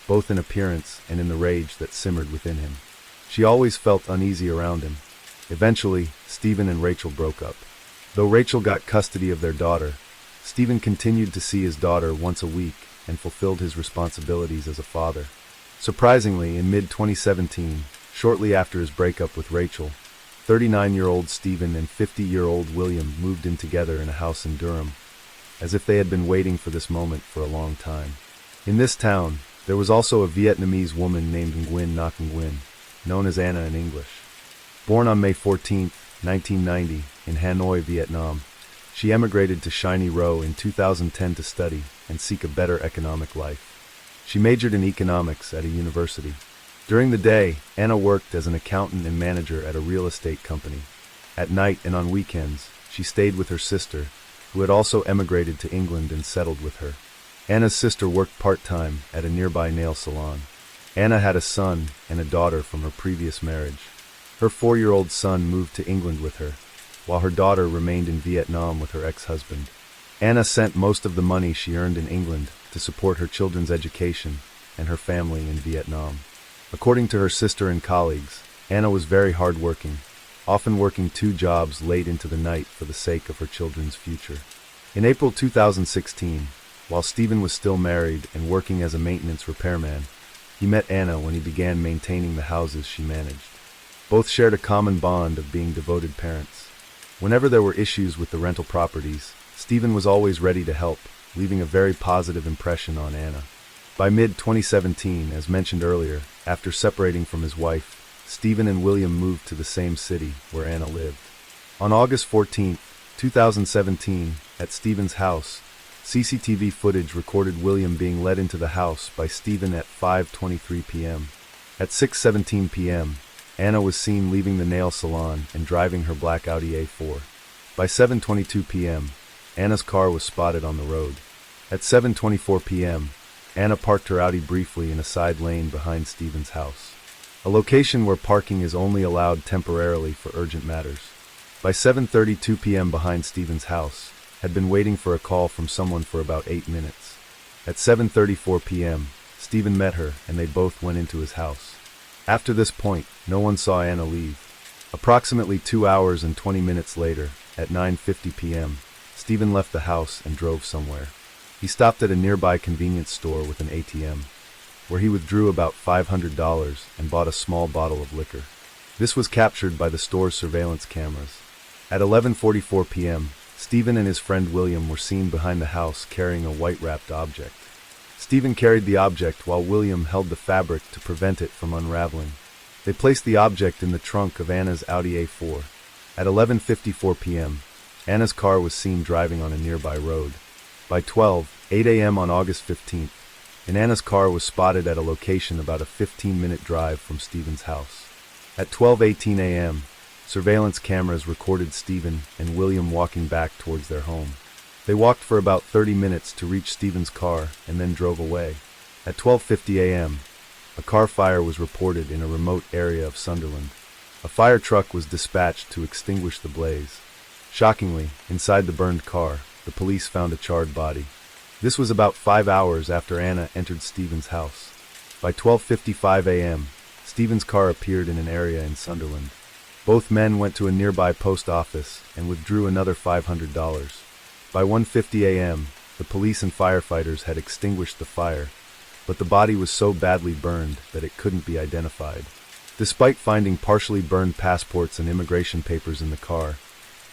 both in appearance and in the rage that simmered within him. She always felt uneasy around him. Eventually, Stephen and Rachel broke up. Though Rachel got custody of their daughter, Stephen continued to see his daughter once a week and fulfilled his responsibilities as a father. Surprisingly, in mid-2017, shortly after his breakup with Rachel, 39-year-old Stephen and 50-year-old William moved in together in a house in Durham, as if they had been waiting for this moment for a long time. In this town, there was also a Vietnamese woman named Nguyen Ngoc Nguyen, known as Anna in English. Born on May 14, 1990, in Hanoi, Vietnam, she emigrated to Shiny Row in 2010 to study and seek a better economic life. She majored in economics at a university. During the day, Anna worked as an accountant and manager at a real estate company. At night and on weekends, she stayed with her sister, who had also emigrated to England and settled with her. Anna's sister worked part-time at a nearby nail salon. Anna had a son and a daughter from her previous marriage. Her 4-year-old son moved to England with her, while her daughter remained in Vietnam with her ex-husband. Anna sent most of the money she earned in England to support her children's education and her family in Vietnam. According to her sister and colleagues, Anna was very hardworking, often working 2 jobs late into the night for the sake of her children's future. In April 2016, while Stephen was still married and working as a maintenance repairman, he met Anna when he began maintaining the houses she managed. Both shared a common bond of being devoted parents. Whenever there were issues with the rental properties, Stephen was always ready to help, leaving a very positive impression on Anna. By mid-2017, as mentioned earlier, after separating from his wife, Stephen and William moved to the same city where Anna lived. On August 14, 2017, at Stephen's house, CCTV footage recorded William being led into the house by Stephen at 5:23 p.m. At 6:17 p.m., Anna was seen leaving the nail salon and driving her black Audi A4. By 7:22 p.m., Anna's car was spotted on the road. At 7:24 p.m., Anna parked her Audi briefly in a side lane behind Stephen's house, a location where parking is only allowed temporarily for urgent matters. By 7:32 p.m. behind Stephen's house, had been waiting for a call from someone for about 8 minutes. At 7:34 p.m., Stephen met her and they both went into his house. After this point, no one saw Anna leave. Approximately 2 hours and 20 minutes later, at 9:50 p.m., Stephen left the house and drove somewhere. He stopped at a nearby convenience store with an ATM, where he withdrew about $500 and bought a small bottle of liquor. This was captured by the store's surveillance cameras. At 11:44 p.m., Stephen and his friend William were seen behind the house carrying a white-wrapped object. Stephen carried the object while William held the fabric to prevent it from unraveling. They placed the object in the trunk of Anna's Audi A4. At 11:54 p.m., Anna's car was seen driving on a nearby road. By 12:08 a.m. on August 15th, Anna's car was spotted at a location about a 15-minute drive from Stephen's house. At 12:18 a.m., surveillance cameras recorded Stephen and William walking back towards their home. They walked for about 30 minutes to reach Stephen's car and then drove away. At 12:50 a.m., a car fire was reported in a remote area of Sunderland. A fire truck was dispatched to extinguish the blaze. Shockingly, inside the burned car, the police found a charred body. This was about 5 hours after Anna entered Stephen's house. By 12:55 a.m., Stephen's car appeared in an area in Sunderland. Both men went to a nearby post office and withdrew another $500. By 1:50 a.m., the police and firefighters had extinguished the fire, but the body was so badly burned that it couldn't be identified. Despite finding partially burned passports and immigration papers in the car,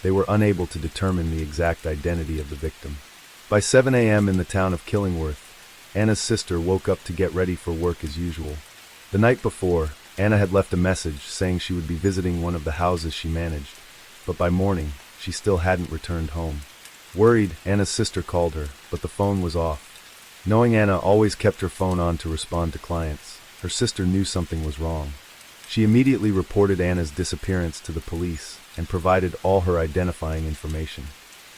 they were unable to determine the exact identity of the victim. By 7 a.m. in the town of Killingworth, Anna's sister woke up to get ready for work as usual. The night before, Anna had left a message saying she would be visiting one of the houses she managed, but by morning, she still hadn't returned home. Worried, Anna's sister called her, but the phone was off. Knowing Anna always kept her phone on to respond to clients, her sister knew something was wrong. She immediately reported Anna's disappearance to the police and provided all her identifying information.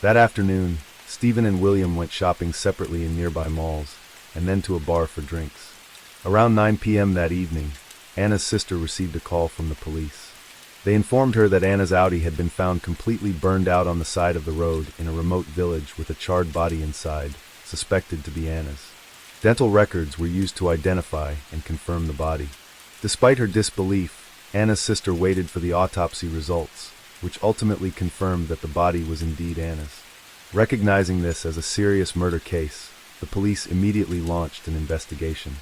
That afternoon, Stephen and William went shopping separately in nearby malls, and then to a bar for drinks. Around 9 p.m. that evening, Anna's sister received a call from the police. They informed her that Anna's Audi had been found completely burned out on the side of the road in a remote village with a charred body inside, suspected to be Anna's. Dental records were used to identify and confirm the body. Despite her disbelief, Anna's sister waited for the autopsy results, which ultimately confirmed that the body was indeed Anna's. Recognizing this as a serious murder case, the police immediately launched an investigation.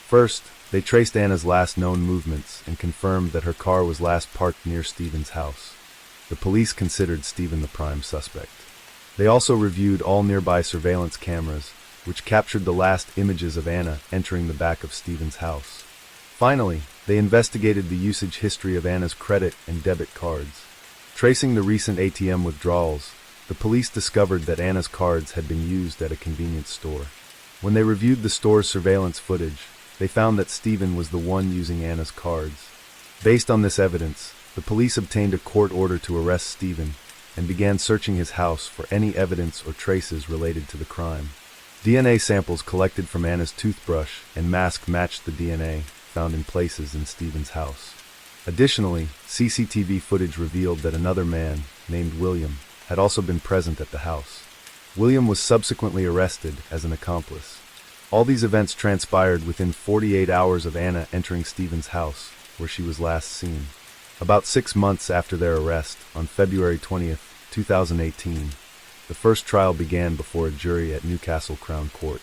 First, they traced Anna's last known movements and confirmed that her car was last parked near Stephen's house. The police considered Stephen the prime suspect. They also reviewed all nearby surveillance cameras, which captured the last images of Anna entering the back of Stephen's house. Finally, they investigated the usage history of Anna's credit and debit cards. Tracing the recent ATM withdrawals, the police discovered that Anna's cards had been used at a convenience store. When they reviewed the store's surveillance footage, they found that Stephen was the one using Anna's cards. Based on this evidence, the police obtained a court order to arrest Stephen and began searching his house for any evidence or traces related to the crime. DNA samples collected from Anna's toothbrush and mask matched the DNA found in places in Stephen's house. Additionally, CCTV footage revealed that another man, named William, had also been present at the house. William was subsequently arrested as an accomplice. All these events transpired within 48 hours of Anna entering Stephen's house, where she was last seen. About 6 months after their arrest, on February 20th, 2018, the first trial began before a jury at Newcastle Crown Court.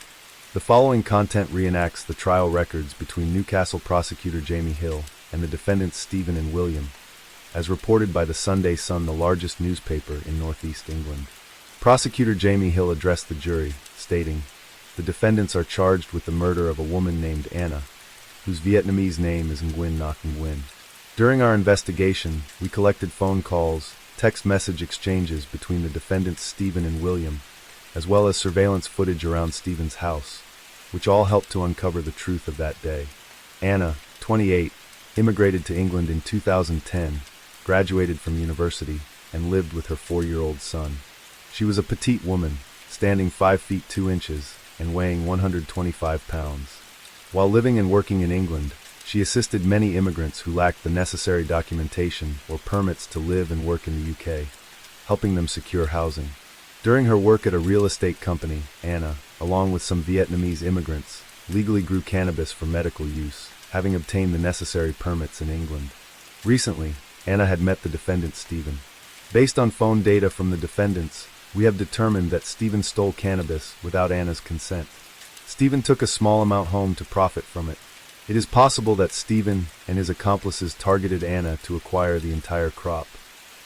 The following content reenacts the trial records between Newcastle prosecutor Jamie Hill and the defendants Stephen and William, as reported by the Sunday Sun, the largest newspaper in northeast England. Prosecutor Jamie Hill addressed the jury, stating, "The defendants are charged with the murder of a woman named Anna, whose Vietnamese name is Nguyen Ngoc Nguyen. During our investigation, we collected phone calls, text message exchanges between the defendants Stephen and William, as well as surveillance footage around Stephen's house, which all helped to uncover the truth of that day. Anna, 28, immigrated to England in 2010, graduated from university, and lived with her 4-year-old son. She was a petite woman, standing 5 feet 2 inches and weighing 125 pounds. While living and working in England, she assisted many immigrants who lacked the necessary documentation or permits to live and work in the UK, helping them secure housing. During her work at a real estate company, Anna, along with some Vietnamese immigrants, legally grew cannabis for medical use, having obtained the necessary permits in England. Recently, Anna had met the defendant Stephen. Based on phone data from the defendants, we have determined that Stephen stole cannabis without Anna's consent. Stephen took a small amount home to profit from it. It is possible that Stephen and his accomplices targeted Anna to acquire the entire crop.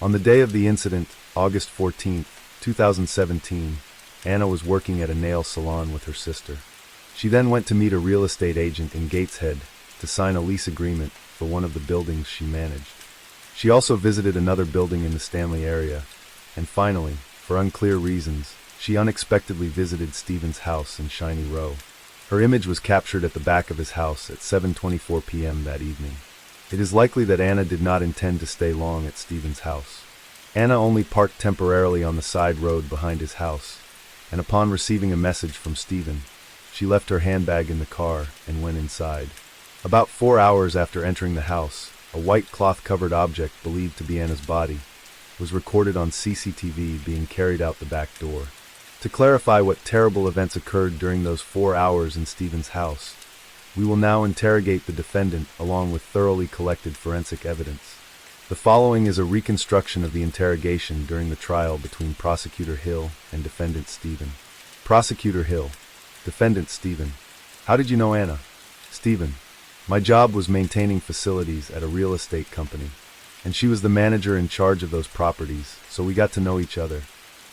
On the day of the incident, August 14, 2017, Anna was working at a nail salon with her sister. She then went to meet a real estate agent in Gateshead to sign a lease agreement for one of the buildings she managed. She also visited another building in the Stanley area, and finally, for unclear reasons, she unexpectedly visited Stephen's house in Shiny Row. Her image was captured at the back of his house at 7:24 p.m. that evening. It is likely that Anna did not intend to stay long at Stephen's house. Anna only parked temporarily on the side road behind his house, and upon receiving a message from Stephen, she left her handbag in the car and went inside. About 4 hours after entering the house, a white cloth-covered object believed to be Anna's body was recorded on CCTV being carried out the back door. To clarify what terrible events occurred during those 4 hours in Stephen's house, we will now interrogate the defendant along with thoroughly collected forensic evidence. The following is a reconstruction of the interrogation during the trial between Prosecutor Hill and Defendant Stephen. Prosecutor Hill: Defendant Stephen: How did you know Anna? Stephen: My job was maintaining facilities at a real estate company, and she was the manager in charge of those properties, so we got to know each other.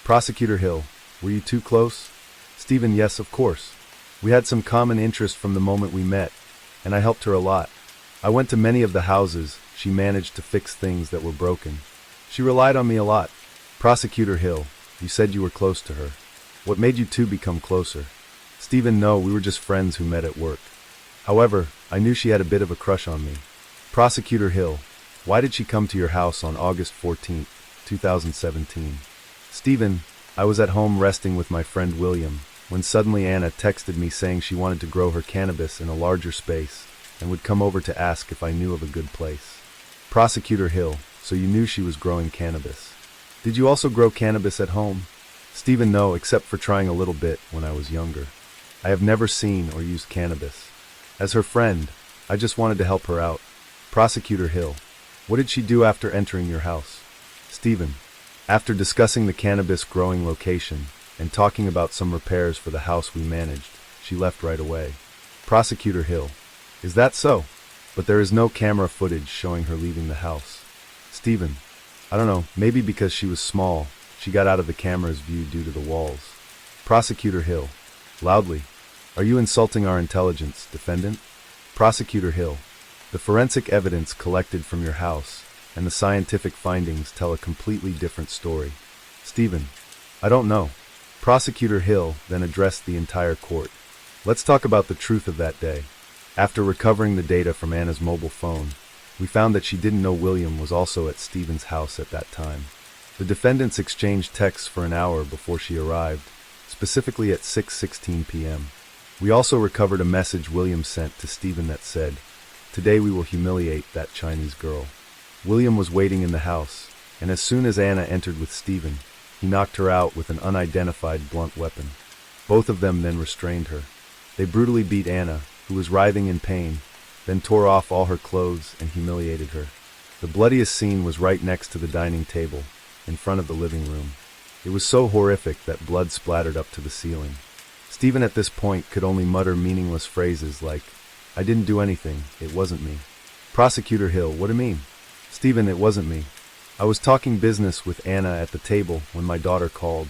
Prosecutor Hill: Were you too close? Stephen: Yes, of course. We had some common interest from the moment we met, and I helped her a lot. I went to many of the houses she managed to fix things that were broken. She relied on me a lot. Prosecutor Hill: You said you were close to her. What made you two become closer? Stephen: No, we were just friends who met at work. However, I knew she had a bit of a crush on me. Prosecutor Hill: Why did she come to your house on August 14, 2017? Stephen: I was at home resting with my friend William, when suddenly Anna texted me saying she wanted to grow her cannabis in a larger space and would come over to ask if I knew of a good place. Prosecutor Hill: So you knew she was growing cannabis. Did you also grow cannabis at home? Stephen: No, except for trying a little bit when I was younger. I have never seen or used cannabis. As her friend, I just wanted to help her out. Prosecutor Hill: What did she do after entering your house? Stephen: After discussing the cannabis growing location and talking about some repairs for the house we managed, she left right away. Prosecutor Hill: Is that so? But there is no camera footage showing her leaving the house. Stephen: I don't know, maybe because she was small, she got out of the camera's view due to the walls. Prosecutor Hill: Loudly: Are you insulting our intelligence, defendant? Prosecutor Hill: The forensic evidence collected from your house and the scientific findings tell a completely different story. Stephen: I don't know. Prosecutor Hill then addressed the entire court. Let's talk about the truth of that day. After recovering the data from Anna's mobile phone, we found that she didn't know William was also at Stephen's house at that time. The defendants exchanged texts for an hour before she arrived, specifically at 6:16 p.m. We also recovered a message William sent to Stephen that said, "Today we will humiliate that Chinese girl." William was waiting in the house, and as soon as Anna entered with Stephen, he knocked her out with an unidentified blunt weapon. Both of them then restrained her. They brutally beat Anna, who was writhing in pain, then tore off all her clothes and humiliated her. The bloodiest scene was right next to the dining table, in front of the living room. It was so horrific that blood splattered up to the ceiling. Stephen at this point could only mutter meaningless phrases like, "I didn't do anything, it wasn't me." Prosecutor Hill: What do you mean? Stephen: It wasn't me. I was talking business with Anna at the table when my daughter called.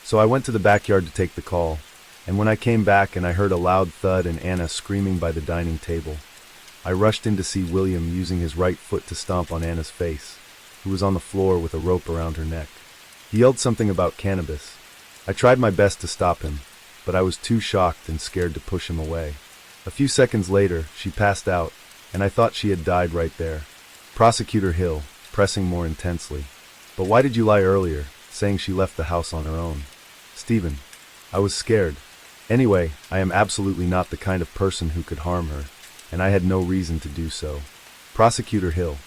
So I went to the backyard to take the call, and when I came back and I heard a loud thud and Anna screaming by the dining table, I rushed in to see William using his right foot to stomp on Anna's face, who was on the floor with a rope around her neck. He yelled something about cannabis. I tried my best to stop him, but I was too shocked and scared to push him away. A few seconds later, she passed out, and I thought she had died right there. Prosecutor Hill, pressing more intensely. But why did you lie earlier, saying she left the house on her own? Stephen, I was scared. Anyway, I am absolutely not the kind of person who could harm her, and I had no reason to do so. Prosecutor Hill,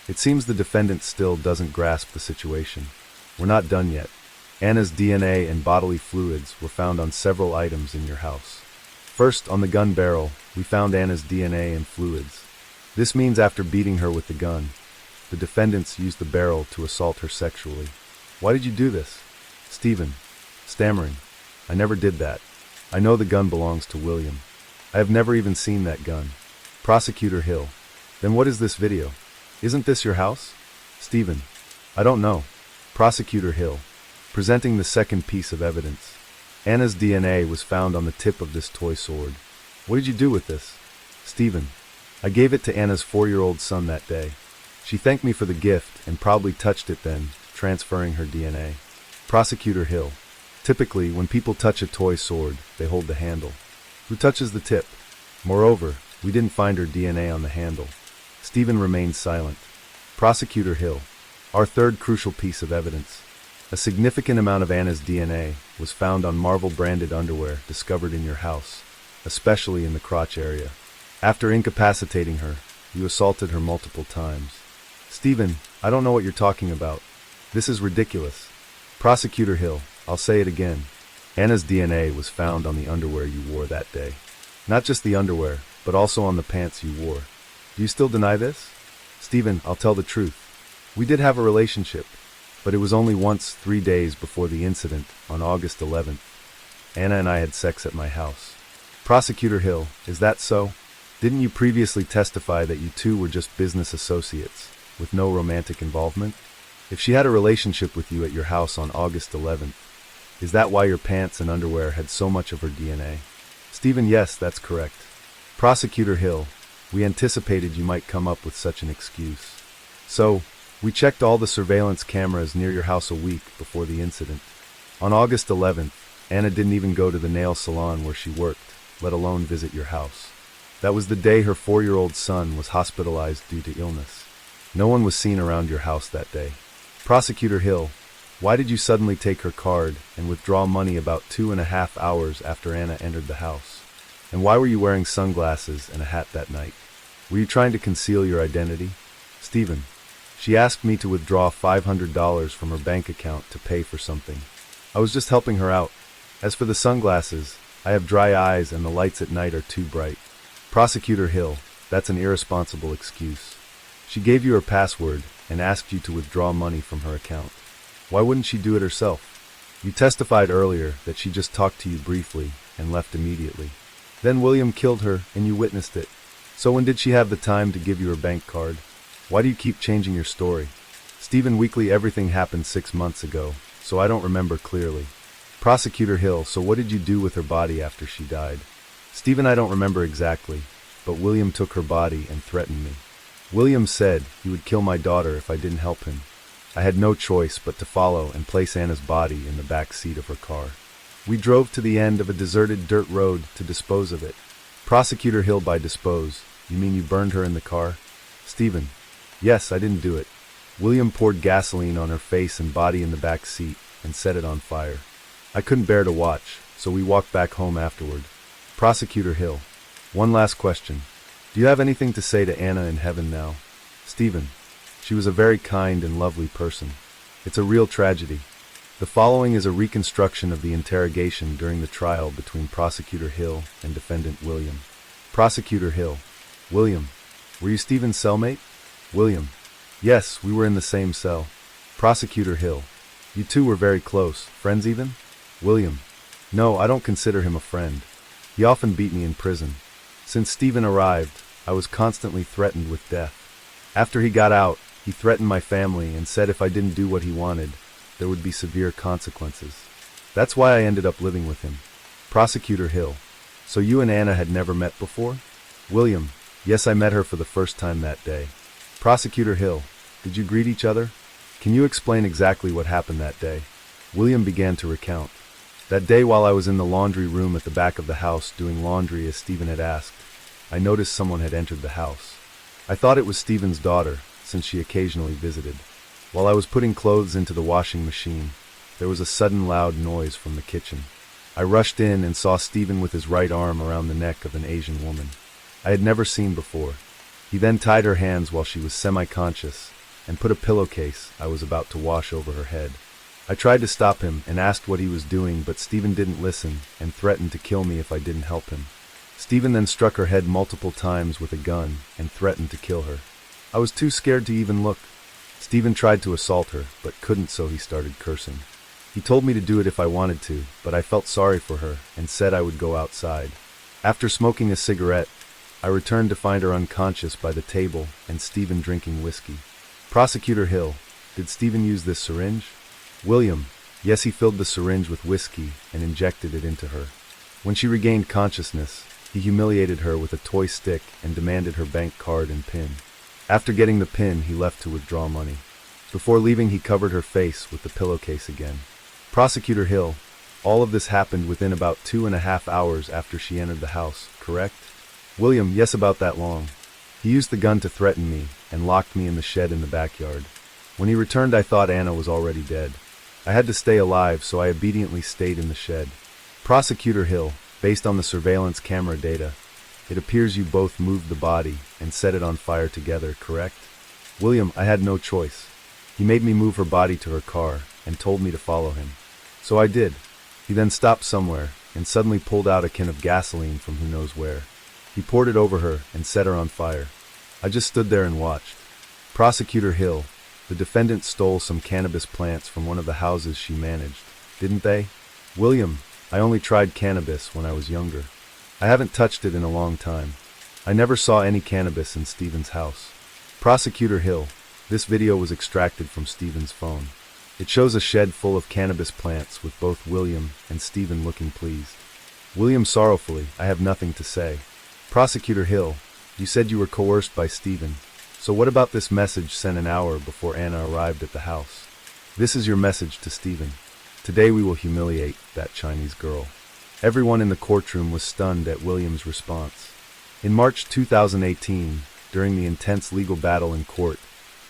it seems the defendant still doesn't grasp the situation. We're not done yet. Anna's DNA and bodily fluids were found on several items in your house. First, on the gun barrel, we found Anna's DNA and fluids. This means after beating her with the gun, the defendants used the barrel to assault her sexually. Why did you do this? Stephen, stammering, I never did that. I know the gun belongs to William. I have never even seen that gun. Prosecutor Hill, then what is this video? Isn't this your house? Stephen, I don't know. Prosecutor Hill, presenting the second piece of evidence. Anna's DNA was found on the tip of this toy sword. What did you do with this? Stephen, I gave it to Anna's 4-year-old son that day. She thanked me for the gift and probably touched it then, transferring her DNA. Prosecutor Hill, typically when people touch a toy sword, they hold the handle. Who touches the tip? Moreover, we didn't find her DNA on the handle. Stephen remained silent. Prosecutor Hill, our third crucial piece of evidence. A significant amount of Anna's DNA was found on Marvel-branded underwear discovered in your house, especially in the crotch area. After incapacitating her, you assaulted her multiple times. Stephen, I don't know what you're talking about. This is ridiculous. Prosecutor Hill, I'll say it again. Anna's DNA was found on the underwear you wore that day. Not just the underwear, but also on the pants you wore. Do you still deny this? Stephen, I'll tell the truth. We did have a relationship, but it was only once 3 days before the incident on August 11th. Anna and I had sex at my house. Prosecutor Hill, is that so? Didn't you previously testify that you two were just business associates, with no romantic involvement? If she had a relationship with you at your house on August 11th, is that why your pants and underwear had so much of her DNA? Stephen, yes, that's correct. Prosecutor Hill, we anticipated you might come up with such an excuse. So, we checked all the surveillance cameras near your house a week before the incident. On August 11th, Anna didn't even go to the nail salon where she worked, let alone visit your house. That was the day her 4-year-old son was hospitalized due to illness. No one was seen around your house that day. Prosecutor Hill, why did you suddenly take her card and withdraw money about 2.5 hours after Anna entered the house? And why were you wearing sunglasses and a hat that night? Were you trying to conceal your identity? Stephen, she asked me to withdraw $500 from her bank account to pay for something. I was just helping her out. As for the sunglasses, I have dry eyes and the lights at night are too bright. Prosecutor Hill, that's an irresponsible excuse. She gave you her password and asked you to withdraw money from her account. Why wouldn't she do it herself? You testified earlier that she just talked to you briefly and left immediately. Then William killed her and you witnessed it. So when did she have the time to give you her bank card? Why do you keep changing your story? Stephen, weekly, everything happened 6 months ago, so I don't remember clearly. Prosecutor Hill, so what did you do with her body after she died? Stephen, I don't remember exactly, but William took her body and threatened me. William said he would kill my daughter if I didn't help him. I had no choice but to follow and place Anna's body in the back seat of her car. We drove to the end of a deserted dirt road to dispose of it. Prosecutor Hill, by dispose, you mean you burned her in the car? Stephen, yes, I didn't do it. William poured gasoline on her face and body in the back seat and set it on fire. I couldn't bear to watch, so we walked back home afterward. Prosecutor Hill, one last question. Do you have anything to say to Anna in heaven now? Stephen, she was a very kind and lovely person. It's a real tragedy. The following is a reconstruction of the interrogation during the trial between Prosecutor Hill and Defendant William. Prosecutor Hill, William, were you Stephen's cellmate? William, yes, we were in the same cell. Prosecutor Hill, you two were very close, friends even? William, no, I don't consider him a friend. He often beat me in prison. Since Stephen arrived, I was constantly threatened with death. After he got out, he threatened my family and said if I didn't do what he wanted, there would be severe consequences. That's why I ended up living with him. Prosecutor Hill, so you and Anna had never met before? William, yes, I met her for the first time that day. Prosecutor Hill, did you greet each other? Can you explain exactly what happened that day? William began to recount. That day while I was in the laundry room at the back of the house doing laundry as Stephen had asked, I noticed someone had entered the house. I thought it was Stephen's daughter, since she occasionally visited. While I was putting clothes into the washing machine, there was a sudden loud noise from the kitchen. I rushed in and saw Stephen with his right arm around the neck of an Asian woman I had never seen before. He then tied her hands while she was semi-conscious and put a pillowcase I was about to wash over her head. I tried to stop him and asked what he was doing, but Stephen didn't listen and threatened to kill me if I didn't help him. Stephen then struck her head multiple times with a gun and threatened to kill her. I was too scared to even look. Stephen tried to assault her, but couldn't, so he started cursing. He told me to do it if I wanted to, but I felt sorry for her and said I would go outside. After smoking a cigarette, I returned to find her unconscious by the table and Stephen drinking whiskey. Prosecutor Hill, did Stephen use this syringe? William, yes, he filled the syringe with whiskey and injected it into her. When she regained consciousness, he humiliated her with a toy stick and demanded her bank card and PIN. After getting the PIN, he left to withdraw money. Before leaving, he covered her face with the pillowcase again. Prosecutor Hill, all of this happened within about 2.5 hours after she entered the house, correct? William, yes, about that long. He used the gun to threaten me and locked me in the shed in the backyard. When he returned, I thought Anna was already dead. I had to stay alive, so I obediently stayed in the shed. Prosecutor Hill, based on the surveillance camera data, it appears you both moved the body and set it on fire together, correct? William, I had no choice. He made me move her body to her car and told me to follow him. So I did. He then stopped somewhere and suddenly pulled out a can of gasoline from who knows where. He poured it over her and set her on fire. I just stood there and watched. Prosecutor Hill, the defendant stole some cannabis plants from one of the houses she managed, didn't they? William, I only tried cannabis when I was younger. I haven't touched it in a long time. I never saw any cannabis in Stephen's house. Prosecutor Hill, this video was extracted from Stephen's phone. It shows a shed full of cannabis plants with both William and Stephen looking pleased. William sorrowfully, I have nothing to say. Prosecutor Hill, you said you were coerced by Stephen. So what about this message sent an hour before Anna arrived at the house? This is your message to Stephen. Today we will humiliate that Chinese girl. Everyone in the courtroom was stunned at William's response. In March 2018, during the intense legal battle in court,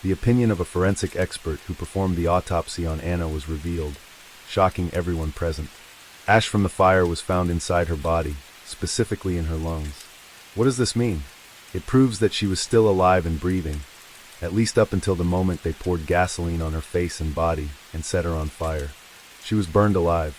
the opinion of a forensic expert who performed the autopsy on Anna was revealed, shocking everyone present. Ash from the fire was found inside her body, specifically in her lungs. What does this mean? It proves that she was still alive and breathing, at least up until the moment they poured gasoline on her face and body and set her on fire. She was burned alive.